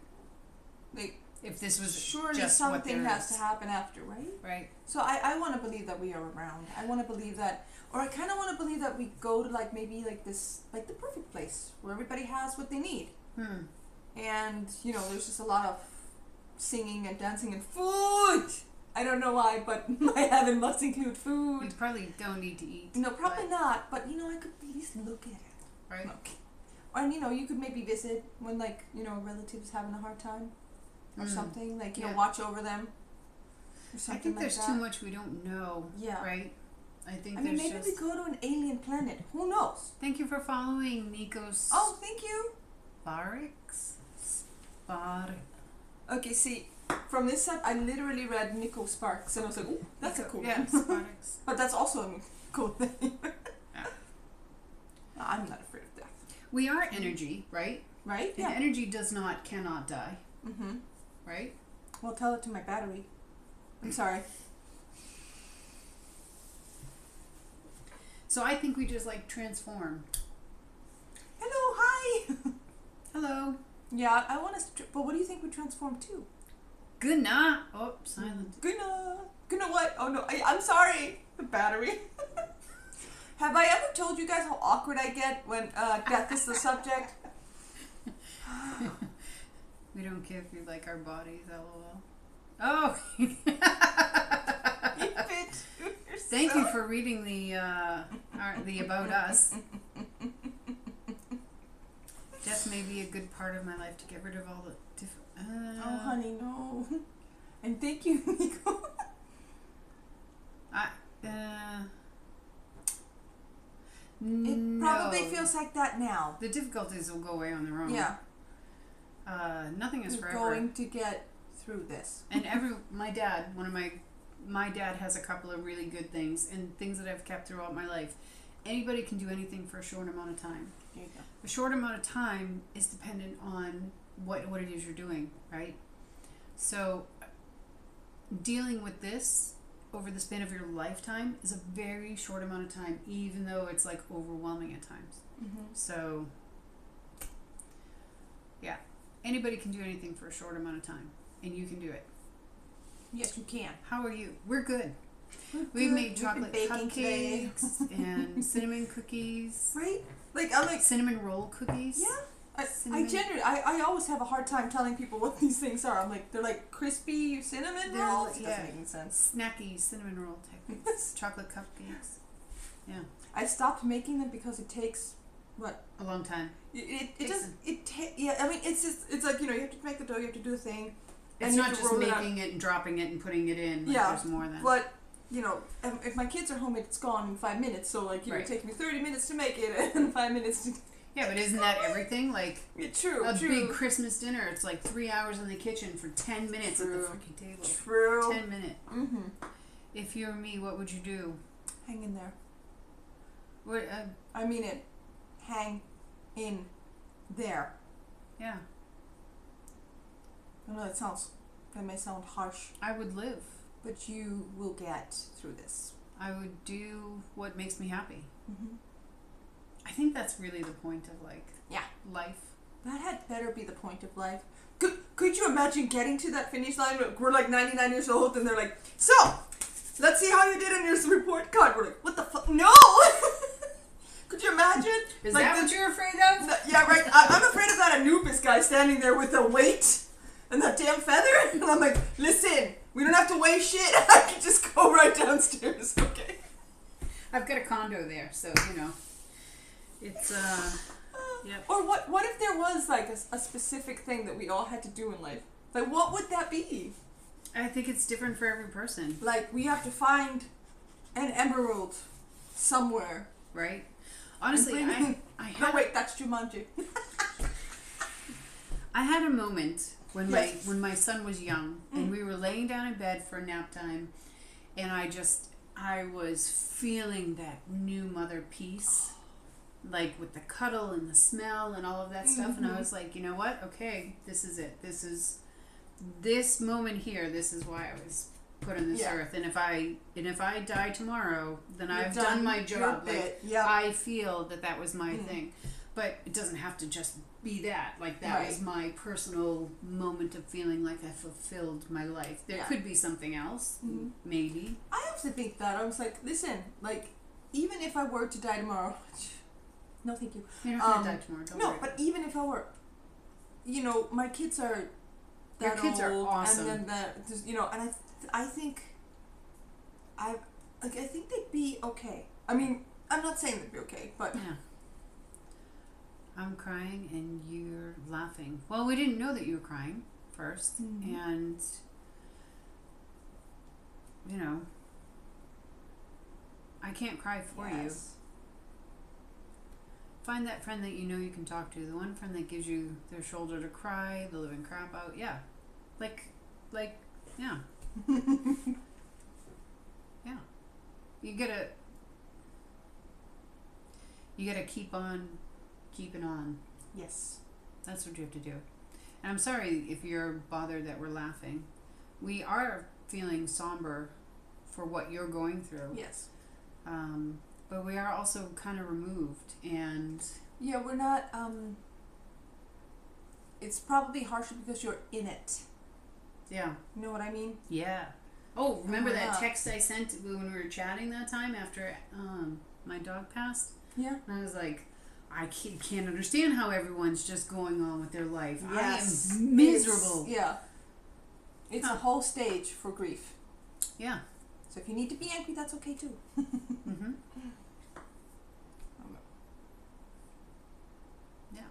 like, If this was surely just what something there has is. to happen after, right? Right. So I want to believe that we are around. I want to believe that, or I kind of want to believe that we go to, like, maybe, like, this, like, the perfect place where everybody has what they need. Hmm. And, you know, there's just a lot of singing and dancing and food. I don't know why, but my heaven must include food. You probably don't need to eat. No, probably but- not, but, you know, I could at least look at it. Right. Okay. And, you know, you could maybe visit when, like, you know, a relative is having a hard time or Mm. something. Like, you know, Yeah. watch over them or I something think like there's that. too much we don't know. Yeah. Right. I think I mean, there's maybe just. we go to an alien planet. Who knows? Thank you for following Nico's. Oh, thank you. Sparix. Okay, see, from this set, I literally read Nico Sparks, and I was like, "Ooh, that's a cool Yeah, name." Sparix. But that's also a cool thing. I'm not afraid of death. We are energy, right? Right? And energy cannot die, Mm-hmm. right? Well, tell it to my battery. I'm sorry. So I think we just like transform. Hello, hi. Hello. Yeah, I want us to. But what do you think we transform to? Good night. Oh, silent. Gonna what? Oh no, I'm sorry. The battery. Have I ever told you guys how awkward I get when death is the subject? We don't care if you like our bodies, lol. Oh. You bitch. You're Thank so- you for reading the About Us. Death may be a good part of my life to get rid of all the different. Oh, honey, no. And thank you, Nico. It probably feels like that now. The difficulties will go away on their own. Yeah. Nothing is We're forever. going to get through this. And my dad has a couple of really good things and things that I've kept throughout my life. Anybody can do anything for a short amount of time. There you go. A short amount of time is dependent on what it is you're doing, right? So dealing with this over the span of your lifetime is a very short amount of time, even though it's like overwhelming at times. Mm-hmm. So yeah, anybody can do anything for a short amount of time, and you can do it. Yes, you can. How are you? We're good. We're We've good. made chocolate We've been baking today. cupcakes and cinnamon cookies. Right? Like, I'm like, Cinnamon roll cookies. yeah. I Cinnamon. genuinely, I always have a hard time telling people what these things are. I'm like, they're like crispy cinnamon They're rolls. like- It yeah. doesn't make any sense. Snacky cinnamon roll type things. Chocolate cupcakes. Yeah. I stopped making them because it takes, what? A long time. It Takes does, yeah, I mean, it's just, it's like, you know, you have to make the dough, you have to do the thing. It's and you not have to just roll it out. making it and dropping it and putting it in. Like Yeah, there's more than. But, you know, if my kids are home, it's gone in 5 minutes. So, like, you know, Right. it takes me 30 minutes to make it and 5 minutes to... Yeah, but isn't that everything? Like, true. Big Christmas dinner, it's like 3 hours in the kitchen for 10 minutes at the freaking table. True. 10 minutes. If you were me, what would you do? Hang in there. What? I mean it. Hang in there. Yeah. I know that may sound harsh. I would live. But you will get through this. I would do what makes me happy. Mm-hmm. I think that's really the point of life. That had better be the point of life. Could you imagine getting to that finish line? We're like 99 years old and they're like, so, let's see how you did on your report card. We're like, what the fuck? No! Could you imagine? Is like that what you're afraid of? Yeah, right. I'm afraid of that Anubis guy standing there with the weight and that damn feather. And I'm like, listen, we don't have to weigh shit. I can just go right downstairs, okay? I've got a condo there, so, it's, yep. Or what if there was, like, a specific thing that we all had to do in life? Like, what would that be? I think it's different for every person. Like, we have to find an emerald somewhere. Right? Honestly, I had... No, wait, that's Jumanji. I had a moment when my son was young, and we were laying down in bed for nap time, and I was feeling that new mother peace, like with the cuddle and the smell and all of that stuff, and I was like, you know what? Okay, this is it. This moment here. This is why I was put on this earth. And if I die tomorrow, then I've done my job. I feel that was my thing. But it doesn't have to just be that. Like, that was my personal moment of feeling like I fulfilled my life. There could be something else, maybe. I also think that. I was like, listen, like, even if I were to die tomorrow, no thank you. You're not going to die tomorrow, don't worry. No, but even if I were, my kids are that Your kids old, are awesome. And then and I think I think they'd be okay. I mean, I'm not saying they'd be okay, but... Yeah. I'm crying and you're laughing. Well, we didn't know that you were crying first, and I can't cry for you. Find that friend that you can talk to. The one friend that gives you their shoulder to cry, the living crap out. Yeah. Like, yeah. Yeah. You gotta keep on keeping on. Yes. That's what you have to do. And I'm sorry if you're bothered that we're laughing. We are feeling somber for what you're going through. Yes. But we are also kind of removed, and... Yeah, we're not, it's probably harsher because you're in it. Yeah. You know what I mean? Yeah. Oh, remember that text I sent when we were chatting that time after my dog passed? Yeah. And I was like, I can't understand how everyone's just going on with their life. Yes. I am miserable. It's a whole stage for grief. Yeah. So if you need to be angry, that's okay too. Mm-hmm. Yeah.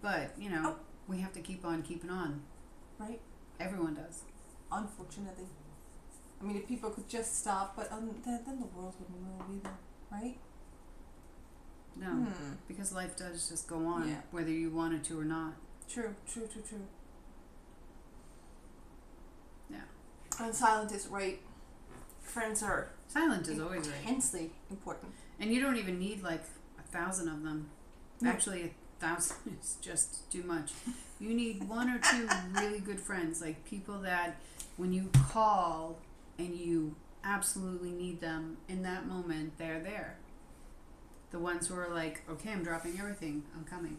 But, we have to keep on keeping on. Right? Everyone does. Unfortunately. I mean, if people could just stop, but then the world wouldn't move either, right? No, because life does just go on, whether you want it to or not. True. Yeah. And silent is right. Friends are... Silent is always right. Intensely important. And you don't even need 1,000 of them. No. Actually, 1,000 is just too much. You need 1 or 2 really good friends, like people that when you call and you absolutely need them in that moment, they're there. The ones who are like, okay, I'm dropping everything, I'm coming.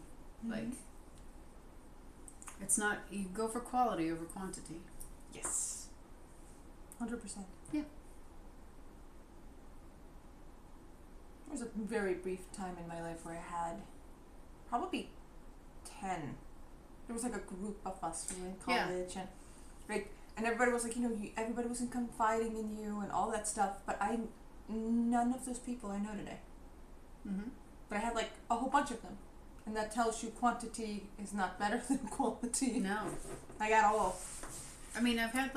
It's not, you go for quality over quantity. Yes. 100%. Yeah. There was a very brief time in my life where I had probably 10. There was a group of us who were in college and everybody was everybody was confiding in you and all that stuff, but none of those people I know today. Mm-hmm. But I had a whole bunch of them, and that tells you quantity is not better than quality. No. I got all. I mean, I've had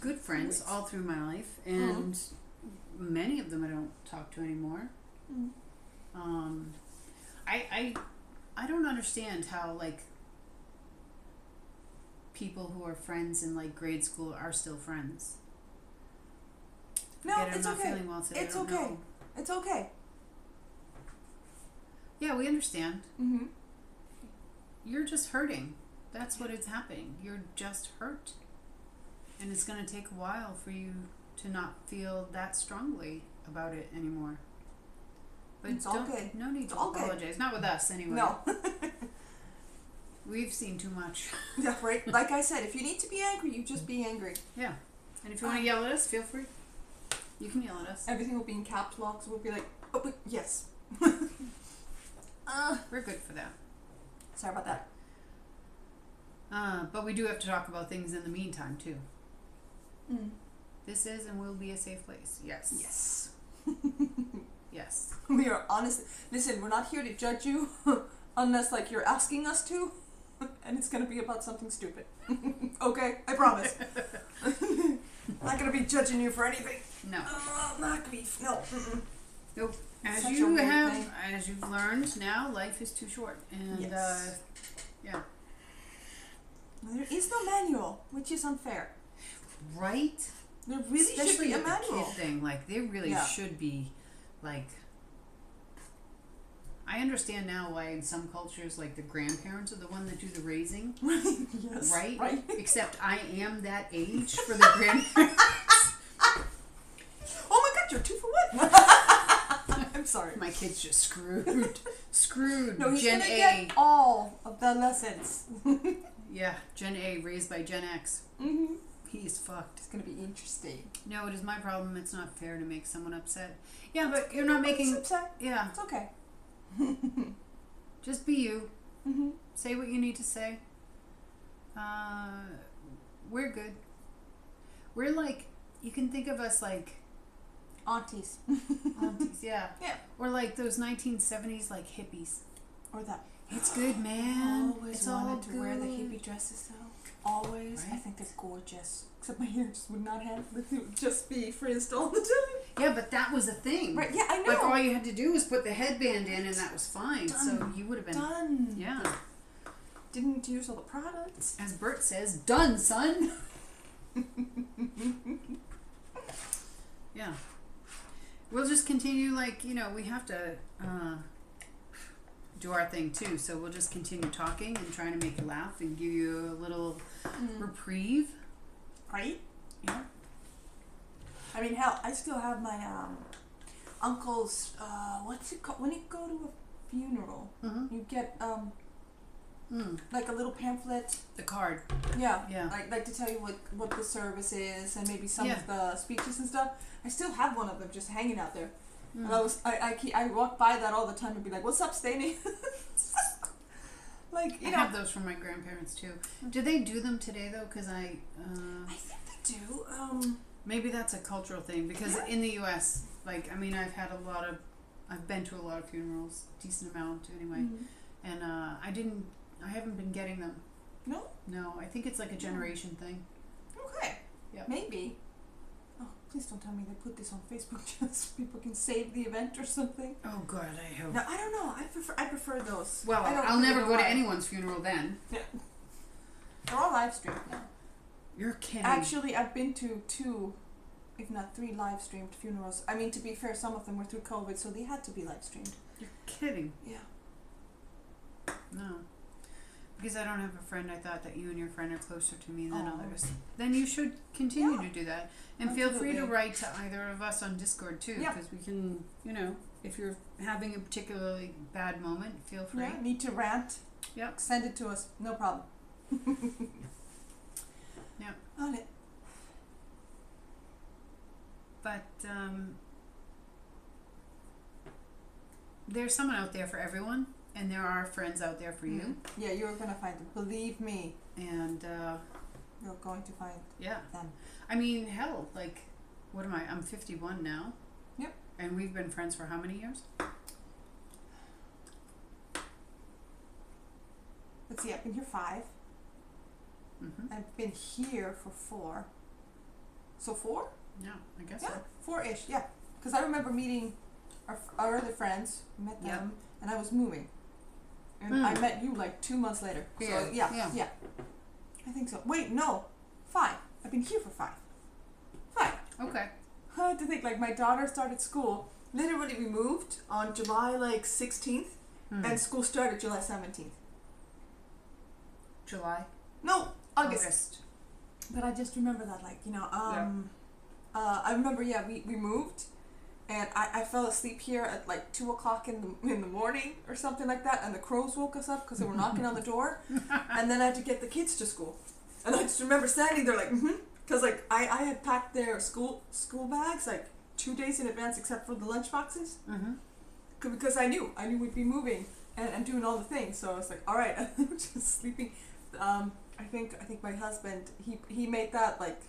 good friends all through my life, and many of them I don't talk to anymore. understand how like people who are friends in like grade school are still friends. No, Forget it, it's I'm not okay. feeling well today. It's I don't okay. know. It's okay. Yeah, we understand. Mm-hmm. You're just hurting. That's what is happening. You're just hurt. And it's going to take a while for you to not feel that strongly about it anymore. But It's all good. No need It's to all good. apologize. Not with us, anyway. No. We've seen too much. Yeah, right. Like I said, if you need to be angry, you just be angry. Yeah. And if you want to yell at us, feel free. You can yell at us. Everything will be in caps lock, so we'll be like, oh, but yes. We're good for that. Sorry about that. But we do have to talk about things in the meantime, too. Mm. This is and will be a safe place. Yes. Yes. Yes. We are honest. Listen, we're not here to judge you unless like you're asking us to, and it's gonna be about something stupid. Okay, I promise. I'm not gonna be judging you for anything. No. Not gonna be. No. Mm-mm. Nope. As Such a you weird have, thing. as you've learned now, life is too short, and Yes. yeah. There is no manual, which is unfair. Right. There really Especially should be a with the manual. kid thing. Like they really Yeah. should be, like. I understand now why in some cultures, like the grandparents are the one that do the raising, Yes. right? Right. Except I am that age for the grandparents. Oh my God, you're 2 for 1. I'm sorry. My kid's just screwed. Screwed. No, he's Gen gonna A. get all of the lessons. Yeah, Gen A raised by Gen X. Mm-hmm. He's fucked. It's gonna be interesting. No, it is my problem. It's not fair to make someone upset. Yeah, but you're not making. It's upset. Yeah, It's okay. just be you. Mm-hmm. Say what you need to say. We're good. We're like, you can think of us like Aunties. aunties, yeah. Yeah. Or like those 1970s like hippies. Or that. It's good, man. Always It's all wanted to good. wear the hippie dresses though. Always. I Right? think they're gorgeous. Except my hair just would not handle it. It would just be frizzed all the time. Yeah, but that was a thing. Right, yeah, I know. Like all you had to do was put the headband in and that was fine. So Done. you would have been Done. Yeah. Didn't use all the products. As Bert says, done, son. Yeah. We'll just continue, like, you know, we have to do our thing too. So we'll just continue talking and trying to make you laugh and give you a little reprieve. Right? Yeah. I mean, hell, I still have my uncle's, what's it called? When you go to a funeral, Mm-hmm. you get like a little pamphlet. The card. Yeah. Yeah. Like to tell you what the service is and maybe some Yeah. of the speeches and stuff. I still have one of them just hanging out there. Mm. And I walk by that all the time and be like, "What's up, Stanley?" Like, you I know. have those from my grandparents too. Do they do them today though? Because I think they do. maybe that's a cultural thing. Because Yeah. in the U.S., like, I mean, I've been to a lot of funerals, decent amount anyway, and I haven't been getting them. No? No, I think it's like a generation thing. Okay. Yep. Maybe. Oh, please don't tell me they put this on Facebook just so people can save the event or something. Oh God, I hope. No, I don't know. I prefer those. Well, I don't I'll really never know go to why. anyone's funeral then. They're all live streamed now. You're kidding. Actually, I've been to 2, if not 3 live streamed funerals. I mean, to be fair, some of them were through COVID, so they had to be live streamed. You're kidding. Yeah. No. Because I don't have a friend, I thought that you and your friend are closer to me than Oh. others. Then you should continue Yeah. to do that. And feel free to Absolutely. write to either of us on Discord too, Yeah. because we can, you know, if you're having a particularly bad moment, feel free. Yeah. Need to rant? Yep. Send it to us. No problem. Yep. On it. But there's someone out there for everyone, and there are friends out there for you. Yeah, you're gonna find them. Believe me, And you're going to find yeah. them. I mean, hell, like, what am I? I'm 51 now. Yep. And we've been friends for how many years? Let's see, I've been here 5. Mm-hmm. I've been here for 4. So 4? Yeah, I guess Yeah, so. 4-ish, yeah. Because I remember meeting our other friends, met them, Yep. and I was moving. and I met you like 2 months later. Yeah. So yeah. I think so. Wait, no, 5. I've been here for 5. 5. Okay. I had to think, like, my daughter started school. Literally, we moved on July like 16th, and school started July 17th. July. No, August. But I just remember that, like, you know, I remember, we moved, and I fell asleep here at like 2 o'clock in the morning or something like that, and the crows woke us up because they were knocking on the door, and then I had to get the kids to school, and I just remember standing there like, because like I had packed their school bags like 2 days in advance except for the lunch boxes, because I knew we'd be moving and doing all the things, so I was like, all right, I'm just sleeping. I think my husband he made that like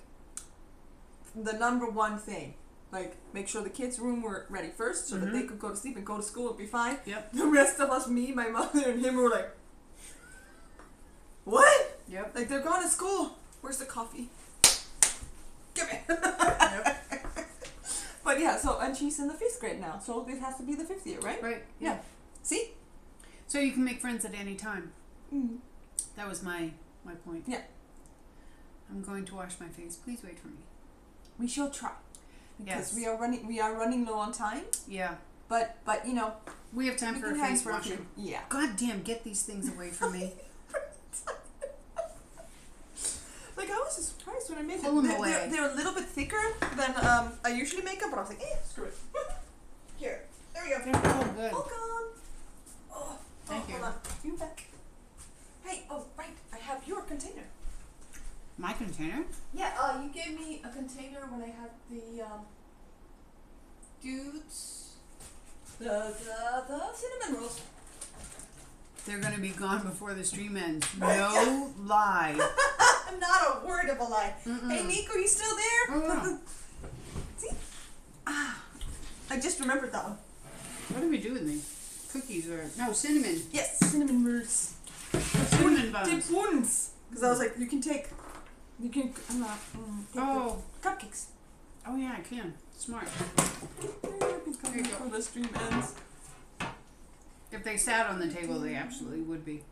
the number one thing, like make sure the kids' room were ready first so that they could go to sleep and go to school and be fine. Yep. The rest of us, me, my mother, and him, were like, what? Yep. Like, they're gone to school. Where's the coffee? Give me. Yep. But yeah, so and she's in the 5th grade now, so it has to be the 5th year, right? Right. Yeah. See? So you can make friends at any time. Mm. That was my point. Yeah. I'm going to wash my face. Please wait for me. We shall try. Because Yes. we are running low on time. Yeah. But you know, We have time we for a can hang face for a washing. few. Yeah. God damn, get these things away from me. Like, I was just surprised when I made Pull it. them away. They're a little bit thicker than I usually make them, but I was like, screw it. Here, there we go. They're so good. Welcome. Oh, Thank you. Hold on. You back. Hey, oh right, I have your container. My container? Yeah, you gave me a container when I had the dudes, the cinnamon rolls. They're going to be gone before the stream ends. No lie. Not a word of a lie. Mm-mm. Hey, Nico, you still there? Oh, yeah. See? I just remembered that one. What do we do with these? Cookies or... No, cinnamon. Yes, cinnamon rolls. Cinnamon buns. Dip ones. Because I was like, you can take take Oh. the cupcakes. Oh, yeah, I can. Smart. There you go. before the stream ends. If they sat on the table, they absolutely would be.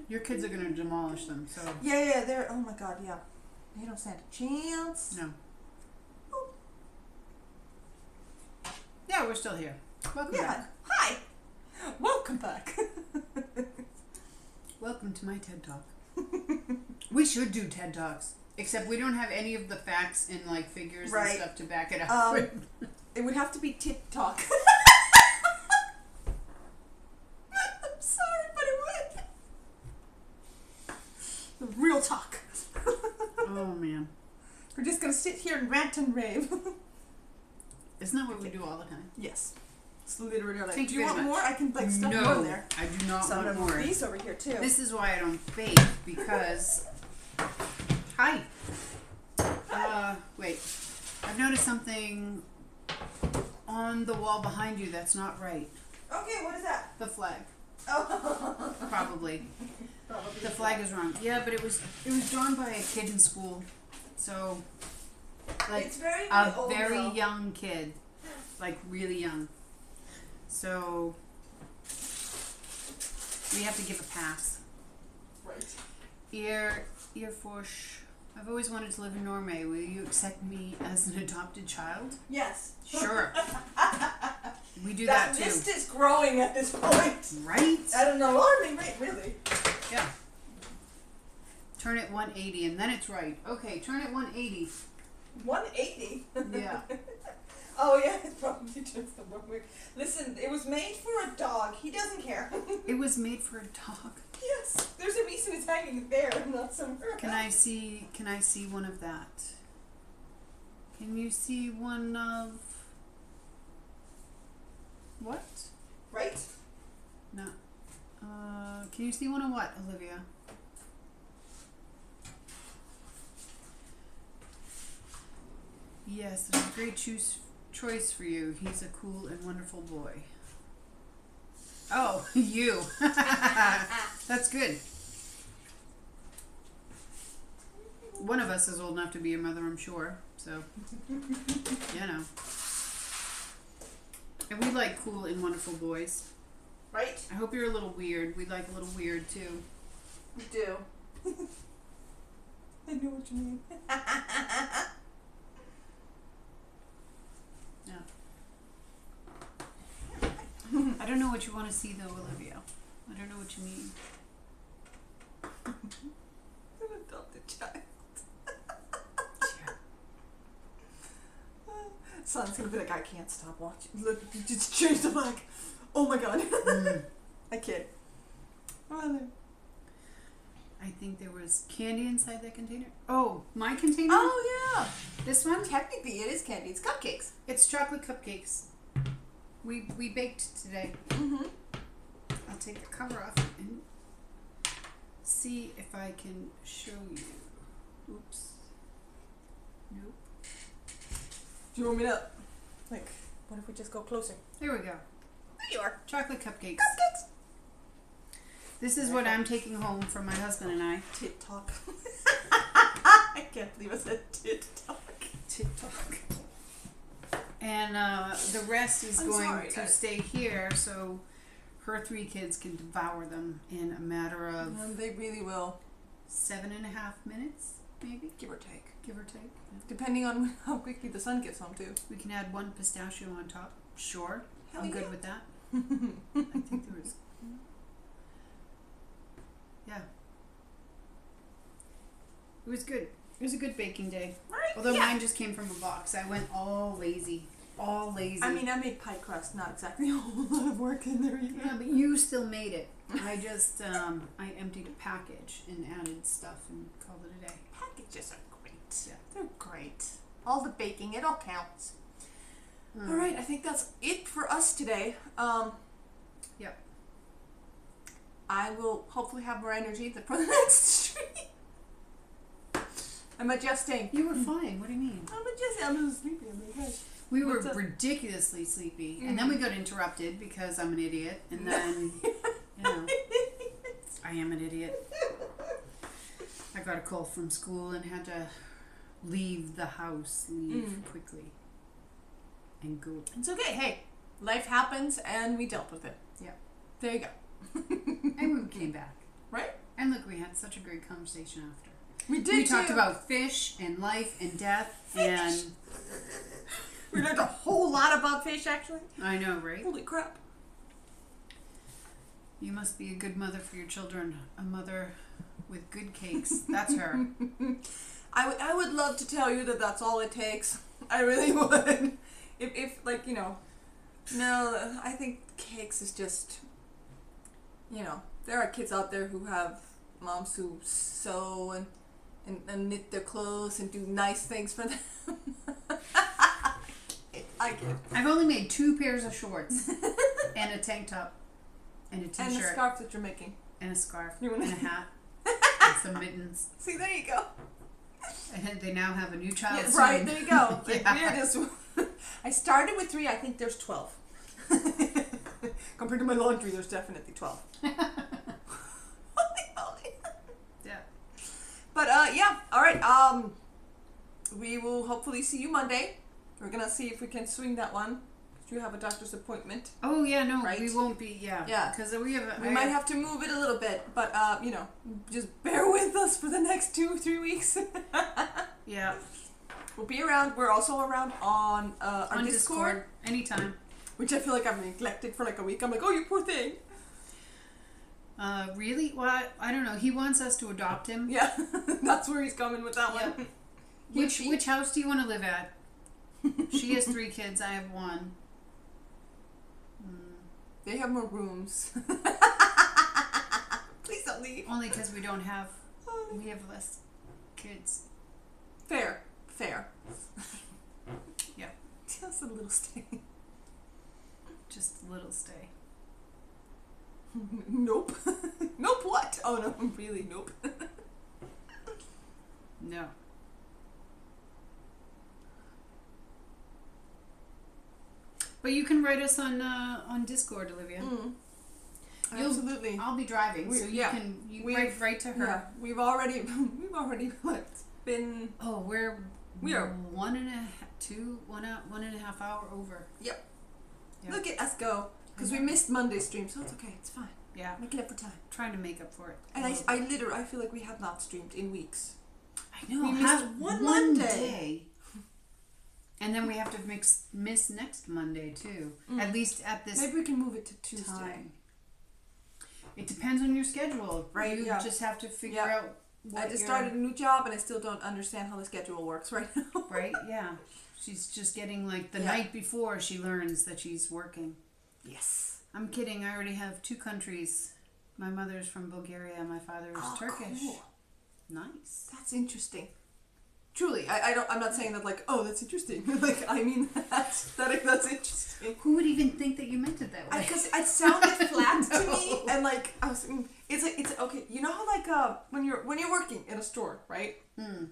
Your kids are going to demolish them, so... Yeah, they're, oh my god, yeah. They don't stand a chance. No. Yeah, we're still here. Welcome back. Hi. Welcome back. Welcome to my TED Talk. We should do TED Talks, except we don't have any of the facts and like figures and Right. stuff to back it up. It would have to be tip talk. I'm sorry, but it would. Real talk. Oh man, We're just gonna sit here and rant and rave. isn't that what we do all the time? Yes. It's literally like, Thank do you you very want much. more? I can like stuff more No, in there. I do not Some want of more. these over here too. This is why I don't bake, because... Hi. Wait. I've noticed something on the wall behind you that's not right. Okay, what is that? The flag. Oh. Probably. Probably The flag is wrong. Yeah, but it was drawn by a kid in school. So, like, It's very, a old very though. young kid. Like, really young. So, we have to give a pass. Right. Earforsh. I've always wanted to live in Norway. Will you accept me as an adopted child? Yes. Sure. We do that too. list is growing at this point. Right? At an alarming rate, really. Yeah. Turn it 180 and then it's right. Okay, turn it 180. 180. Yeah. Oh yeah, it's probably just the wrong way. Listen, it was made for a dog. He doesn't care. It was made for a dog. Yes. There's a reason it's hanging there and not somewhere. Can I see one of that? Can you see one of what? Right? No. Can you see one of what, Olivia? Yes, there's a great choice for you. He's a cool and wonderful boy. Oh, you. That's good. One of us is old enough to be your mother, I'm sure. So, you know. And we like cool and wonderful boys. Right? I hope you're a little weird. We like a little weird too. We do. I know what you mean. No. I don't know what you want to see though, Olivia. I don't know what you mean. An adopted child. Son's gonna be like, I can't stop watching. Look, you just changed the black. Oh my god. I can't. Oh, I think there was candy inside that container. Oh, my container? oh yeah. This one? Technically, it is candy. It's cupcakes. It's chocolate cupcakes. We baked today. Mm-hmm. I'll take the cover off and see if I can show you. Oops. Nope. Do you want me to, like, what if we just go closer? There we go. There you are. Chocolate cupcakes. Cupcakes. This is what I'm taking home from my husband and I. TikTok. I can't believe I said TikTok. TikTok. And the rest is I'm going sorry, to guys. stay here so her 3 kids can devour them in a matter of They really will. 7.5 minutes, maybe? Give or take. Give or take. Yeah. Depending on how quickly the sun gets home, too. We can add 1 pistachio on top. Sure. Hell I'm yeah. good with that. I think there was... Yeah. It was good. It was a good baking day. Right? Although yeah. mine just came from a box. I went all lazy. All lazy. I mean, I made pie crust. Not exactly a whole lot of work in there either. yeah, but you still made it. I just, I emptied a package and added stuff and called it a day. Packages are great. Yeah. They're great. All the baking, it all counts. Mm. All right, I think that's it for us today. Yep. I will hopefully have more energy for the next stream. I'm adjusting. You were fine. What do you mean? I'm adjusting. I'm a little sleepy. I'm like, gosh. We were What's up? ridiculously sleepy. And then we got interrupted because I'm an idiot. And then, you know, I am an idiot. I got a call from school and had to leave the house, quickly and go. It's okay. Hey, life happens and we dealt with it. Yeah. There you go. And we came back. Right? And look, we had such a great conversation after. We did. We talked about fish and life and death and... We learned a whole lot about fish, actually. I know, right? Holy crap. You must be a good mother for your children. A mother with good cakes. That's her. I would love to tell you that that's all it takes. I really would. If like, you know, no, I think cakes is just, you know, there are kids out there who have moms who sew and knit their clothes and do nice things for them. I get it. I've only made 2 pairs of shorts and a tank top and a t-shirt And the scarf that you're making. and a scarf You and wanna- a hat and some mittens. See, there you go. And they now have a new child Yeah, soon. right, there you go. Like, Yeah. we're just, I started with 3, I think there's 12. Compared to my laundry, there's definitely 12. Holy. Yeah. But yeah, alright, we will hopefully see you Monday. We're gonna see if we can swing that one. You have a doctor's appointment. Oh yeah, no, Right? we won't be. Yeah. Yeah. Because we have. We might have to move it a little bit, but you know, just bear with us for the next 2 or 3 weeks. Yeah. We'll be around. We're also around on our On Discord, anytime. which I feel like I've neglected for like a week. I'm like, oh, you poor thing. Really? Well, I don't know. He wants us to adopt him. Yeah, that's where he's coming with that Yep. one. Which house do you want to live at? She has 3 kids. I have 1. They have more rooms. Please don't leave. Only because we don't have. We have less kids. Fair. Yeah. Just a little stay. Just a little stay. Nope. Nope. What? Oh no, really? Nope. No. But you can write us on Discord, Olivia. Absolutely. I'll be driving, so you can write to her. Yeah, we've already what? It's been. Oh, we are 1.5 hour over. Yep. Yeah. Look at us go. Because we missed Monday's stream, so it's okay. It's fine. Yeah. Making up for time. Trying to make up for it. And I feel like we have not streamed in weeks. I know. We missed one Monday. And then we have to miss next Monday too. At least at this Maybe we can move it to Tuesday. time. It depends on your schedule. Right, You yeah. just have to figure out what I just started a new job and I still don't understand how the schedule works right now. Right? Yeah. She's just getting like the night before she learns that she's working. Yes. I'm kidding. I already have 2 countries. My mother's from Bulgaria. My father is Turkish. Cool. Nice. That's interesting. Truly, I'm not saying that like, oh, that's interesting. Like, I mean, that's interesting. Who would even think that you meant it that way? Because it sounded flat to me, and like I was, it's okay. You know how like when you're working in a store, right? You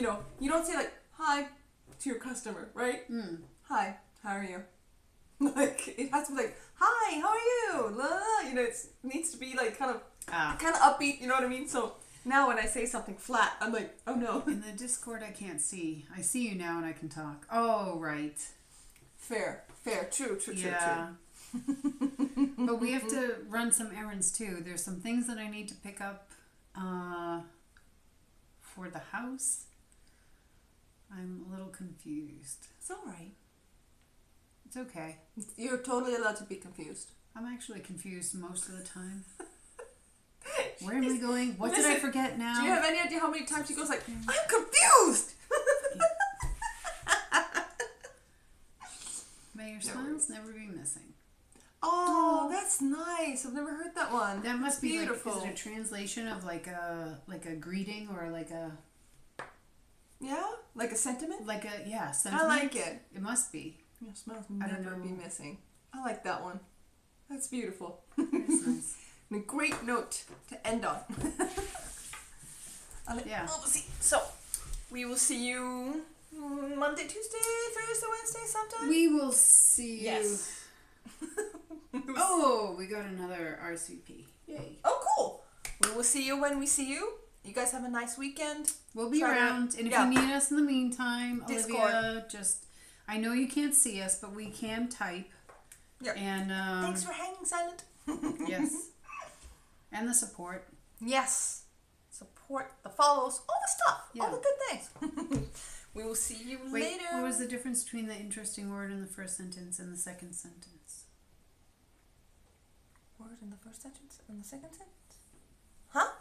know, you don't say like hi to your customer, right? Hi, how are you? Like it has to be like hi, how are you? La, you know, it needs to be like kind of upbeat. You know what I mean? So. Now when I say something flat, I'm like, oh no. In the Discord, I can't see. I see you now and I can talk. Oh, right. Fair. True. But we have to run some errands too. There's some things that I need to pick up for the house. I'm a little confused. It's alright. It's okay. You're totally allowed to be confused. I'm actually confused most of the time. Where am I going? What did I forget now? Do you have any idea how many times she goes like, I'm confused? May your smiles never be missing. Oh, that's nice. I've never heard that one. That must be beautiful. Like, is it a translation of like a greeting or like a like a sentiment? Like a sentiment? I like it. It must be. Your smiles never be missing. I like that one. That's beautiful. That's nice. And a great note to end on. Yeah. See. So, we will see you Monday, Tuesday, Thursday, Wednesday sometime? We will see you. Yes. Oh, we got another RCP. Yay. Oh, cool. We will see you when we see you. You guys have a nice weekend. We'll be around. And if you need us in the meantime, Discord. Olivia, I know you can't see us, but we can type. Yeah. And thanks for hanging silent. Yes. And the support. Yes. Support, the follows, all the stuff. Yeah. All the good things. We will see you later. What was the difference between the interesting word in the first sentence and the second sentence? Word in the first sentence and the second sentence? Huh?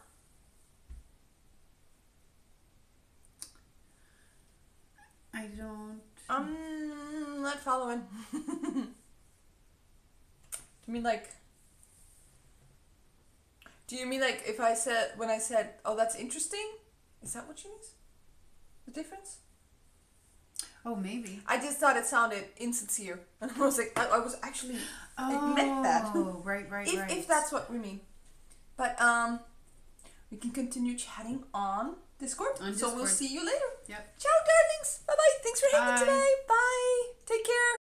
I don't... not following. Do you mean like if I said, when I said, oh, that's interesting? Is that what you mean? The difference? Oh, maybe. I just thought it sounded insincere. And I was like, I was actually, I meant that. Oh, right. If that's what we mean. But, we can continue chatting on Discord. So we'll see you later. Yep. Ciao, darlings. Bye-bye. Thanks for hanging Bye. today. Bye. Take care.